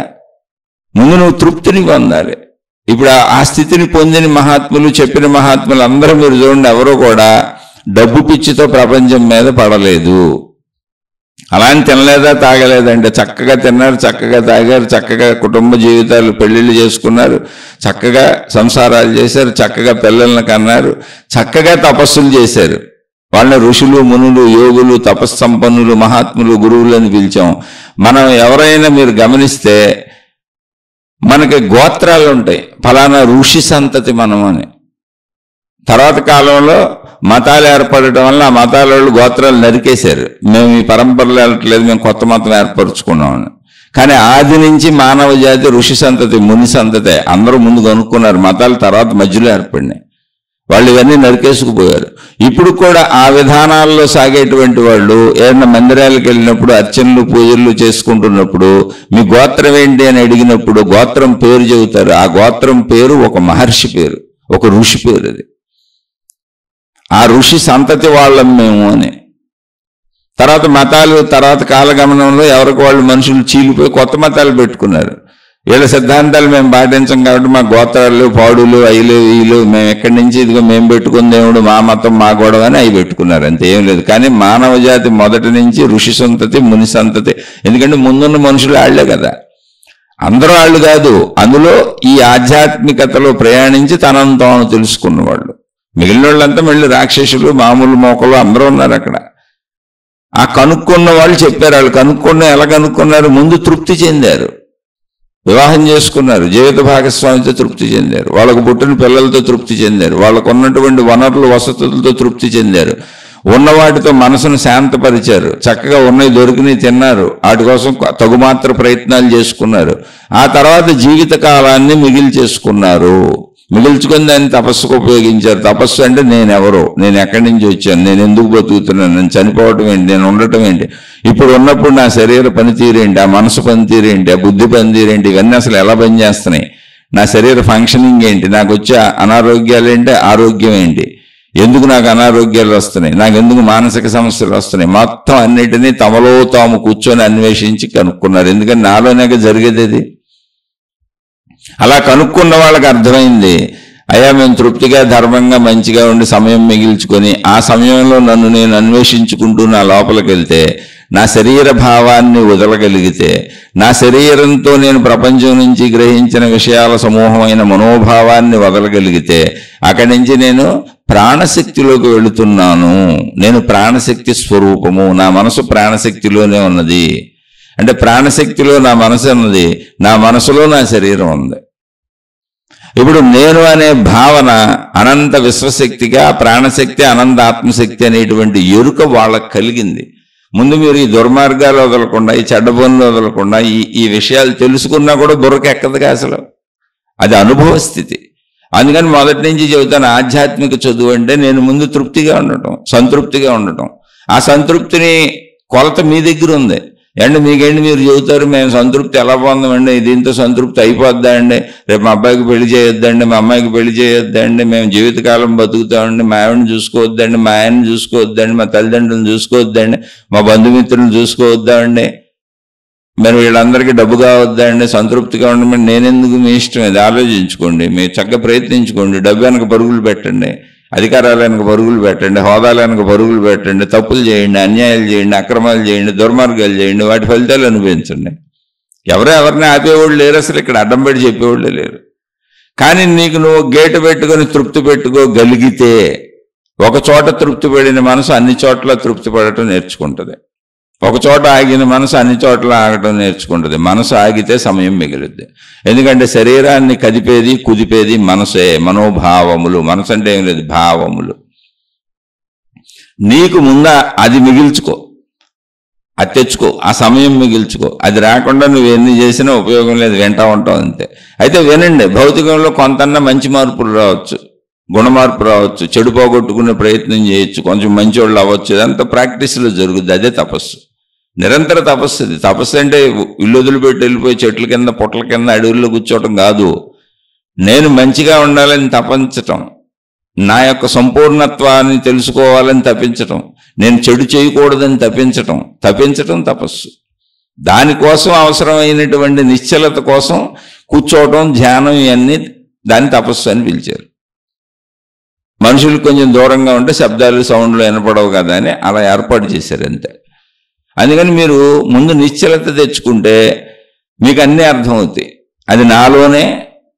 ముందు నువ్వు తృప్తిని పొందాలి. ఇప్పుడు ఆ స్థితిని పొందిన మహాత్ములు, చెప్పిన మహాత్ములు అందరూ మీరు చూడండి, ఎవరో కూడా డబ్బు పిచ్చితో ప్రపంచం మీద పడలేదు. అలా అని తినలేదా తాగలేదంటే చక్కగా తిన్నారు, చక్కగా తాగారు, చక్కగా కుటుంబ జీవితాలు పెళ్లిళ్ళు చేసుకున్నారు, చక్కగా సంసారాలు చేశారు, చక్కగా పిల్లల్ని కన్నారు, చక్కగా తపస్సులు చేశారు. వాళ్ళని ఋషులు, మునులు, యోగులు, తపస్సంపన్నులు, మహాత్ములు, గురువులు అని పిలిచాం. మనం ఎవరైనా మీరు గమనిస్తే మనకి గోత్రాలు ఉంటాయి, ఫలానా ఋషి సంతతి మనం అని. తర్వాత కాలంలో మతాలు ఏర్పడటం వల్ల ఆ మతాల వాళ్ళు గోత్రాలు నరికేశారు. మేము ఈ పరంపరలు వెళ్ళట్లేదు, మేము కొత్త మతం ఏర్పరచుకున్నామని. కానీ ఆది నుంచి మానవ జాతి ఋషి సంతతి, ముని సంతతే. అందరూ ముందు కనుక్కున్నారు, మతాలు తర్వాత మధ్యలో ఏర్పడినాయి. వాళ్ళు ఇవన్నీ నరికేసుకుపోయారు. ఇప్పుడు కూడా ఆ విధానాల్లో సాగేటువంటి వాళ్ళు ఏదైనా మందిరాలకు వెళ్ళినప్పుడు అర్చనలు పూజలు చేసుకుంటున్నప్పుడు మీ గోత్రం ఏంటి అని అడిగినప్పుడు గోత్రం పేరు చెబుతారు. ఆ గోత్రం పేరు ఒక మహర్షి పేరు, ఒక ఋషి పేరు. అది ఆ ఋషి సంతతి వాళ్ళం మేము అని. తర్వాత మతాలు తర్వాత కాలగమనంలో ఎవరికి వాళ్ళు మనుషులు చీలిపోయి కొత్త మతాలు పెట్టుకున్నారు. వీళ్ళ సిద్ధాంతాలు మేము పాటించాం కాబట్టి మా గోత్రాలు, పాడులు, అయ్యలు, వీళ్ళు మేము ఎక్కడి నుంచి ఇదిగో మేము పెట్టుకున్న దేవుడు మా మతం మా గొడవ అని అవి పెట్టుకున్నారు, అంతే, ఏం లేదు. కానీ మానవ జాతి మొదటి నుంచి ఋషి సంతతి, ముని సంతతి. ఎందుకంటే ముందున్న మనుషులు వాళ్లే కదా, అందరూ వాళ్ళు కాదు. అందులో ఈ ఆధ్యాత్మికతలో ప్రయాణించి తనను తాను తెలుసుకున్న వాళ్ళు. మిగిలిన వాళ్ళంతా మళ్ళీ రాక్షసులు, మామూలు మోకలు అందరూ ఉన్నారు అక్కడ. ఆ కనుక్కున్న వాళ్ళు చెప్పారు. వాళ్ళు ఎలా కనుక్కున్నారు? ముందు తృప్తి చెందారు, వివాహం చేసుకున్నారు, జీవిత భాగస్వామితో తృప్తి చెందారు, వాళ్ళకు పుట్టిన పిల్లలతో తృప్తి చెందారు, వాళ్ళకు ఉన్నటువంటి వనరులు వసతులతో తృప్తి చెందారు, ఉన్న వాటితో మనసును శాంతపరిచారు, చక్కగా ఉన్నవి దొరికినవి తిన్నారు, వాటి కోసం తగుమాత్ర ప్రయత్నాలు చేసుకున్నారు. ఆ తర్వాత జీవిత కాలాన్ని మిగిల్చేసుకున్నారు. మిగిల్చుకొని దాన్ని తపస్సుకు ఉపయోగించారు. తపస్సు అంటే నేనెవరో, నేను ఎక్కడి నుంచి వచ్చాను, నేను ఎందుకు బతుకుతున్నాను, నేను చనిపోవటం ఏంటి, నేను ఉండటం ఏంటి, ఇప్పుడు ఉన్నప్పుడు నా శరీర పనితీరేంటి, ఆ మనసు పనితీరేంటి, ఆ బుద్ధి పనితీరేంటి, ఇవన్నీ అసలు ఎలా పనిచేస్తున్నాయి, నా శరీర ఫంక్షనింగ్ ఏంటి, నాకు వచ్చే అనారోగ్యాలు ఏంటి, ఆరోగ్యం ఏంటి, ఎందుకు నాకు అనారోగ్యాలు వస్తున్నాయి, నాకు ఎందుకు మానసిక సమస్యలు వస్తున్నాయి, మొత్తం అన్నిటినీ తమలో తాము కూర్చొని అన్వేషించి కనుక్కున్నారు. ఎందుకంటే నాలోనే జరిగేది అది. అలా కనుక్కున్న వాళ్ళకి అర్థమైంది, అయ్యా మేము తృప్తిగా ధర్మంగా మంచిగా ఉండి సమయం మిగిల్చుకొని ఆ సమయంలో నన్ను నేను అన్వేషించుకుంటూ నా లోపలికి వెళ్తే, నా శరీర భావాన్ని వదలగలిగితే, నా శరీరంతో నేను ప్రపంచం నుంచి గ్రహించిన విషయాల సమూహమైన మనోభావాన్ని వదలగలిగితే అక్కడి నుంచి నేను ప్రాణశక్తిలోకి వెళుతున్నాను. నేను ప్రాణశక్తి స్వరూపము, నా మనసు ప్రాణశక్తిలోనే ఉన్నది. అంటే ప్రాణశక్తిలో నా మనసు ఉన్నది, నా మనసులో నా శరీరం ఉంది. ఇప్పుడు నేను అనే భావన అనంత విశ్వశక్తిగా, ప్రాణశక్తి అనంత ఆత్మశక్తి అనేటువంటి ఎరుక వాళ్ళకు కలిగింది. ముందు మీరు ఈ దుర్మార్గాలు వదలకుండా, ఈ చెడ్డ పనులు వదలకుండా ఈ విషయాలు తెలుసుకున్నా కూడా బుర్రకు ఎక్కదుగా అసలు. అది అనుభవ స్థితి. అందుకని మొదటి నుంచి చెబుతాను, ఆధ్యాత్మిక చదువు అంటే నేను ముందు తృప్తిగా ఉండటం, సంతృప్తిగా ఉండటం. ఆ సంతృప్తిని కొలత మీ దగ్గర ఉంది. అండి మీకేంటి మీరు చెబుతారు మేము సంతృప్తి ఎలా పొందామండి, దీంతో సంతృప్తి అయిపోద్దా అండి, రేపు మా అబ్బాయికి పెళ్లి చేయొద్దండి, మా అమ్మాయికి పెళ్లి చేయొద్దండి, మేము జీవితకాలం బతుకుతామండి, మా ఆవిడని చూసుకోవద్దండి, మా ఆయన్ని చూసుకోవద్దండి, మా తల్లిదండ్రులను చూసుకోవద్దండి, మా బంధుమిత్రులను చూసుకోవద్దండి, మరి వీళ్ళందరికీ డబ్బు కావద్దండి, సంతృప్తిగా ఉండమని నేనెందుకు? మీ ఇష్టం, అది ఆలోచించుకోండి, మీరు చక్కగా ప్రయత్నించుకోండి, డబ్బు వెనక పరుగులు పెట్టండి, అధికారాల వెనక పరుగులు పెట్టండి, హోదాల వెనక పరుగులు పెట్టండి, తప్పులు చేయండి, అన్యాయాలు చేయండి, అక్రమాలు చేయండి, దుర్మార్గాలు చేయండి, వాటి ఫలితాలు అనుభవించండి. ఎవరిని ఆపేవాళ్ళు లేరు, అసలు ఇక్కడ అడ్డం పెట్టి చెప్పేవాళ్ళే లేరు. కానీ నీకు నువ్వు గేటు పెట్టుకొని తృప్తి పెట్టుకోగలిగితే, ఒక చోట తృప్తి పడిన మనసు అన్ని చోట్ల తృప్తి పడటం నేర్చుకుంటుంది. ఒక చోట ఆగిన మనసు అన్ని చోట్ల ఆగటం నేర్చుకుంటుంది. మనసు ఆగితే సమయం మిగులుద్ది. ఎందుకంటే శరీరాన్ని కదిపేది కుదిపేది మనసే, మనోభావములు. మనసు అంటే ఏం లేదు, భావములు. నీకు ముందా అది మిగిల్చుకో, అది తెచ్చుకో, ఆ సమయం మిగిల్చుకో. అది రాకుండా నువ్వు ఎన్ని చేసినా ఉపయోగం లేదు, వింటా ఉంటావు అంతే. అయితే వినండి, భౌతికంలో కొంతన్నా మంచి మార్పులు రావచ్చు, గుణమార్పు రావచ్చు, చెడు పోగొట్టుకునే ప్రయత్నం చేయొచ్చు, కొంచెం మంచివాళ్ళు అవ్వచ్చు. ఇదంతా ప్రాక్టీస్లో జరుగుద్ది. అదే తపస్సు, నిరంతర తపస్సు. అది తపస్సు అంటే ఇల్లు వదిలిపెట్టి వెళ్ళిపోయి చెట్ల కింద పొట్ల కింద అడవుల్లో కూర్చోవటం కాదు. నేను మంచిగా ఉండాలని తపించటం, నా యొక్క సంపూర్ణత్వాన్ని తెలుసుకోవాలని తపించటం, నేను చెడు చేయకూడదని తపించటం తపస్సు. దానికోసం అవసరమైనటువంటి నిశ్చలత కోసం కూర్చోవటం, ధ్యానం, ఇవన్నీ దాన్ని తపస్సు అని పిలిచారు. మనుషులు కొంచెం దూరంగా ఉంటే శబ్దాలు సౌండ్లు వినపడవు కదా అని అలా ఏర్పాటు చేశారు అంతే. అందుకని మీరు ముందు నిశ్చలత తెచ్చుకుంటే మీకు అన్నీ అర్థమవుతాయి. అది నాలోనే,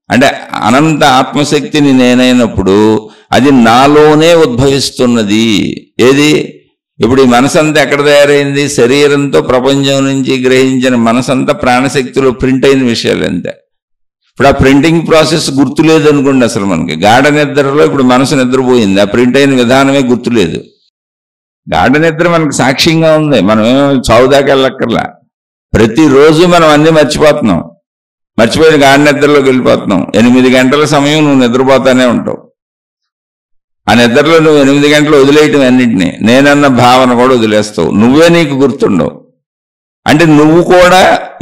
అంటే అనంత ఆత్మశక్తిని నేనైనప్పుడు అది నాలోనే ఉద్భవిస్తున్నది. ఏది? ఇప్పుడు ఈ మనసంతా ఎక్కడ తయారైంది? శరీరంతో ప్రపంచం నుంచి గ్రహించిన మనసంతా ప్రాణశక్తిలో ప్రింట్ అయిన విషయాలు అంతే. ఇప్పుడు ఆ ప్రింటింగ్ ప్రాసెస్ గుర్తులేదు అనుకోండి. అసలు మనకి గాఢ నిద్రలో ఇప్పుడు మనసు నిద్రపోయింది, ఆ ప్రింట్ అయిన విధానమే గుర్తులేదు. గాఢ నిద్ర మనకు సాక్ష్యంగా ఉంది, మనం ఏమో చావుదాకా వెళ్ళక్కర్లా. ప్రతిరోజు మనం అన్నీ మర్చిపోతున్నాం, మర్చిపోయిన గాఢ నిద్రలోకి వెళ్ళిపోతున్నాం. 8 గంటల సమయం నువ్వు నిద్రపోతానే ఉంటావు. ఆ నిద్రలో నువ్వు 8 గంటలు వదిలేయటం అన్నింటినీ, నేనన్న భావన కూడా వదిలేస్తావు. నువ్వే నీకు గుర్తుండవు. అంటే నువ్వు కూడా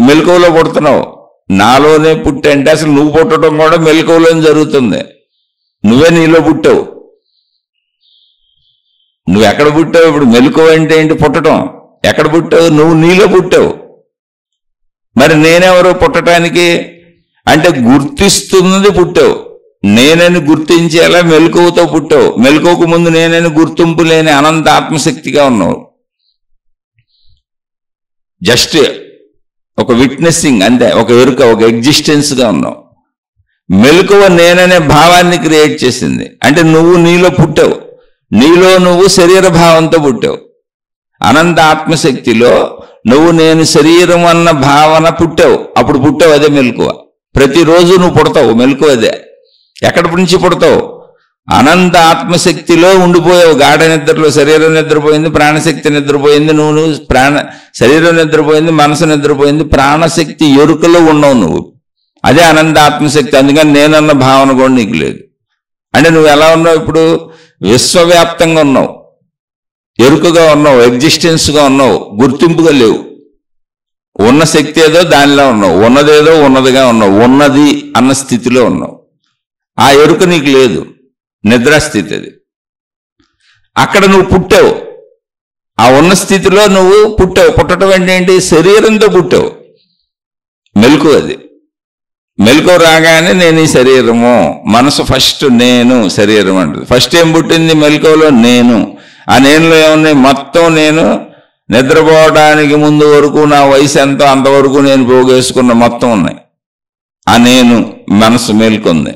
మెలకువలో పుడుతున్నావు. నాలోనే పుట్టి అంటే అసలు నువ్వు పుట్టడం కూడా మెలకువలోనే జరుగుతుంది. నువ్వే నీలో పుట్టావు. నువ్వు ఎక్కడ పుట్టావు? ఇప్పుడు మెలకువ అంటే ఏంటి? పుట్టడం. ఎక్కడ పుట్టావు? నువ్వు నీలో పుట్టావు. మరి నేనెవరో పుట్టడానికి? అంటే గుర్తిస్తున్నది పుట్టావు. నేనని గుర్తించేలా మెలకువతో పుట్టావు. మెలకువకు ముందు నేనని గుర్తింపు లేని అనంత ఆత్మశక్తిగా ఉన్నావు. జస్ట్ ఒక విట్నెస్సింగ్ అంతే, ఒక ఎరుక, ఒక ఎగ్జిస్టెన్స్గా ఉన్నావు. మెలకువ నేననే భావాన్ని క్రియేట్ చేసింది. అంటే నువ్వు నీలో పుట్టావు, నీలో నువ్వు శరీర భావంతో పుట్టావు. అనంత ఆత్మశక్తిలో నువ్వు నేను శరీరం అన్న భావన పుట్టావు. అప్పుడు పుట్టావు, అదే మెలకువ. ప్రతిరోజు నువ్వు పుడతావు, మెలకువ అదే. ఎక్కడి నుంచి పుడతావు? అనంత ఆత్మశక్తిలో ఉండిపోయావు. గాఢ నిద్రలో శరీరం నిద్రపోయింది, ప్రాణశక్తి నిద్రపోయింది, నువ్వు శరీరం నిద్రపోయింది, మనసు నిద్రపోయింది, ప్రాణశక్తి ఎరుకలో ఉన్నావు నువ్వు. అదే అనంత ఆత్మశక్తి. అందుకని నేనన్న భావన కూడా నీకు లేదు. అంటే నువ్వు ఎలా ఉన్నావు? ఇప్పుడు విశ్వవ్యాప్తంగా ఉన్నావు, ఎరుకగా ఉన్నావు, ఎగ్జిస్టెన్స్గా ఉన్నావు, గుర్తింపుగా లేవు. ఉన్న శక్తి ఏదో దానిలో ఉన్నావు, ఉన్నదేదో ఉన్నదిగా ఉన్నావు, ఉన్నది అన్న స్థితిలో ఉన్నావు. ఆ ఎరుక నీకు లేదు, నిద్రాస్థితి అది. అక్కడ నువ్వు పుట్టావు, ఆ ఉన్న స్థితిలో నువ్వు పుట్టావు. పుట్టడం అంటే ఏంటి? శరీరంతో పుట్టావు. మెలకువ అది. మెలకువ రాగానే నేను ఈ శరీరము, మనసు ఫస్ట్ నేను, శరీరం అంటుంది. ఫస్ట్ ఏం పుట్టింది మెలకువలో? నేను. ఆ నేనులో ఏమున్నాయి? మొత్తం నేను నిద్రపోవడానికి ముందు వరకు నా వయసు ఎంతో అంతవరకు నేను పోగేసుకున్న మొత్తం ఉన్నాయి. ఆ నేను మనసు మేల్కొంది.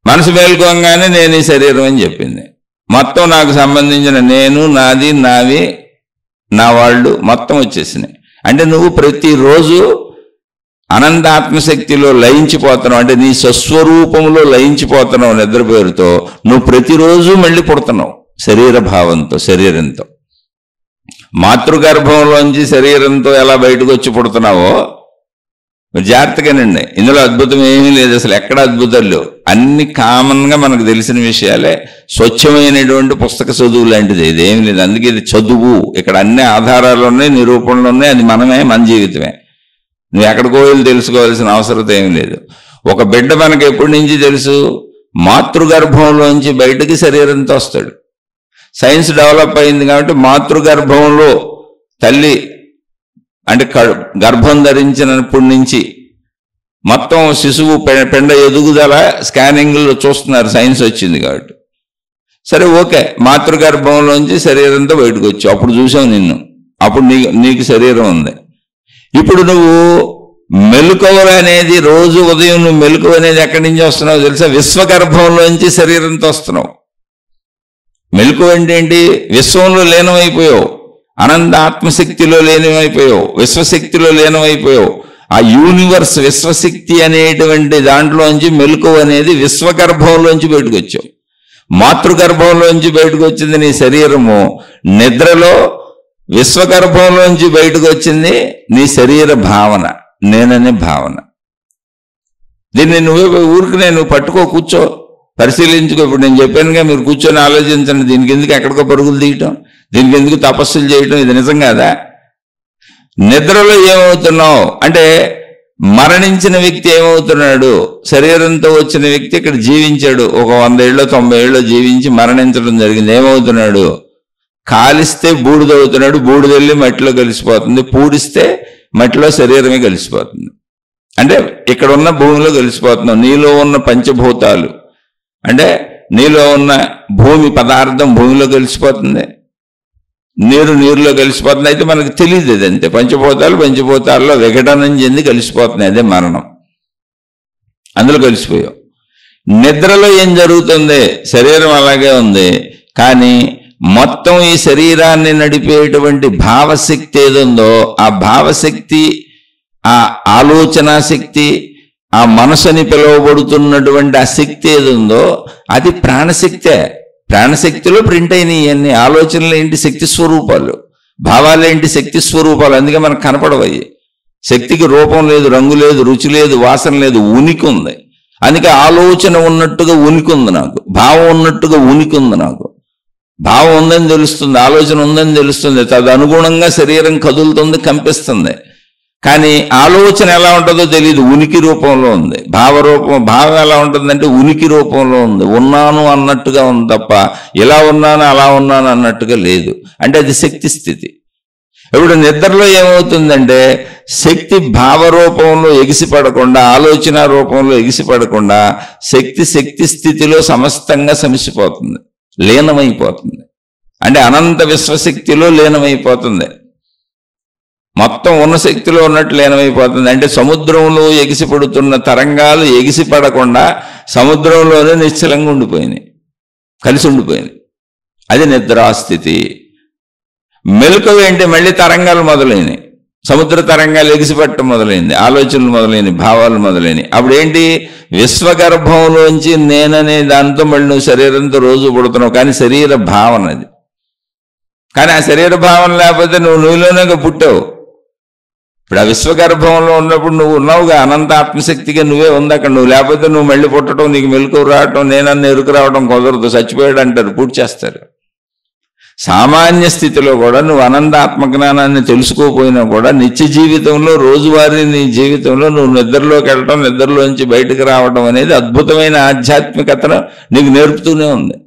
మనసు మేల్కోగానే నేను ఈ శరీరం అని చెప్పింది. మొత్తం నాకు సంబంధించిన నేను, నాది, నావి, నా వాళ్ళు మొత్తం వచ్చేసినాయి. అంటే నువ్వు ప్రతిరోజు అనంతాత్మశక్తిలో లయించిపోతున్నావు, అంటే నీ స్వస్వరూపంలో లయించిపోతున్నావు నిద్ర పేరుతో. నువ్వు ప్రతిరోజు మళ్ళీ పుడుతున్నావు శరీర భావంతో, శరీరంతో. మాతృగర్భంలోంచి శరీరంతో ఎలా బయటకు వచ్చి పుడుతున్నావో జాగ్రత్తగానండి. ఇందులో అద్భుతం ఏమీ లేదు, అసలు ఎక్కడ అద్భుతాలు లేవు. అన్ని కామన్గా మనకు తెలిసిన విషయాలే. స్వచ్ఛమైనటువంటి పుస్తక చదువు లాంటిది, ఇదేమీ లేదు. అందుకే ఇది చదువు. ఇక్కడ అన్ని ఆధారాలు ఉన్నాయి, నిరూపణలు ఉన్నాయి. అది మనమే, మన జీవితమే. నువ్వు ఎక్కడికో వెళ్ళి తెలుసుకోవాల్సిన అవసరం ఏమి లేదు. ఒక బిడ్డ మనకు ఎప్పటి నుంచి తెలుసు? మాతృగర్భంలోంచి బయటకి శరీరంతో వస్తాడు. సైన్స్ డెవలప్ అయింది కాబట్టి మాతృగర్భంలో తల్లి అంటే గర్భం ధరించినప్పటి నుంచి మొత్తం శిశువు పెండ ఎదుగుదల స్కానింగ్లో చూస్తున్నారు, సైన్స్ వచ్చింది కాబట్టి. సరే ఓకే, మాతృగర్భంలోంచి శరీరంతో బయటకు వచ్చావు, అప్పుడు చూసావు నిన్ను, అప్పుడు నీకు శరీరం ఉంది. ఇప్పుడు నువ్వు మెలకువ అనేది రోజు ఉదయం నువ్వు మెలకువ అనేది ఎక్కడి నుంచి వస్తున్నావు తెలుసా? విశ్వగర్భంలోంచి శరీరంతో వస్తున్నావు. మెలకువ అంటే ఏంటి? విశ్వంలో లీనమైపోయావు, అనంత ఆత్మశక్తిలో లీనమైపోయావు, విశ్వశక్తిలో లీనమైపోయావు. ఆ యూనివర్స్ విశ్వశక్తి అనేటువంటి దాంట్లోంచి మెలకువ అనేది విశ్వగర్భంలోంచి బయటకు వచ్చావు. మాతృగర్భంలోంచి బయటకు వచ్చింది నీ శరీరము, నిద్రలో విశ్వగర్భంలోంచి బయటకు వచ్చింది నీ శరీర భావన, నేననే భావన. దీన్ని నువ్వే ఊరికి నువ్వు పట్టుకో, కూర్చో, పరిశీలించుకో. ఇప్పుడు నేను చెప్పానుగా, మీరు కూర్చొని ఆలోచించండి. దీనికి ఎందుకు ఎక్కడికో పరుగులు తీయటం, దీనికి ఎందుకు తపస్సులు చేయటం? ఇది నిజం కాదా? నిద్రలో ఏమవుతున్నావు అంటే మరణించిన వ్యక్తి ఏమవుతున్నాడు? శరీరంతో వచ్చిన వ్యక్తి ఇక్కడ జీవించాడు, ఒక 100 ఏళ్ళు 90 ఏళ్ళు జీవించి మరణించడం జరిగింది. ఏమవుతున్నాడు? కాలిస్తే బూడిదవుతున్నాడు, బూడిదెళ్ళి మట్టిలో కలిసిపోతుంది, పూడిస్తే మట్టిలో శరీరమే కలిసిపోతుంది. అంటే ఇక్కడ ఉన్న భూమిలో కలిసిపోతున్నావు. నీలో ఉన్న పంచభూతాలు అంటే నీలో ఉన్న భూమి పదార్థం భూమిలో కలిసిపోతుంది, నీరులో కలిసిపోతుంది. అయితే మనకు తెలియదు అది అంతే. పంచభూతాల్లో విఘటనం చెంది కలిసిపోతున్నాయి, అదే మరణం. అందులో కలిసిపోయావు. నిద్రలో ఏం జరుగుతుంది? శరీరం అలాగే ఉంది, కానీ మొత్తం ఈ శరీరాన్ని నడిపేటువంటి భావశక్తి ఏదుందో ఆ భావశక్తి, ఆ ఆలోచన శక్తి, ఆ మనసుని పిలువబడుతున్నటువంటి ఆ శక్తి ఏదుందో అది ప్రాణశక్తే. ప్రాణశక్తిలో ప్రింట్ అయిన ఇవన్నీ ఆలోచనలు ఏంటి? శక్తి స్వరూపాలు. భావాలు ఏంటి? శక్తి స్వరూపాలు. అందుకే మనకు కనపడవయ్యి. శక్తికి రూపం లేదు, రంగు లేదు, రుచి లేదు, వాసన లేదు, ఉనికి ఉంది. అందుకే ఆలోచన ఉన్నట్టుగా ఉనికి ఉంది నాకు, భావం ఉన్నట్టుగా ఉనికి ఉంది నాకు. భావం ఉందని తెలుస్తుంది, ఆలోచన ఉందని తెలుస్తుంది, తదనుగుణంగా శరీరం కదులుతుంది, కంపిస్తుంది. కానీ ఆలోచన ఎలా ఉంటుందో తెలియదు, ఉనికి రూపంలో ఉంది. భావం ఎలా ఉంటుందంటే ఉనికి రూపంలో ఉంది, ఉన్నాను అన్నట్టుగా ఉంది తప్ప ఇలా ఉన్నాను అలా ఉన్నాను అన్నట్టుగా లేదు. అంటే అది శక్తి స్థితి. ఇప్పుడు నిద్రలో ఏమవుతుందంటే శక్తి భావరూపంలో ఎగిసిపడకుండా, ఆలోచన రూపంలో ఎగిసిపడకుండా శక్తి స్థితిలో సమస్తంగా సమిసిపోతుంది, లీనమైపోతుంది. అంటే అనంత విశ్వశక్తిలో లీనమైపోతుంది, మొత్తం ఉన్న శక్తిలో ఉన్నట్టు లీనమైపోతుంది. అంటే సముద్రంలో ఎగిసిపడుతున్న తరంగాలు ఎగిసిపడకుండా సముద్రంలోనే నిశ్చలంగా ఉండిపోయినాయి, కలిసి ఉండిపోయినాయి. అది నిద్రాస్థితి. మెలకువ ఏంటి? మళ్ళీ తరంగాలు మొదలైనవి, సముద్ర తరంగాలు ఎగిసిపట్టడం మొదలైంది, ఆలోచనలు మొదలైనవి, భావాలు మొదలైనవి. అప్పుడు ఏంటి? విశ్వగర్భంలోంచి నేననే దాంతో మళ్ళీ నువ్వు శరీరంతో రోజు పుడుతున్నావు, కానీ శరీర భావన అది. కానీ ఆ శరీర భావన లేకపోతే నువ్వులోనే పుట్టావు. ఇప్పుడు ఆ విశ్వగర్భంలో ఉన్నప్పుడు నువ్వు ఉన్నావుగా, అనంత ఆత్మశక్తిగా నువ్వే ఉంది అక్కడ. నువ్వు లేకపోతే నువ్వు మళ్ళీ పుట్టడం, నీకు మెలకువ రావటం, నేనన్న ఎరుకు రావడం కుదరదు, చచ్చిపోయాడు అంటారు, పూర్తి చేస్తారు. సామాన్య స్థితిలో కూడా నువ్వు అనంత ఆత్మజ్ఞానాన్ని తెలుసుకోపోయినా కూడా నిత్య జీవితంలో, రోజువారీ నీ జీవితంలో నువ్వు నిద్రలోకి వెళ్ళటం, నిద్రలోంచి బయటకు రావడం అనేది అద్భుతమైన ఆధ్యాత్మికతను నీకు నేర్పుతూనే ఉంది.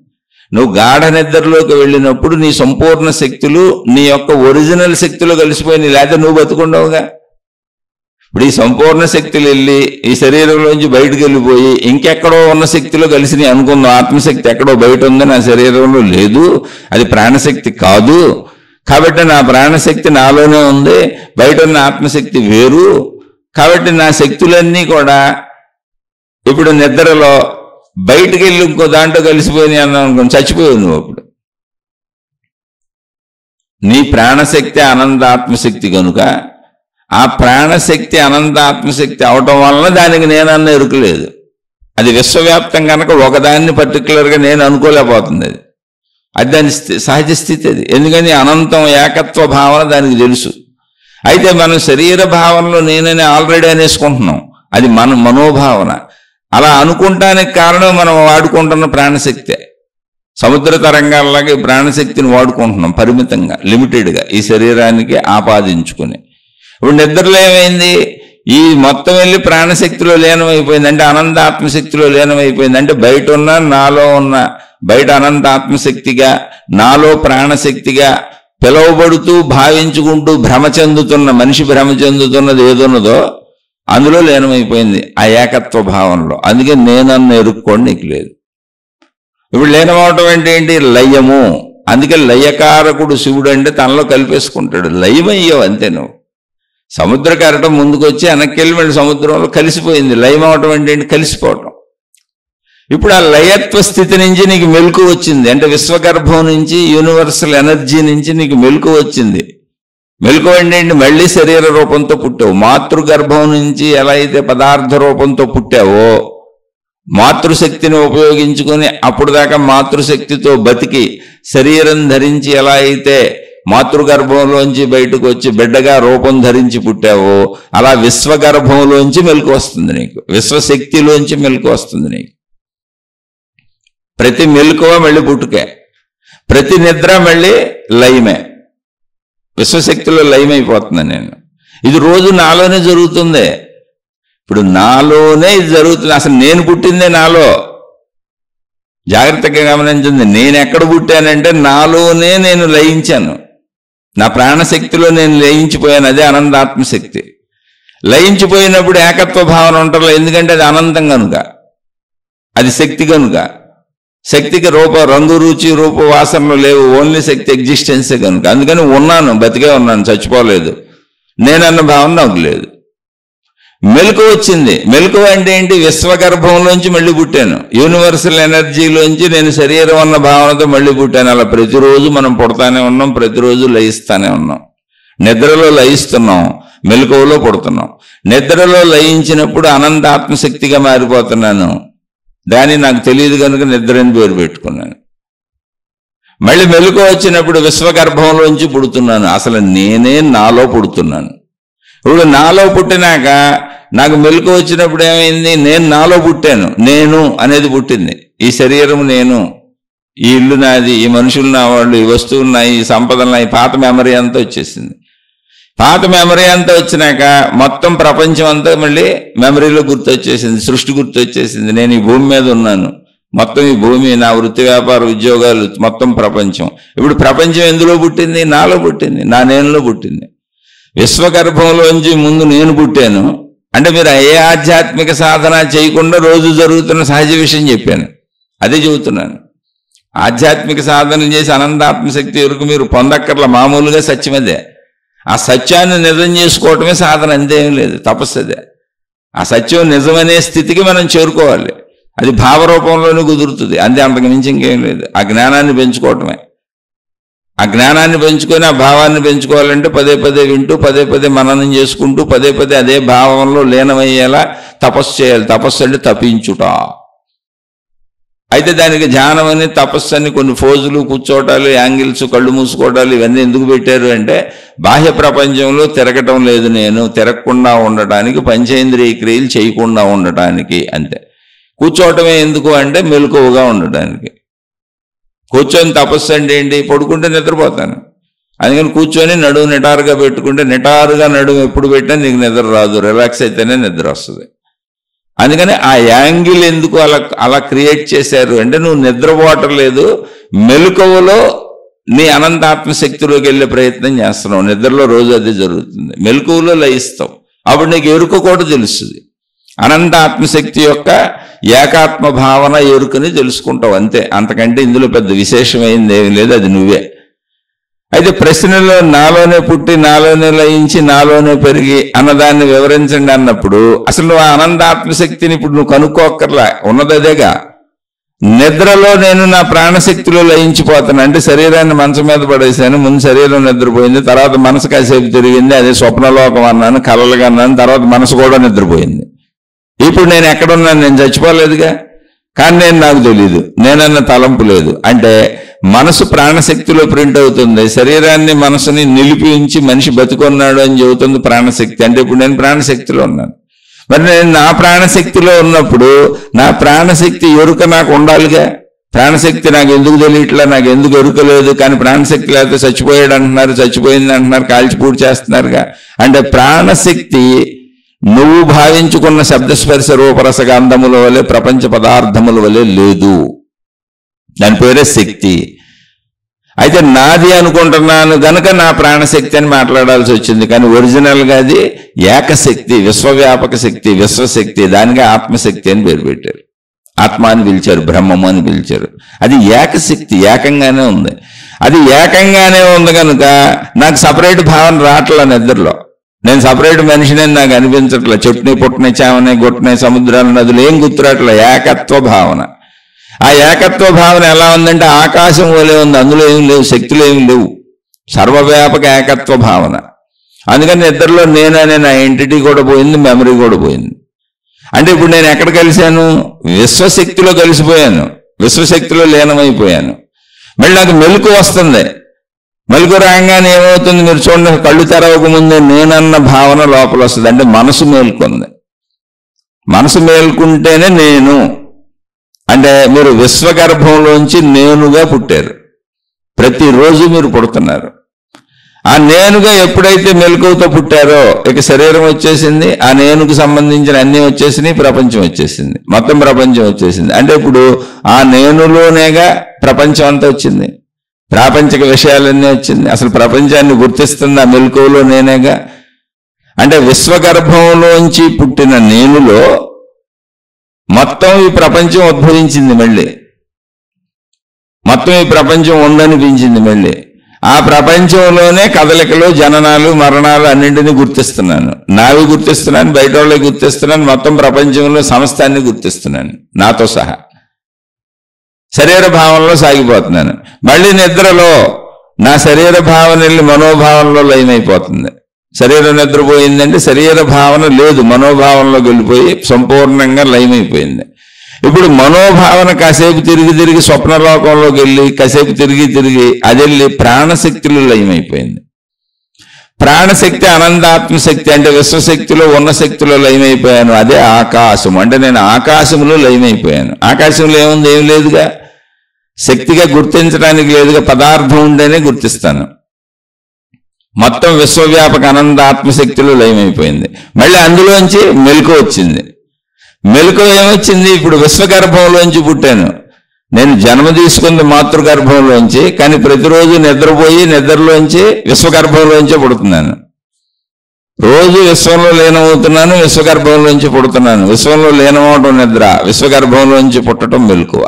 నువ్వు గాఢ నిద్రలోకి వెళ్ళినప్పుడు నీ సంపూర్ణ శక్తులు నీ యొక్క ఒరిజినల్ శక్తిలో కలిసిపోయినాయి, లేకపోతే నువ్వు బతుకుండవుగా. ఇప్పుడు ఈ సంపూర్ణ శక్తులు వెళ్ళి ఈ శరీరంలోంచి బయటకు వెళ్ళిపోయి ఇంకెక్కడో ఉన్న శక్తిలో కలిసినాయి అనుకుందాం. ఆత్మశక్తి ఎక్కడో బయట ఉంది, నా శరీరంలో లేదు, అది ప్రాణశక్తి కాదు. కాబట్టి నా ప్రాణశక్తి నాలోనే ఉంది, బయట ఉన్న ఆత్మశక్తి వేరు. కాబట్టి నా శక్తులన్నీ కూడా ఇప్పుడు నిద్రలో బయటికి వెళ్ళి ఇంకో దాంట్లో కలిసిపోయినాయి అన్నావు అనుకోండి, చచ్చిపోయావు నువ్వు. అప్పుడు నీ ప్రాణశక్తి అనంత ఆత్మశక్తి కనుక ఆ ప్రాణశక్తి అనంత ఆత్మశక్తి అవటం వలన దానికి నేనన్న ఎరుకలేదు. అది విశ్వవ్యాప్తం కనుక ఒకదాన్ని పర్టికులర్గా నేను అనుకోలేకపోతుంది. అది దాని సహజ స్థితి. అది ఎందుకని అనంతం ఏకత్వ భావన దానికి తెలుసు. అయితే మనం శరీర భావనలో నేనని ఆల్రెడీ అనేసుకుంటున్నాం. అది మన మనోభావన. అలా అనుకుంటానికి కారణం మనం వాడుకుంటున్న ప్రాణశక్తే. సముద్ర తరంగాల్లాగా ఈ ప్రాణశక్తిని వాడుకుంటున్నాం పరిమితంగా, లిమిటెడ్గా ఈ శరీరానికి ఆపాదించుకుని. ఇప్పుడు నిద్రలో ఏమైంది? ఈ మొత్తం వెళ్ళి ప్రాణశక్తిలో లీనమైపోయింది. అంటే అనంత ఆత్మశక్తిలో లీనమైపోయింది. అంటే బయట ఉన్న నాలో ఉన్న, బయట అనంత ఆత్మశక్తిగా నాలో ప్రాణశక్తిగా పిలువబడుతూ భావించుకుంటూ భ్రమ చెందుతున్న మనిషి భ్రమ చెందుతున్నది ఏదున్నదో అందులో లీనమైపోయింది, ఆ ఏకత్వ భావనలో. అందుకే నేనన్న ఎరుక్కోండి నీకు లేదు. ఇప్పుడు లీనమవటం అంటే ఏంటి? లయము. అందుకే లయకారకుడు శివుడు. అంటే తనలో కలిపేసుకుంటాడు. లయమయ్యావు అంతే. నువ్వు సముద్ర కెరటం ముందుకు వచ్చి వెనక్కి మళ్ళీ సముద్రంలో కలిసిపోయింది. లయమవటం అంటే ఏంటి? కలిసిపోవటం. ఇప్పుడు ఆ లయత్వ స్థితి నుంచి నీకు మెలకు వచ్చింది. అంటే విశ్వగర్భం నుంచి, యూనివర్సల్ ఎనర్జీ నుంచి నీకు మెలకు వచ్చింది. మెలకు అంటే మళ్ళీ శరీర రూపంతో పుట్టావు. మాతృగర్భం నుంచి ఎలా అయితే పదార్థ రూపంతో పుట్టావో, మాతృశక్తిని ఉపయోగించుకొని అప్పుడు దాకా మాతృశక్తితో బతికి శరీరం ధరించి ఎలా అయితే మాతృగర్భంలోంచి బయటకు వచ్చి బిడ్డగా రూపం ధరించి పుట్టావో, అలా విశ్వగర్భంలోంచి మెలకు వస్తుంది నీకు. విశ్వశక్తిలోంచి మెలకు వస్తుంది నీకు. ప్రతి మెలకువ మళ్ళీ పుట్టుకే, ప్రతి నిద్ర మళ్ళీ లయమే. విశ్వశక్తిలో లయమైపోతుంది నేను. ఇది రోజు నాలోనే జరుగుతుంది. ఇప్పుడు నాలోనే ఇది జరుగుతుంది. అసలు నేను పుట్టిందే నాలో. జాగ్రత్తగా గమనించింది. నేను ఎక్కడ పుట్టానంటే నాలోనే నేను లయించాను. నా ప్రాణశక్తిలో నేను లయించిపోయాను. అదే అనంతాత్మశక్తి. లయించిపోయినప్పుడు ఏకత్వ భావన ఉంటారు. ఎందుకంటే అది అనంతం కనుక, అది శక్తి కనుక. శక్తికి రూప, రంగు, రుచి, రూప, వాసనలు లేవు. ఓన్లీ శక్తి ఎగ్జిస్టెన్సే కనుక. అందుకని ఉన్నాను, బతికే ఉన్నాను, చచ్చిపోలేదు. నేనన్న భావన నాకు లేదు. మెలకు వచ్చింది. మెలకు అంటే ఏంటి? విశ్వగర్భంలోంచి మళ్ళీ పుట్టాను. యూనివర్సల్ ఎనర్జీలోంచి నేను శరీరం అన్న భావనతో మళ్ళీ పుట్టాను. అలా ప్రతిరోజు మనం పుడతానే ఉన్నాం, ప్రతిరోజు లయిస్తానే ఉన్నాం. నిద్రలో లయిస్తున్నాం, మెలకువలో పుడుతున్నాం. నిద్రలో లయించినప్పుడు అనంత ఆత్మశక్తిగా మారిపోతున్నాను. దాన్ని నాకు తెలియదు కనుక నిద్ర అని పేరు పెట్టుకున్నాను. మళ్ళీ మెలకు వచ్చినప్పుడు విశ్వగర్భంలోంచి పుడుతున్నాను. అసలు నేనే నాలో పుడుతున్నాను. ఇప్పుడు నాలో పుట్టినాక నాకు మెలకు వచ్చినప్పుడు ఏమైంది? నేను నాలో పుట్టాను. నేను అనేది పుట్టింది. ఈ శరీరం నేను, ఈ ఇల్లు నాది, ఈ మనుషులు నా వాళ్ళు, ఈ వస్తువులు నాయి, ఈ సంపదలు నాయి. పాత మెమరీ అంతా వచ్చేసింది. పాత మెమరీ అంతా వచ్చినాక మొత్తం ప్రపంచం అంతా మళ్ళీ మెమరీలో గుర్తొచ్చేసింది, సృష్టి గుర్తొచ్చేసింది. నేను ఈ భూమి మీద ఉన్నాను, మొత్తం ఈ భూమి, నా వృత్తి, వ్యాపార, ఉద్యోగాలు, మొత్తం ప్రపంచం. ఇప్పుడు ప్రపంచం ఎందులో పుట్టింది? నాలో పుట్టింది, నా నేనులో పుట్టింది. విశ్వగర్భంలోంచి ముందు నేను పుట్టాను. అంటే మీరు ఏ ఆధ్యాత్మిక సాధన చేయకుండా రోజు జరుగుతున్న సహజ విషయం చెప్పాను, అదే చెబుతున్నాను. ఆధ్యాత్మిక సాధన చేసి అనంతాత్మశక్తి వరకు మీరు పొందక్కర్ల, మామూలుగా సత్యమదే. ఆ సత్యాన్ని నిజం చేసుకోవటమే సాధన, అంతేం లేదు. తపస్సు అదే. ఆ సత్యం నిజమనే స్థితికి మనం చేరుకోవాలి. అది భావరూపంలోనే కుదురుతుంది, అంతే. అంతకు మించి ఇంకేం లేదు. ఆ జ్ఞానాన్ని పెంచుకోవటమే. ఆ జ్ఞానాన్ని పెంచుకొని ఆ భావాన్ని పెంచుకోవాలంటే పదే పదే వింటూ, పదే పదే మననం చేసుకుంటూ, పదే పదే అదే భావంలో లీనమయ్యేలా తపస్సు చేయాలి. తపస్సు అంటే తపించుట. అయితే దానికి ధ్యానం అని, తపస్సు అని కొన్ని ఫోజులు, కూర్చోటాలు, యాంగిల్స్, కళ్ళు మూసుకోవటాలు ఇవన్నీ ఎందుకు పెట్టారు అంటే బాహ్య ప్రపంచంలో తిరగటం లేదు, నేను తిరగకుండా ఉండటానికి, పంచేంద్రియ క్రియలు చేయకుండా ఉండటానికి, అంతే. కూర్చోవటమే ఎందుకు అంటే మెలకువగా ఉండటానికి. కూర్చొని తపస్సు అంటే ఏంటి? పడుకుంటే నిద్రపోతాను. అందుకని కూర్చొని నడుము నిటారుగా పెట్టుకుంటే, నిటారుగా నడుము ఎప్పుడు పెట్టినా నీకు నిద్ర రాదు, రిలాక్స్ అయితేనే నిద్ర వస్తుంది. అందుకని ఆ యాంగిల్ ఎందుకు అలా క్రియేట్ చేశారు అంటే నువ్వు నిద్రపోవటం లేదు, మెలకువలో నీ అనంతాత్మశక్తిలోకి వెళ్ళే ప్రయత్నం చేస్తున్నావు. నిద్రలో రోజు అదే జరుగుతుంది. మెలకువలో లయిస్తావు. అప్పుడు నీకు ఎరుక కూడా తెలుస్తుంది. అనంత ఆత్మశక్తి యొక్క ఏకాత్మ భావన ఎరుకని తెలుసుకుంటావు, అంతే. అంతకంటే ఇందులో పెద్ద విశేషమైంది ఏమి లేదు, అది నువ్వే. అయితే ప్రశ్నలో నాలోనే పుట్టి, నాలోనే లయించి, నాలోనే పెరిగి అన్నదాన్ని వివరించండి అన్నప్పుడు అసలు నువ్వు అనంత ఆత్మశక్తిని ఇప్పుడు నువ్వు కనుక్కోక్కర్లా, ఉన్నది అదేగా. నిద్రలో నేను నా ప్రాణశక్తిలో లయించిపోతాను. అంటే శరీరాన్ని మంచం మీద పడేసాను, ముందు శరీరం నిద్రపోయింది, తర్వాత మనసు కాసేపు తిరిగింది, అదే స్వప్నలోకం అన్నాను, కలలుగా అన్నాను, తర్వాత మనసు కూడా నిద్రపోయింది. ఇప్పుడు నేను ఎక్కడున్నాను? నేను చచ్చిపోలేదుగా, కానీ నేను నాకు తెలియదు, నేనన్న తలంపు లేదు. అంటే మనసు ప్రాణశక్తిలో ప్రింట్ అవుతుంది, శరీరాన్ని మనసుని నిలిపి ఉంచి మనిషి బతుకున్నాడు అని చెబుతుంది ప్రాణశక్తి. అంటే ఇప్పుడు నేను ప్రాణశక్తిలో ఉన్నాను. మరి నేను నా ప్రాణశక్తిలో ఉన్నప్పుడు నా ప్రాణశక్తి ఎరుక నాకు ఉండాలిగా. ప్రాణశక్తి నాకు ఎందుకు తెలియట్లా, నాకు ఎందుకు ఎరుకలేదు, కానీ ప్రాణశక్తి లేకపోతే చచ్చిపోయాడు అంటున్నారు, చచ్చిపోయింది అంటున్నారు, కాల్చిపూడి చేస్తున్నారుగా. అంటే ప్రాణశక్తి నువ్వు భావించుకున్న శబ్దస్పర్శ రూపరస గంధముల వలె ప్రపంచ పదార్థముల వలె లేదు. దాని పేరే శక్తి. అయితే నాది అనుకుంటున్నాను గనక నా ప్రాణశక్తి అని మాట్లాడాల్సి వచ్చింది. కానీ ఒరిజినల్గా అది ఏకశక్తి, విశ్వవ్యాపక శక్తి, విశ్వశక్తి. దానికి ఆత్మశక్తి అని పేరు పెట్టారు. ఆత్మ అని పిలిచారు, బ్రహ్మము అని పిలిచారు. అది ఏకశక్తి, ఏకంగానే ఉంది. అది ఏకంగానే ఉంది కనుక నాకు సపరేట్ భావన రావట్లా నిద్రలో. నేను సపరేట్ మనిషిని నాకు అనిపించట్లే. చెట్టుని పుట్టని చావని గుట్టని సముద్రాలు నదులు ఏం గుర్తురాట్లే. ఏకత్వ భావన. ఆ ఏకత్వ భావన ఎలా ఉందంటే ఆకాశం వలె ఉంది, అందులో ఏం లేవు, శక్తులు ఏమి లేవు, సర్వవ్యాపక ఏకత్వ భావన. అందుకని నిద్రలో నేననే నా ఎంటిటీ కూడా పోయింది, మెమరీ కూడా పోయింది. అంటే ఇప్పుడు నేను ఎక్కడ కలిశాను? విశ్వశక్తిలో కలిసిపోయాను, విశ్వశక్తిలో లీనమైపోయాను. మళ్ళీ నాకు మెలకు వస్తుంది. మెలకు రాగానే ఏమవుతుంది? మీరు చూడండి, కళ్ళు తెరవక ముందే నేనన్న భావన లోపల వస్తుంది. అంటే మనసు మేల్కొంది. మనసు మేల్కుంటేనే నేను. అంటే మీరు విశ్వగర్భంలోంచి నేనుగా పుట్టారు. ప్రతిరోజు మీరు పుడుతున్నారు. ఆ నేనుగా ఎప్పుడైతే మెలకువతో పుట్టారో ఇక శరీరం వచ్చేసింది, ఆ నేనుకు సంబంధించిన అన్నీ వచ్చేసినాయి, ప్రపంచం వచ్చేసింది, మొత్తం ప్రపంచం వచ్చేసింది. అంటే ఇప్పుడు ఆ నేనులోనేగా ప్రపంచం అంతా వచ్చింది, ప్రాపంచిక విషయాలన్నీ వచ్చింది. అసలు ప్రపంచాన్ని గుర్తిస్తుంది ఆ మెలకువలో నేనేగా. అంటే విశ్వగర్భంలోంచి పుట్టిన నేనులో మొత్తం ఈ ప్రపంచం ఉద్భవించింది. మళ్ళీ మొత్తం ఈ ప్రపంచం ఉందనిపించింది. మళ్ళీ ఆ ప్రపంచంలోనే కదలికలు, జననాలు, మరణాలు అన్నింటినీ గుర్తిస్తున్నాను. నావి గుర్తిస్తున్నాను, బయట వాళ్ళకి గుర్తిస్తున్నాను, మొత్తం ప్రపంచంలో సమస్తాన్ని గుర్తిస్తున్నాను నాతో సహా. శరీర భావనలో సాగిపోతున్నాను. మళ్ళీ నిద్రలో నా శరీర భావన వెళ్ళి మనోభావనలో లయమైపోతుంది. శరీరం నిద్రపోయిందంటే శరీర భావన లేదు, మనోభావనలోకి వెళ్ళిపోయి సంపూర్ణంగా లయమైపోయింది. ఇప్పుడు మనోభావన కాసేపు తిరిగి స్వప్నలోకంలోకి వెళ్ళి కాసేపు తిరిగి అది వెళ్ళి ప్రాణశక్తిలో లయమైపోయింది. ప్రాణశక్తి అనంతాత్మశక్తి, అంటే విశ్వశక్తిలో ఉన్న శక్తిలో లయమైపోయాను. అదే ఆకాశం. అంటే నేను ఆకాశంలో లయమైపోయాను. ఆకాశంలో ఏముంది? ఏం లేదుగా, శక్తిగా గుర్తించడానికి లేదుగా, పదార్థం ఉంటేనే గుర్తిస్తాను. మొత్తం విశ్వవ్యాపక అనంత ఆత్మశక్తిలో లయమైపోయింది. మళ్ళీ అందులోంచి మెలకువ వచ్చింది. మెలకువ ఏమొచ్చింది? ఇప్పుడు విశ్వగర్భంలోంచి పుట్టాను. నేను జన్మ తీసుకుంది మాతృగర్భంలోంచి, కానీ ప్రతిరోజు నిద్రపోయి నిద్రలోంచి విశ్వగర్భంలోంచే పుడుతున్నాను. రోజు విశ్వంలో లీనమవుతున్నాను, విశ్వగర్భంలోంచి పుడుతున్నాను. విశ్వంలో లీనమవటం నిద్ర, విశ్వగర్భంలోంచి పుట్టడం మెలకువ.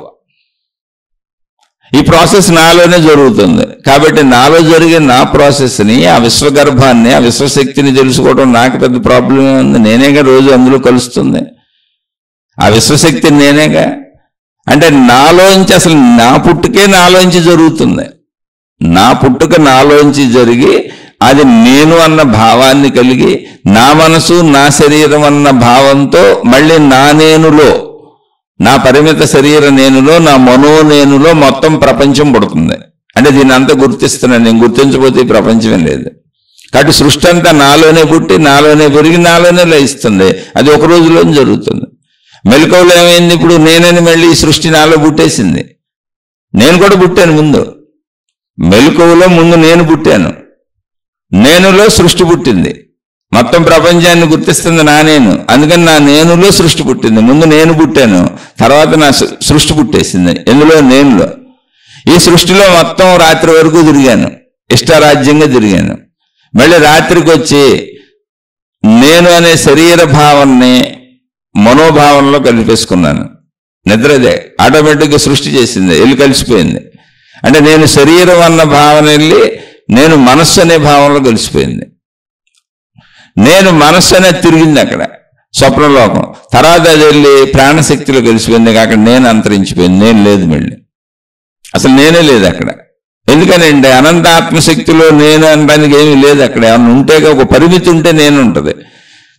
ఈ ప్రాసెస్ నాలోనే జరుగుతుంది. కాబట్టి నాలో జరిగే నా ప్రాసెస్ని, ఆ విశ్వగర్భాన్ని, ఆ విశ్వశక్తిని తెలుసుకోవడం నాకు పెద్ద ప్రాబ్లం ఉంది. నేనేగా రోజు అందులో కలుస్తుంది. ఆ విశ్వశక్తి నేనేగా. అంటే నాలోంచి, అసలు నా పుట్టుకే నాలోంచి జరుగుతుంది. నా పుట్టుక నాలోంచి జరిగి అది నేను అన్న భావాన్ని కలిగి, నా మనసు నా శరీరం అన్న భావంతో మళ్ళీ నా నేనులో, నా పరిమిత శరీర నేనులో, నా మనోనేనులో మొత్తం ప్రపంచం పుడుతుంది. అంటే దీన్ని అంతా గుర్తిస్తున్నాను. నేను గుర్తించబోతే ఈ ప్రపంచమే లేదు. కాబట్టి సృష్టి అంతా నాలోనే పుట్టి, నాలోనే పెరిగి, నాలోనే లయిస్తుంది. అది ఒక రోజులో జరుగుతుంది. మెలకువలో ఏమైంది? ఇప్పుడు నేనని మళ్ళీ ఈ సృష్టి నాలో పుట్టేసింది. నేను కూడా పుట్టాను ముందు. మెలకువలో ముందు నేను పుట్టాను, నేనులో సృష్టి పుట్టింది. మొత్తం ప్రపంచాన్ని గుర్తిస్తుంది నా నేను. అందుకని నా నేనులో సృష్టి పుట్టింది. ముందు నేను పుట్టాను, తర్వాత నా సృష్టి పుట్టేసింది. ఎందులో? నేనులో. ఈ సృష్టిలో మొత్తం రాత్రి వరకు తిరిగాను, ఇష్టారాజ్యంగా తిరిగాను. మళ్ళీ రాత్రికి వచ్చి నేను అనే శరీర భావాన్ని మనోభావనలో కలిపేసుకున్నాను. నిద్రదే ఆటోమేటిక్గా సృష్టి చేసింది, వెళ్ళి కలిసిపోయింది. అంటే నేను శరీరం అన్న భావన వెళ్ళి నేను మనస్సు అనే భావనలో కలిసిపోయింది. నేను మనస్సు అనేది తిరిగింది అక్కడ స్వప్నలోకం. తర్వాత అది వెళ్ళి ప్రాణశక్తిలో కలిసిపోయింది, అక్కడ నేను అంతరించిపోయింది, నేను లేదు, మళ్ళీ అసలు నేనే లేదు అక్కడ. ఎందుకనంటే అనంత ఆత్మశక్తిలో నేను అనడానికి ఏమీ లేదు అక్కడ. ఏమన్నా ఉంటే ఒక పరిమితి ఉంటే నేను ఉంటుంది,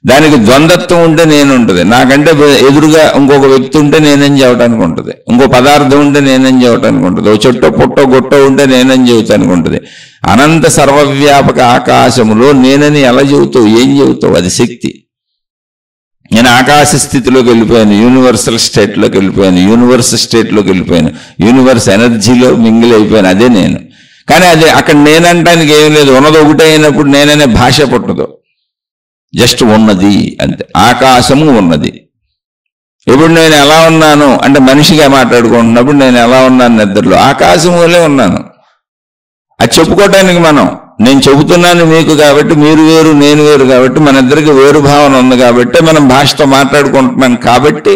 దానికి ద్వంద్వత్వం ఉంటే నేను ఉంటుంది, నాకంటే ఎదురుగా ఇంకొక వ్యక్తి ఉంటే నేనేం చేయటానికి ఉంటుంది, ఇంకో పదార్థం ఉంటే నేనేం చేయటానికి ఉంటుంది, ఓ చెట్టో పుట్టో గొట్టో ఉంటే నేనేం చెబుతానికి ఉంటుంది. అనంత సర్వవ్యాపక ఆకాశములో నేనని ఎలా చెబుతావు, ఏం చెబుతావు? అది శక్తి. నేను ఆకాశ స్థితిలోకి వెళ్ళిపోయాను, యూనివర్సల్ స్టేట్లోకి వెళ్ళిపోయాను, యూనివర్స్ స్టేట్లోకి వెళ్ళిపోయాను, యూనివర్స్ ఎనర్జీలో మింగిల్ అయిపోయాను, అదే నేను. కానీ అదే అక్కడ నేనంటానికి ఏం లేదు. ఉన్నది ఒకటే అయినప్పుడు నేననే భాష పుట్టదు, జస్ట్ ఉన్నది అంతే. ఆకాశము ఉన్నది. ఇప్పుడు నేను ఎలా ఉన్నాను అంటే మనిషిగా మాట్లాడుకుంటున్నప్పుడు నేను ఎలా ఉన్నాను నిద్రలో, ఆకాశం వల్లే ఉన్నాను. అది చెప్పుకోవటానికి నేను చెబుతున్నాను మీకు కాబట్టి మీరు వేరు నేను వేరు కాబట్టి మన ఇద్దరికి వేరు భావన ఉంది కాబట్టి మనం భాషతో మాట్లాడుకుంటున్నాం కాబట్టి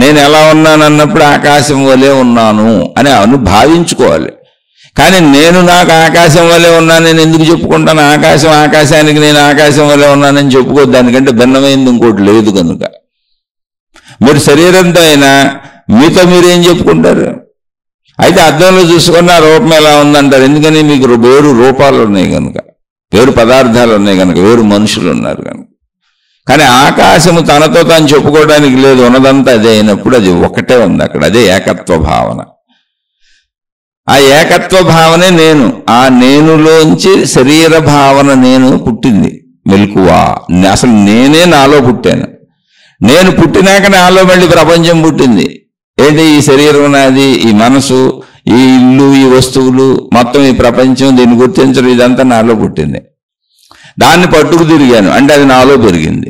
నేను ఎలా ఉన్నాను అన్నప్పుడు ఆకాశం వల్లే ఉన్నాను అని భావించుకోవాలి. కానీ నాకు ఆకాశం వల్లే ఉన్నానని ఎందుకు చెప్పుకుంటాను? ఆకాశానికి నేను ఆకాశం వల్లే ఉన్నానని చెప్పుకోవద్దు, దానికంటే భిన్నమైంది ఇంకోటి లేదు కనుక. మీరు శరీరంతో అయినా మీతో మీరేం చెప్పుకుంటారు? అయితే అద్దంలో చూసుకున్న ఆ రూపం ఎలా ఉందంటారు. ఎందుకని? మీకు వేరు రూపాలు ఉన్నాయి కనుక, వేరు పదార్థాలు ఉన్నాయి కనుక, వేరు మనుషులు ఉన్నారు కనుక. కానీ ఆకాశము తనతో తాను చెప్పుకోవడానికి లేదు, ఉన్నదంతా అదే అయినప్పుడు అది ఒకటే ఉంది అక్కడ. అదే ఏకత్వ భావన. ఆ ఏకత్వ భావనే నేను. ఆ నేనులోంచి శరీర భావన నేను పుట్టింది, మెలకువా. అసలు నేనే నాలో పుట్టాను. నేను పుట్టినాక నాలో మళ్ళీ ప్రపంచం పుట్టింది. ఏంటి? ఈ శరీరం నాది, ఈ మనసు, ఈ ఇల్లు, ఈ వస్తువులు, మొత్తం ఈ ప్రపంచం, దీన్ని గుర్తించడం, ఇదంతా నాలో పుట్టింది. దాన్ని పట్టుకు తిరిగాను అంటే అది నాలో పెరిగింది.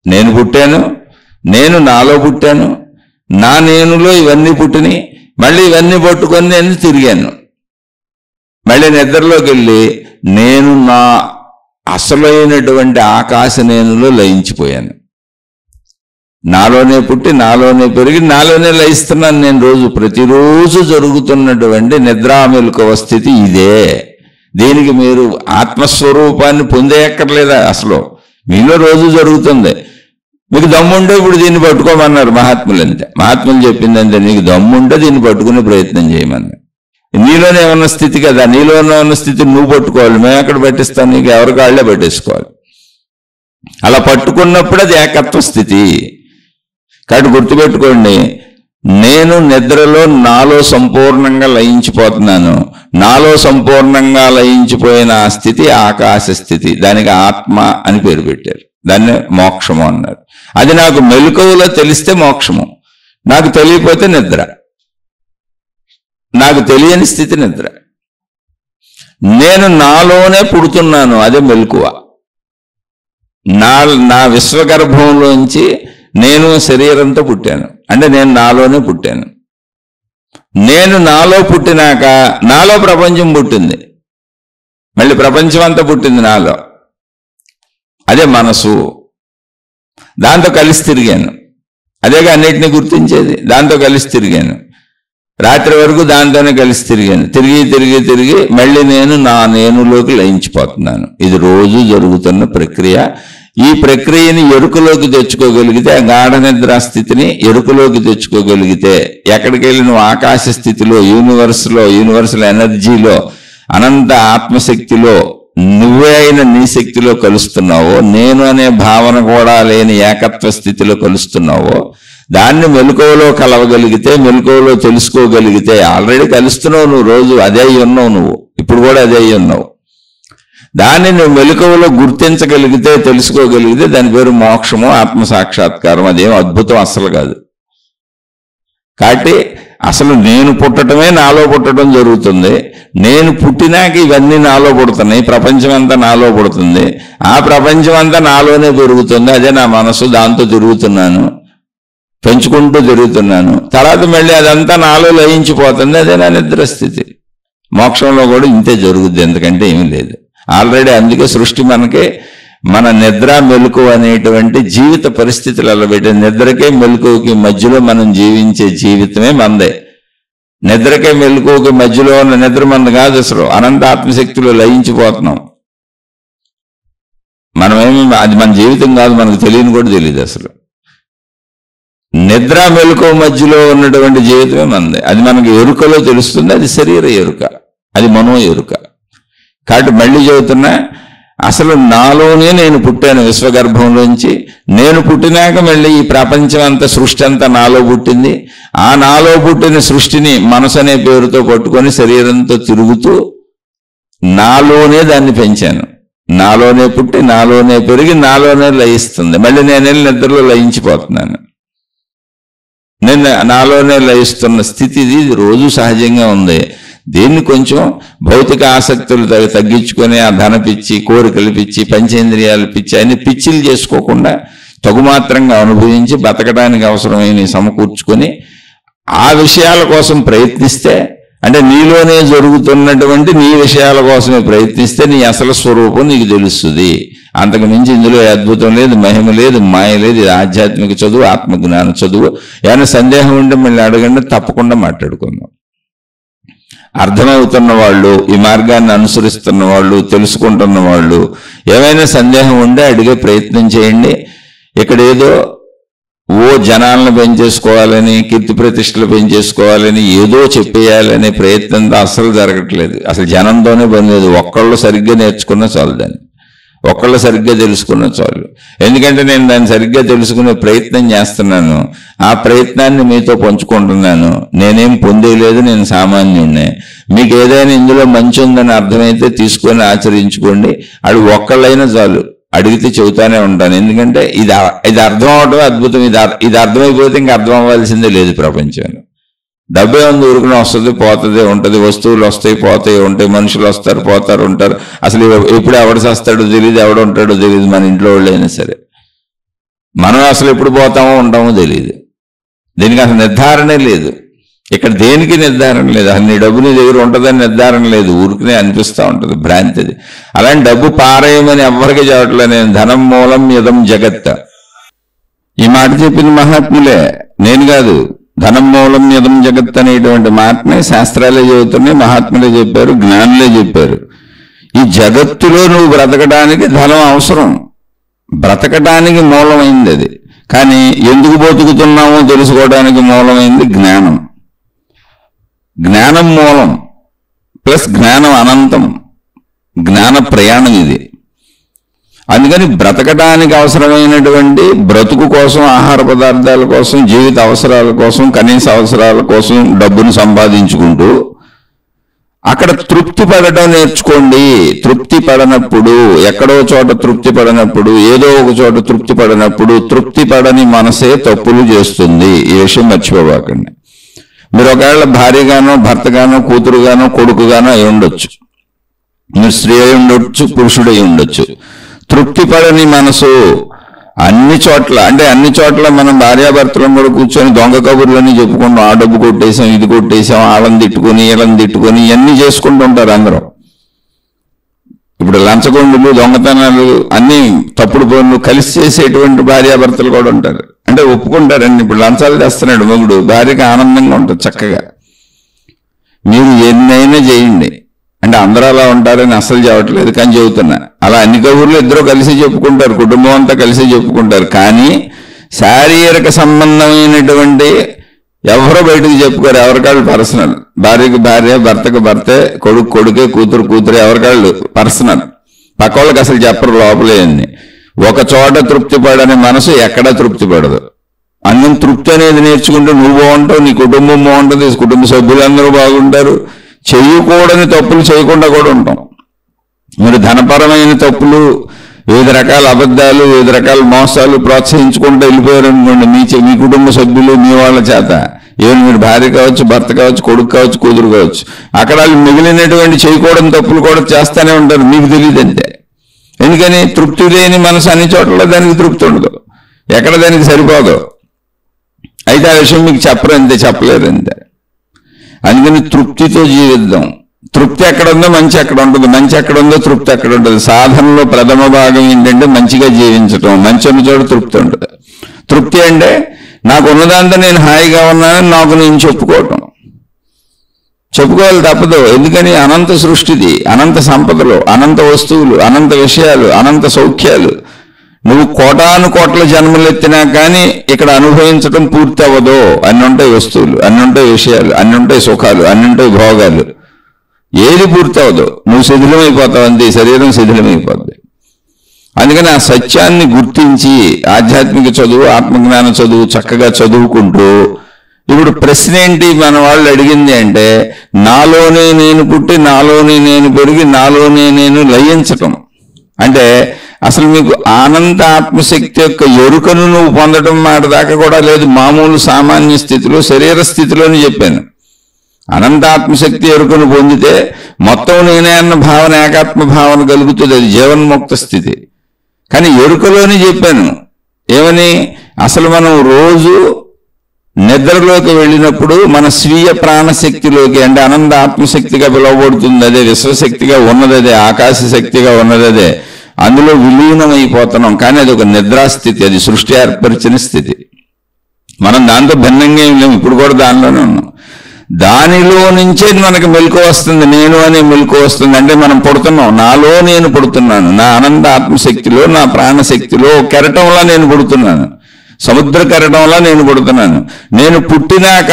నేను పుట్టాను, నేను నాలో పుట్టాను, నా నేనులో ఇవన్నీ పుట్టినాయి. మళ్ళీ ఇవన్నీ పట్టుకొని నేను తిరిగాను. మళ్ళీ నిద్రలోకి వెళ్ళి నేను నా అసలైనటువంటి ఆకాశ నేనులో లయించిపోయాను. నాలోనే పుట్టి నాలోనే పెరిగి నాలోనే లయిస్తున్నాను నేను. ప్రతిరోజు జరుగుతున్నటువంటి నిద్రా మెలకువ స్థితి ఇదే. దీనికి మీరు ఆత్మస్వరూపాన్ని పొందేయక్కర్లేదా? అసలు మీలో రోజు జరుగుతుంది. మీకు దమ్ముంటే ఇప్పుడు దీన్ని పట్టుకోమన్నారు మహాత్ములు. అంతే, మహాత్ములు చెప్పిందంటే నీకు దమ్ముంటే దీన్ని పట్టుకునే ప్రయత్నం చేయమన్నారు. నీలోనే ఏమన్న స్థితి కదా, నీలోనే ఉన్న స్థితి నువ్వు పట్టుకోవాలి. మేము ఎక్కడ పట్టిస్తాం? నీకు ఎవరి కాళ్ళే పట్టేసుకోవాలి. అలా పట్టుకున్నప్పుడు అది ఏకత్వ స్థితి. కాబట్టి గుర్తుపెట్టుకోండి, నేను నిద్రలో నాలో సంపూర్ణంగా లయించిపోతున్నాను. నాలో సంపూర్ణంగా లయించిపోయిన ఆ స్థితి ఆకాశ స్థితి. దానికి ఆత్మ అని పేరు పెట్టారు, దాన్ని మోక్షము అన్నారు. అది నాకు మెలకువలో తెలిస్తే మోక్షము, నాకు తెలియకపోతే నిద్ర. నాకు తెలియని స్థితి నిద్ర. నేను నాలోనే పుడుతున్నాను, అదే మెలకువ. నా విశ్వగర్భంలోంచి నేను శరీరంతో పుట్టాను అంటే నేను నాలోనే పుట్టాను. నేను నాలో పుట్టినాక నాలో ప్రపంచం పుట్టింది, మళ్ళీ ప్రపంచం అంతా పుట్టింది నాలో. అదే మనసు. దాంతో కలిసి తిరిగాను. అదేగా అన్నిటినీ గుర్తించేది. దాంతో కలిసి తిరిగాను. రాత్రి వరకు దాంతోనే కలిసి తిరిగాను. తిరిగి మళ్ళీ నేను నా నేనులోకి లయించిపోతున్నాను. ఇది రోజు జరుగుతున్న ప్రక్రియ. ఈ ప్రక్రియని ఎరుకలోకి తెచ్చుకోగలిగితే, ఆ గాఢ నిద్రా స్థితిని ఎరుకలోకి తెచ్చుకోగలిగితే, ఎక్కడికి వెళ్ళి నువ్వు ఆకాశ స్థితిలో, యూనివర్సల్ ఎనర్జీలో, అనంత ఆత్మశక్తిలో, నువ్వే అయిన నీ శక్తిలో కలుస్తున్నావో, నేను అనే భావన కూడా లేని ఏకత్వ స్థితిలో కలుస్తున్నావో, దాన్ని మెలకువలో కలవగలిగితే, మెలకువలో తెలుసుకోగలిగితే, ఆల్రెడీ కలుస్తున్నావు నువ్వు, రోజు అదే అయి ఉన్నావు నువ్వు, ఇప్పుడు కూడా అదే అయి ఉన్నావు. దాన్ని నువ్వు మెలకువలో గుర్తించగలిగితే, తెలుసుకోగలిగితే, దాని పేరు మోక్షము, ఆత్మసాక్షాత్కారం. అదేం అద్భుతం అస్సలు కాదు. కాబట్టి అసలు నేను పుట్టడమే నాలో పుట్టడం జరుగుతుంది. నేను పుట్టినాక ఇవన్నీ నాలో పుడుతున్నాయి, ప్రపంచం అంతా నాలో పుడుతుంది. ఆ ప్రపంచం అంతా నాలోనే పెరుగుతుంది, అదే నా మనసు. దాంతో తిరుగుతున్నాను, పెంచుకుంటూ తిరుగుతున్నాను. తర్వాత మళ్ళీ అదంతా నాలో లయించిపోతుంది, అదే నా నిద్ర స్థితి. మోక్షంలో కూడా ఇంతే జరుగుద్ది, ఎందుకంటే ఏమీ లేదు ఆల్రెడీ. అందుకే సృష్టి మనకి మన నిద్ర మెలకు అనేటువంటి జీవిత పరిస్థితులు అలా పెట్టే. నిద్రకే మెలకువకి మధ్యలో మనం జీవించే జీవితమే మనదే. నిద్రకే మెలకువకి మధ్యలో ఉన్న నిద్ర మనది కాదు. అసలు అనంత ఆత్మశక్తిలో లయించిపోతున్నాం. మనమేమి అది మన జీవితం కాదు, మనకు తెలియని కూడా తెలియదు అసలు. నిద్ర మెలకువ మధ్యలో ఉన్నటువంటి జీవితమే మనది. అది మనకి ఎరుకలో తెలుస్తుంది. అది శరీర ఎరుక, అది మనో ఎరుక. కాబట్టి మళ్ళీ చెబుతున్నా, అసలు నాలోనే నేను పుట్టాను విశ్వగర్భంలోంచి. నేను పుట్టినాక మళ్ళీ ఈ ప్రపంచం అంతా, సృష్టి అంతా నాలో పుట్టింది. ఆ నాలో పుట్టిన సృష్టిని మనసు అనే పేరుతో పట్టుకొని శరీరంతో తిరుగుతూ నాలోనే దాన్ని పెంచాను. నాలోనే పుట్టి నాలోనే పెరిగి నాలోనే లయిస్తుంది. మళ్ళీ నేను నిద్రలో లయించిపోతున్నాను. నేను నాలోనే లయిస్తున్న స్థితి ఇది రోజు సహజంగా ఉంది. దీన్ని కొంచెం భౌతిక ఆసక్తులు తగ్గించుకొని, ఆ ధన పిచ్చి, కోరికలు పిచ్చి, పంచేంద్రియాలు పిచ్చి అన్ని పిచ్చిలు చేసుకోకుండా తగుమాత్రంగా అనుభవించి బతకడానికి అవసరమైన సమకూర్చుకొని ఆ విషయాల కోసం ప్రయత్నిస్తే, అంటే నీలోనే జరుగుతున్నటువంటి నీ విషయాల కోసమే ప్రయత్నిస్తే నీ అసలు స్వరూపం నీకు తెలుస్తుంది. అంతకు మించి ఇందులో అద్భుతం లేదు, మహిమ లేదు, మాయ లేదు. ఇది ఆధ్యాత్మిక చదువు, ఆత్మజ్ఞాన చదువు. ఏమైనా సందేహం ఉంటే మళ్ళీ అడగండి, తప్పకుండా మాట్లాడుకుందాం. అర్థమవుతున్న వాళ్ళు, ఈ మార్గాన్ని అనుసరిస్తున్న వాళ్ళు, తెలుసుకుంటున్న వాళ్ళు, ఏమైనా సందేహం ఉంటే అడిగే ప్రయత్నం చేయండి. ఇక్కడ ఏదో జనాలను పెంచేసుకోవాలని, కీర్తి ప్రతిష్టలు పెంచేసుకోవాలని, ఏదో చెప్పేయాలనే ప్రయత్నంతో అస్సలు జరగట్లేదు. అసలు జనంతోనే పని లేదు. ఒక్కళ్ళు సరిగ్గా నేర్చుకున్న చాలు, దాన్ని ఒక్కళ్ళు సరిగ్గా తెలుసుకున్న చాలు. ఎందుకంటే నేను దాన్ని సరిగ్గా తెలుసుకునే ప్రయత్నం చేస్తున్నాను. ఆ ప్రయత్నాన్ని మీతో పంచుకుంటున్నాను. నేనేం పొందేలేదు, నేను సామాన్యుడినే. మీకు ఏదైనా ఇందులో మంచి ఉందని అర్థమైతే తీసుకొని ఆచరించుకోండి. అది ఒక్కళ్ళైనా చాలు. అడిగితే చెబుతానే ఉంటాను. ఎందుకంటే ఇది అర్థం అవడం అద్భుతం. ఇది అర్థమైపోతే ఇంకా అర్థం అవ్వాల్సిందే లేదు ప్రపంచంలో. డబ్బే ఉంది, ఊరుకుని వస్తుంది పోతుంది ఉంటుంది. వస్తువులు వస్తాయి పోతాయి ఉంటాయి. మనుషులు వస్తారు పోతారు ఉంటారు. అసలు ఎప్పుడు ఎవడు వస్తాడో తెలియదు, ఎవడు ఉంటాడో తెలియదు. మన ఇంట్లో వాళ్ళు అయినా సరే మనం అసలు ఎప్పుడు పోతామో ఉంటామో తెలియదు. దీనికి అసలు నిర్ధారణే లేదు. ఇక్కడ దేనికి నిర్ధారణ లేదు. అసలు నీ డబ్బు నీ దగ్గర ఉంటుందని నిర్ధారణ లేదు. ఊరికనే అనిపిస్తూ ఉంటుంది, భ్రాంతిది. అలాంటి డబ్బు పారేయమని ఎవ్వరికి చెప్పట్లే నేను. ధనం మూలం యదం జగత్. ఈ మాట చెప్పింది మహాత్ములే, నేను కాదు. ధనం మూలం యదం జగత్ అనేటువంటి మాటని శాస్త్రాలే చెబుతున్నాయి, మహాత్ములే చెప్పారు, జ్ఞానులే చెప్పారు. ఈ జగత్తులో నువ్వు బ్రతకడానికి ధనం అవసరం. బ్రతకడానికి మూలమైంది అది. కానీ ఎందుకు బతుకుతున్నామో తెలుసుకోవడానికి మూలమైంది జ్ఞానం. జ్ఞానం మూలం ప్లస్ జ్ఞానం అనంతం. జ్ఞాన ప్రయాణం ఇది. అందుకని బ్రతకడానికి అవసరమైనటువంటి బ్రతుకు కోసం, ఆహార పదార్థాల కోసం, జీవిత అవసరాల కోసం, కనీస అవసరాల కోసం డబ్బును సంపాదించుకుంటూ అక్కడ తృప్తి పడటం నేర్చుకోండి. తృప్తి పడనప్పుడు, ఎక్కడో చోట తృప్తి పడనప్పుడు, ఏదో ఒక చోట తృప్తి పడనప్పుడు, తృప్తి పడని మనసే తప్పులు చేస్తుంది. ఈ విషయం మర్చిపోబాకండి. మీరు ఒకవేళ భార్యగానో, భర్తగానో, కూతురుగానో, కొడుకుగానో అయి ఉండొచ్చు. మీరు స్త్రీ అయి ఉండొచ్చు, పురుషుడై ఉండొచ్చు. తృప్తి పడని మనసు అన్ని చోట్ల, అంటే అన్ని చోట్ల మనం భార్యాభర్తలను కూడా కూర్చొని దొంగ కబుర్లన్నీ చెప్పుకుంటాం. ఆ డబ్బు కొట్టేసాం, ఇది కొట్టేసాం, వాళ్ళని తిట్టుకొని వీళ్ళని తిట్టుకొని ఇవన్నీ చేసుకుంటూ ఉంటారు అందరూ. ఇప్పుడు లంచగొండులు, దొంగతనాలు, అన్ని తప్పుడు పనులు కలిసి చేసేటువంటి భార్యాభర్తలు కూడా ఉంటారు. అంటే ఒప్పుకుంటారండి. ఇప్పుడు లంచాలు తెస్తున్నాడు మొగుడు, భార్యకి ఆనందంగా ఉంటుంది చక్కగా. మీరు ఎన్నైనా చేయండి, అంటే అందరూ అలా ఉంటారని అసలు చెప్పట్లేదు, కానీ చెబుతున్నా. అలా అన్ని కబుర్లు ఇద్దరు కలిసి చెప్పుకుంటారు, కుటుంబం అంతా కలిసి చెప్పుకుంటారు. కానీ శారీరక సంబంధమైనటువంటి ఎవరో బయటకు చెప్పుకోరు. ఎవరికాళ్ళు పర్సనల్. భార్యకి భార్య, భర్తకు భర్తే, కొడుకు కొడుకే, కూతురు కూతురే, ఎవరికాళ్ళు పర్సనల్. పక్క వాళ్ళకి అసలు చెప్పరు లోపలేంది. ఒక చోట తృప్తి పడని మనసు ఎక్కడా తృప్తి పడదు. అన్నం తృప్తి అనేది నేర్చుకుంటే నువ్వు బాగుంటావు, నీ కుటుంబం బాగుంటుంది, కుటుంబ సభ్యులందరూ బాగుంటారు. చేయకూడని తప్పులు చేయకుండా కూడా ఉంటాం. మీరు ధనపరమైన తప్పులు, వివిధ రకాల అబద్ధాలు, వివిధ రకాల మోసాలు ప్రోత్సహించుకుంటూ వెళ్ళిపోయారు అనుకోండి, మీ కుటుంబ సభ్యులు, మీ వాళ్ళ చేత, ఏమైనా మీరు భార్య కావచ్చు, భర్త కావచ్చు, కొడుకు కావచ్చు, కూతురు కావచ్చు, అక్కడ మిగిలినటువంటి చేయకూడని తప్పులు కూడా చేస్తూనే ఉంటారు. మీకు తెలియదంటే. ఎందుకని? తృప్తి లేని మనసు అన్ని చోట్ల దానికి తృప్తి ఉండదు, ఎక్కడ దానికి సరిపోదు. అయితే ఆ విషయం మీకు చెప్పరు, అంతే, చెప్పలేరు అంతే. అందుకని తృప్తితో జీవిద్దాం. తృప్తి ఎక్కడ ఉందో మంచి ఎక్కడ ఉంటుంది, మంచి ఎక్కడ ఉందో తృప్తి ఎక్కడ ఉంటుంది. సాధనలో ప్రథమ భాగం ఏంటంటే మంచిగా జీవించటం. మంచి ఉన్న చోట తృప్తి ఉంటుంది. తృప్తి అంటే నాకు ఉన్నదాంతో నేను హాయిగా ఉన్నానని నాకు నేను చెప్పుకోవాలి తప్పదు. ఎందుకని? అనంత సృష్టిది, అనంత సంపదలు, అనంత వస్తువులు, అనంత విషయాలు, అనంత సౌఖ్యాలు. నువ్వు కోటాను కోట్ల జన్మలు ఎత్తినా కానీ ఇక్కడ అనుభవించడం పూర్తి అవ్వదు. అన్ని ఉంటాయి వస్తువులు, అన్ని ఉంటాయి విషయాలు, అన్ని ఉంటాయి సుఖాలు, అన్ని ఉంటాయి భోగాలు. ఏది పూర్తి అవ్వదు, నువ్వు శిథిలమైపోతావు, అంతే, శరీరం శిథిలమైపోద్ది. అందుకని ఆ సత్యాన్ని గుర్తించి ఆధ్యాత్మిక చదువు, ఆత్మజ్ఞాన చదువు చక్కగా చదువుకుంటూ, ఇప్పుడు ప్రశ్న ఏంటి మన వాళ్ళు అడిగింది అంటే, నాలోనే నేను పుట్టి, నాలోనే నేను పెరిగి, నాలోనే నేను లయించటం. అంటే అసలు మీకు ఆనంద ఆత్మశక్తి యొక్క ఎరుకను నువ్వు పొందడం మాట దాకా కూడా లేదు. మామూలు సామాన్య స్థితిలో, శరీర స్థితిలోని చెప్పాను. అనంత ఆత్మశక్తి ఎరుకను పొందితే మొత్తం నేనే అన్న భావన, ఏకాత్మ భావన కలుగుతుంది. అది జీవన్ముక్త స్థితి. కానీ ఎరుకలోని చెప్పాను ఏమని, అసలు మనం రోజు నిద్రలోకి వెళ్ళినప్పుడు మన స్వీయ ప్రాణశక్తిలోకి, అంటే అనంత ఆత్మశక్తిగా పిలువబడుతుంది అదే, విశ్వశక్తిగా ఉన్నది అదే, ఆకాశ శక్తిగా ఉన్నది అదే, అందులో విలీనమైపోతున్నాం. కానీ అది ఒక నిద్రాస్థితి, అది సృష్టి ఏర్పరిచిన స్థితి. మనం దాంతో భిన్నంగా ఏం లేము, ఇప్పుడు కూడా దానిలోనే ఉన్నాం. దానిలో నుంచే మనకు మెలకువ వస్తుంది, నేను అనే మెలకువ వస్తుంది. అంటే మనం పుడుతున్నాం, నాలో నేను పుడుతున్నాను, నా అనంత ఆత్మశక్తిలో, నా ప్రాణశక్తిలో కెరటంలా నేను పుడుతున్నాను, సముద్ర కెరటంలా నేను పుడుతున్నాను. నేను పుట్టినాక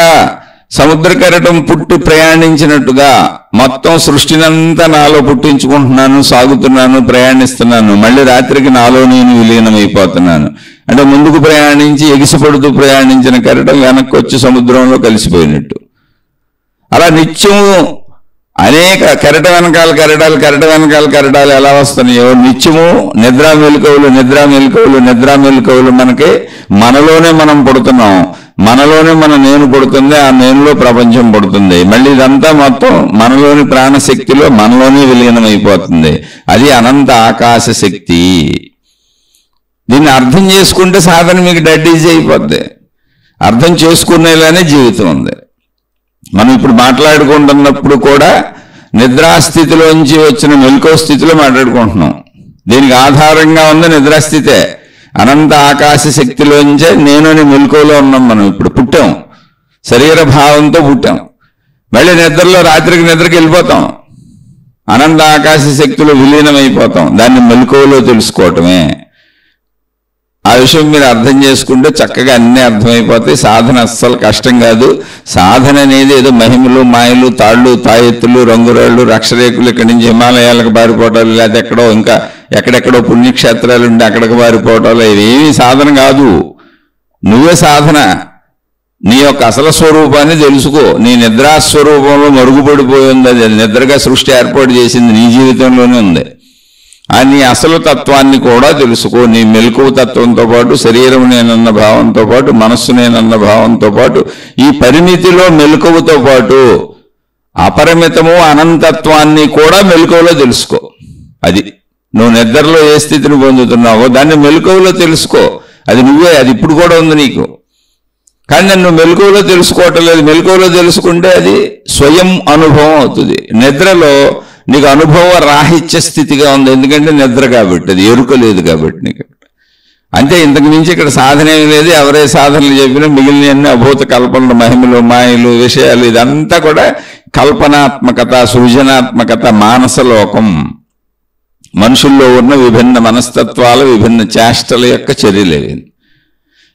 సముద్ర కెరటం పుట్టి ప్రయాణించినట్టుగా మొత్తం సృష్టినంతా నాలో పుట్టించుకుంటున్నాను, సాగుతున్నాను, ప్రయాణిస్తున్నాను. మళ్ళీ రాత్రికి నాలో నేను విలీనమైపోతున్నాను. అంటే ముందుకు ప్రయాణించి ఎగిసిపడుతూ ప్రయాణించిన కెరటం వెనక్కి వచ్చి సముద్రంలో కలిసిపోయినట్టు. అలా నిత్యం అనేక కెరట వెనకాల కెరటాలు, కెరట వెనకాల కెరటాలు ఎలా వస్తున్నాయో, నిత్యము నిద్రా మెలకువలు, నిద్రా మెలకువలు, నిద్రా మెలకువలు మనకి మనలోనే మనం పుడుతున్నాం, మనలోనే మన నేను పుడుతుంది, ఆ నేనులో ప్రపంచం పుడుతుంది. మళ్ళీ ఇదంతా మొత్తం మనలోని ప్రాణశక్తిలో మనలోనే విలీనమైపోతుంది. అది అనంత ఆకాశ శక్తి. దీన్ని అర్థం చేసుకుంటే సాధన మీకు డెడ్ ఈజీ అయిపోద్ది. అర్థం చేసుకునేలానే జీవితం ఉంది. మనం ఇప్పుడు మాట్లాడుకుంటున్నప్పుడు కూడా నిద్రాస్థితిలోంచి వచ్చిన మెలకువ స్థితిలో మాట్లాడుకుంటున్నాం. దీనికి ఆధారంగా ఉంది నిద్రాస్థితే. అనంత ఆకాశ శక్తిలోంచే నేను అని మెలకువలో ఉన్నాం. మనం ఇప్పుడు పుట్టాం, శరీర భావంతో పుట్టాం, మళ్ళీ నిద్రలో రాత్రికి నిద్రకి వెళ్ళిపోతాం, అనంత ఆకాశ శక్తిలో విలీనమైపోతాం. దాన్ని మెలకువలో తెలుసుకోవటమే. ఆ విషయం మీరు అర్థం చేసుకుంటే చక్కగా అన్నీ అర్థమైపోతాయి. సాధన అస్సలు కష్టం కాదు. సాధన అనేది ఏదో మహిమలు, మాయలు, తాళ్ళు, తాయెత్తులు, రంగురాళ్ళు, రక్షరేకులు, ఇక్కడి నుంచి హిమాలయాలకు పారిపోవటాలు, లేదా ఎక్కడో ఇంకా ఎక్కడెక్కడో పుణ్యక్షేత్రాలు ఉంటే అక్కడికి పారిపోవటాలు, ఇవేమీ సాధన కాదు. నువ్వే సాధన. నీ యొక్క అసలు స్వరూపాన్ని తెలుసుకో. నీ నిద్రాస్వరూపంలో మరుగుపడిపోయి ఉంది. అది నిద్రగా సృష్టి ఏర్పాటు చేసింది, నీ జీవితంలోనే ఉంది. ఆ నీ అసలు తత్వాన్ని కూడా తెలుసుకో. నీ మెలకువ తత్వంతో పాటు, శరీరం నేనన్న భావంతో పాటు, మనస్సు నేనన్న భావంతో పాటు, ఈ పరిమితిలో మెలకువతో పాటు అపరిమితము అనంతత్వాన్ని కూడా మెలకువలో తెలుసుకో. అది నువ్వు నిద్రలో ఏ స్థితిని పొందుతున్నావో దాన్ని మెలకువలో తెలుసుకో. అది నువ్వే, అది ఇప్పుడు కూడా ఉంది నీకు. కానీ నన్ను మెలకువలో తెలుసుకోవటం లేదు. మెలకువలో తెలుసుకుంటే అది స్వయం అనుభవం అవుతుంది. నిద్రలో నీకు అనుభవ రాహిత్య స్థితిగా ఉంది. ఎందుకంటే నిద్ర కాబట్టి, అది ఎరుక లేదు కాబట్టి నీకు. అంతే, ఇంతకు మించి ఇక్కడ సాధన ఏమి లేదు. ఎవరే సాధనలు చెప్పినా మిగిలిన అభూత కల్పనలు, మహిమలు, మాయలు, విషయాలు, ఇదంతా కూడా కల్పనాత్మకత, సృజనాత్మకత, మానసలోకం. మనుషుల్లో ఉన్న విభిన్న మనస్తత్వాల, విభిన్న చేష్టల యొక్క చర్యలేవి.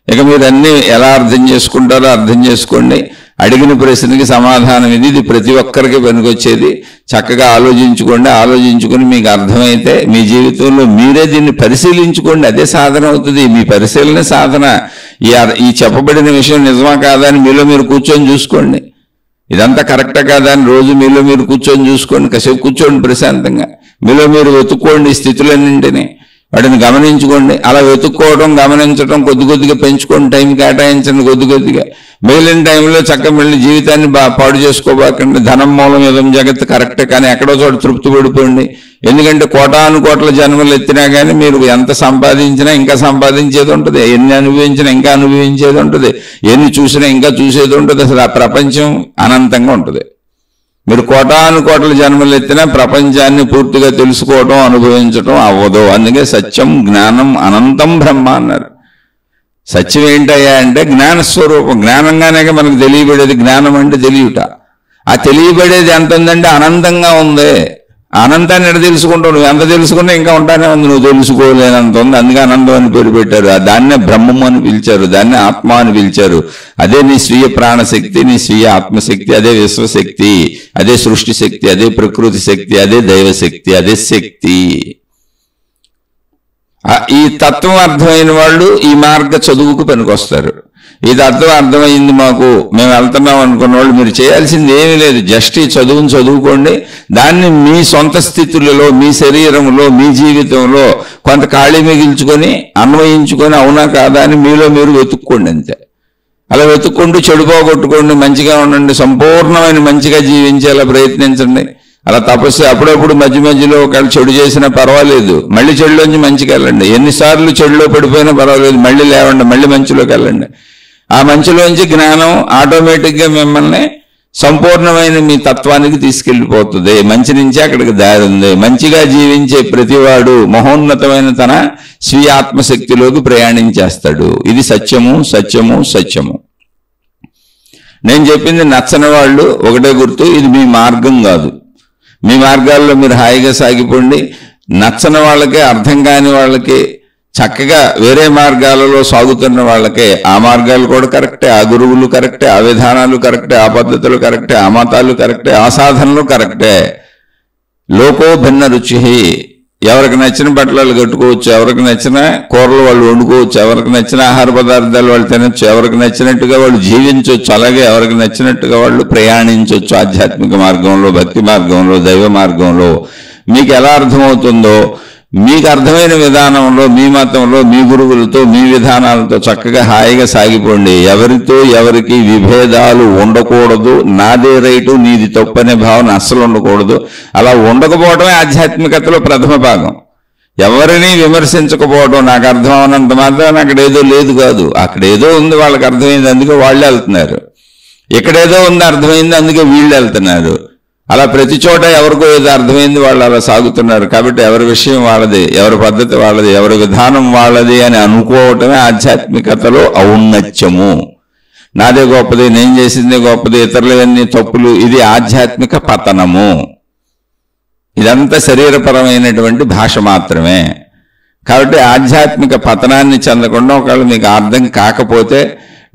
ఇక మీరు అన్నీ ఎలా అర్థం చేసుకుంటారో అర్థం చేసుకోండి. అడిగిన ప్రశ్నకి సమాధానం ఇది. ఇది ప్రతి ఒక్కరికి పనికొచ్చేది. చక్కగా ఆలోచించుకోండి. ఆలోచించుకుని మీకు అర్థమైతే మీ జీవితంలో మీరే దీన్ని పరిశీలించుకోండి. అదే సాధన అవుతుంది. మీ పరిశీలన సాధన. ఈ చెప్పబడిన విషయం నిజమా కాదా అని మీలో మీరు కూర్చొని చూసుకోండి. ఇదంతా కరెక్టా కాదా అని రోజు మీలో మీరు కూర్చొని చూసుకోండి. కాసేపు కూర్చోండి ప్రశాంతంగా. మీలో మీరు వెతుక్కోండి ఈ స్థితులన్నింటినీ, వాటిని గమనించుకోండి. అలా వెతుక్కోవడం, గమనించడం కొద్ది కొద్దిగా పెంచుకోండి. టైం కేటాయించండి కొద్ది కొద్దిగా. మిగిలిన టైంలో చక్కగా మళ్ళీ జీవితాన్ని పాడు చేసుకోబాకండి. ధనం మూలం ఇదం జగత్ కరెక్టే, కానీ ఎక్కడో చోట తృప్తి పడిపోండి. ఎందుకంటే కోటాను కోట్ల జన్మలు ఎత్తినా కానీ మీరు ఎంత సంపాదించినా ఇంకా సంపాదించేది ఉంటుంది, ఎన్ని అనుభవించినా ఇంకా అనుభవించేది ఉంటుంది, ఎన్ని చూసినా ఇంకా చూసేది ఉంటుంది. అసలు ఆ ప్రపంచం అనంతంగా ఉంటుంది. మీరు కోటాను కోట్ల జన్మలు ఎత్తినా ప్రపంచాన్ని పూర్తిగా తెలుసుకోవడం, అనుభవించడం అవ్వదు. అందుకే సత్యం జ్ఞానం అనంతం బ్రహ్మ అన్నారు. సత్యం ఏంటయ్యా అంటే జ్ఞానస్వరూపం. జ్ఞానంగానే మనకు తెలియబడేది. జ్ఞానం అంటే తెలియట. ఆ తెలియబడేది ఎంత ఉందంటే అనంతంగా ఉంది. అనంతాన్ని ఎడ తెలుసుకుంటావు? నువ్వు ఎంత తెలుసుకున్నా ఇంకా ఉంటానే ఉంది, నువ్వు తెలుసుకోలేనంత ఉంది. అందుకే అనంతం అని పేరు పెట్టారు. దాన్నే బ్రహ్మము అని పిలిచారు, దాన్నే ఆత్మ అని పిలిచారు. అదే నీ స్వీయ ప్రాణశక్తి, నీ స్వీయ ఆత్మశక్తి, అదే విశ్వశక్తి, అదే సృష్టి శక్తి, అదే ప్రకృతి శక్తి, అదే దైవశక్తి, అదే శక్తి. ఈ తత్వం అర్థమైన వాళ్ళు ఈ మార్గ చదువుకు పనికొస్తారు. ఈ తత్వం అర్థమైంది మాకు, మేము వెళ్తున్నాం అనుకున్న వాళ్ళు మీరు చేయాల్సింది ఏమీ లేదు, జస్ట్ ఈ చదువుని చదువుకోండి. దాన్ని మీ సొంత స్థితులలో, మీ శరీరంలో, మీ జీవితంలో కొంత ఖాళీ మిగిల్చుకొని అన్వయించుకొని అవునా కాదా అని మీలో మీరు వెతుక్కోండి అంతే. అలా వెతుక్కుంటూ చెడు పోగొట్టుకోండి, మంచిగా ఉండండి, సంపూర్ణమైన మంచిగా జీవించేలా ప్రయత్నించండి. అలా తపస్సు అప్పుడప్పుడు మధ్య మధ్యలో ఒకవేళ చెడు చేసినా పర్వాలేదు, మళ్ళీ చెడులోంచి మంచికి వెళ్ళండి. ఎన్నిసార్లు చెడులో పడిపోయినా పర్వాలేదు, మళ్ళీ లేవండి, మళ్ళీ మంచిలోకి వెళ్ళండి. ఆ మంచిలోంచి జ్ఞానం ఆటోమేటిక్గా మిమ్మల్ని సంపూర్ణమైన మీ తత్వానికి తీసుకెళ్ళిపోతుంది. మంచి నుంచి అక్కడికి దారి ఉంది. మంచిగా జీవించే ప్రతివాడు మహోన్నతమైన తన స్వీయ ఆత్మశక్తిలోకి ప్రయాణించేస్తాడు. ఇది సత్యము, సత్యము, సత్యము. నేను చెప్పింది నచ్చని వాళ్ళు ఒకటే గుర్తు, ఇది మీ మార్గం కాదు. మీ మార్గాల్లో మీరు హాయిగా సాగిపోండి. నచ్చని వాళ్ళకి, అర్థం కాని వాళ్ళకి, చక్కగా వేరే మార్గాలలో సాగుతున్న వాళ్ళకే ఆ మార్గాలు కూడా కరెక్టే, ఆ గురువులు కరెక్టే, ఆ విధానాలు కరెక్టే, ఆ పద్ధతులు కరెక్టే, ఆ మతాలు కరెక్టే, ఆ సాధనలు కరెక్టే. లోకో భిన్న రుచి. ఎవరికి నచ్చిన బట్టలు కట్టుకోవచ్చు, ఎవరికి నచ్చిన కూరలు వాళ్ళు వండుకోవచ్చు, ఎవరికి నచ్చిన ఆహార పదార్థాలు వాళ్ళు తినొచ్చు, ఎవరికి నచ్చినట్టుగా వాళ్ళు జీవించవచ్చు, అలాగే ఎవరికి నచ్చినట్టుగా వాళ్ళు ప్రయాణించవచ్చు ఆధ్యాత్మిక మార్గంలో, భక్తి మార్గంలో, దైవ మార్గంలో. మీకు ఎలా అర్థమవుతుందో మీకు అర్థమైన విధానంలో, మీ మతంలో, మీ గురువులతో, మీ విధానాలతో చక్కగా హాయిగా సాగిపోండి. ఎవరితో ఎవరికి విభేదాలు ఉండకూడదు. నాదే రైటు, నీది తప్పు అనే భావన అస్సలు ఉండకూడదు. అలా ఉండకపోవడమే ఆధ్యాత్మికతలో ప్రథమ భాగం. ఎవరిని విమర్శించకపోవడం. నాకు అర్థం అవనంత మాత్రం అక్కడేదో లేదు కాదు, అక్కడేదో ఉంది, వాళ్ళకి అర్థమైంది అందుకే వాళ్ళు వెళ్తున్నారు. ఇక్కడేదో ఉంది అర్థమైంది అందుకే వీళ్ళు వెళ్తున్నారు. అలా ప్రతి చోట ఎవరికో ఏదో అర్థమైంది, వాళ్ళు అలా సాగుతున్నారు. కాబట్టి ఎవరి విషయం వాళ్ళది, ఎవరి పద్ధతి వాళ్ళది, ఎవరి విధానం వాళ్ళది అని అనుకోవటమే ఆధ్యాత్మికతలో ఔన్నత్యము. నాదే గొప్పది, నేను చేసిందే గొప్పది, ఇతరులవన్నీ తప్పులు, ఇది ఆధ్యాత్మిక పతనము. ఇదంతా శరీరపరమైనటువంటి భాష మాత్రమే. కాబట్టి ఆధ్యాత్మిక పతనాన్ని చెందకుండా ఒకవేళ మీకు అర్థం కాకపోతే,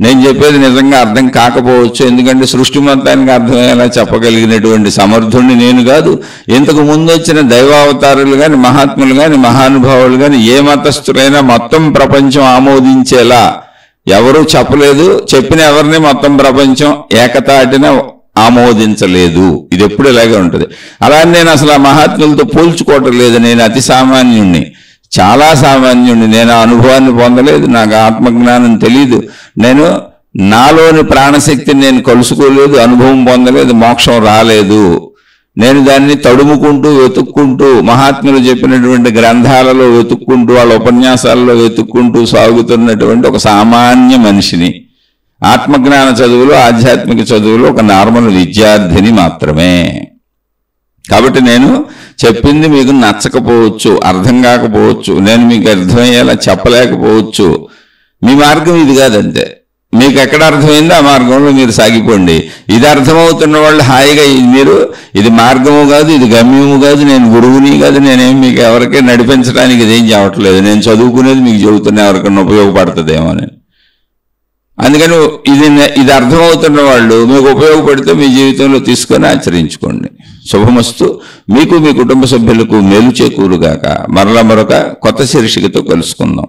నేను చెప్పేది నిజంగా అర్థం కాకపోవచ్చు, ఎందుకంటే సృష్టి మొత్తానికి అర్థమయ్యేలా చెప్పగలిగినటువంటి సమర్థుడిని నేను కాదు. ఇంతకు ముందు వచ్చిన దైవావతారులు కానీ, మహాత్ములు కానీ, మహానుభావులు కానీ, ఏ మతస్థులైనా మొత్తం ప్రపంచం ఆమోదించేలా ఎవరూ చెప్పలేదు. చెప్పిన ఎవరిని మొత్తం ప్రపంచం ఏకతాటిన ఆమోదించలేదు. ఇది ఎప్పుడు ఇలాగే ఉంటుంది. అలా నేను అసలు ఆ మహాత్ములతో పోల్చుకోవటం లేదు. నేను అతి సామాన్యుణ్ణి, చాలా సామాన్యుణ్ణి. నేను ఆ అనుభవాన్ని పొందలేదు, నాకు ఆత్మజ్ఞానం తెలియదు, నేను నాలోని ప్రాణశక్తిని నేను కలుసుకోలేదు, అనుభవం పొందలేదు, మోక్షం రాలేదు. నేను దాన్ని తడుముకుంటూ వెతుక్కుంటూ, మహాత్ములు చెప్పినటువంటి గ్రంథాలలో వెతుక్కుంటూ, వాళ్ళ ఉపన్యాసాలలో వెతుక్కుంటూ సాగుతున్నటువంటి ఒక సామాన్య మనిషిని. ఆత్మజ్ఞాన చదువులు, ఆధ్యాత్మిక చదువులు ఒక నార్మల్ విద్యార్థిని మాత్రమే. కాబట్టి నేను చెప్పింది మీకు నచ్చకపోవచ్చు, అర్థం కాకపోవచ్చు, నేను మీకు అర్థమయ్యేలా చెప్పలేకపోవచ్చు. మీ మార్గం ఇది కాదంతే. మీకు ఎక్కడ అర్థమైందో ఆ మార్గంలో మీరు సాగిపోండి. ఇది అర్థమవుతున్న వాళ్ళు హాయిగా మీరు ఇది మార్గము కాదు, ఇది గమ్యము కాదు, నేను గురువుని కాదు, నేనేం మీకు ఎవరికీ నడిపించడానికి ఇదేం చెప్పట్లేదు, నేను చదువుకునేది మీకు చెబుతున్నా ఎవరికన్నా ఉపయోగపడుతుందేమో అని. అందుకని ఇది అర్థమవుతున్న వాళ్ళు మీకు ఉపయోగపడితే మీ జీవితంలో తీసుకొని ఆచరించుకోండి. శుభమస్తు. మీకు, మీ కుటుంబ సభ్యులకు మేలు చేకూరుగాక. మరలా మరొక కొత్త శీర్షికతో కలుసుకుందాం.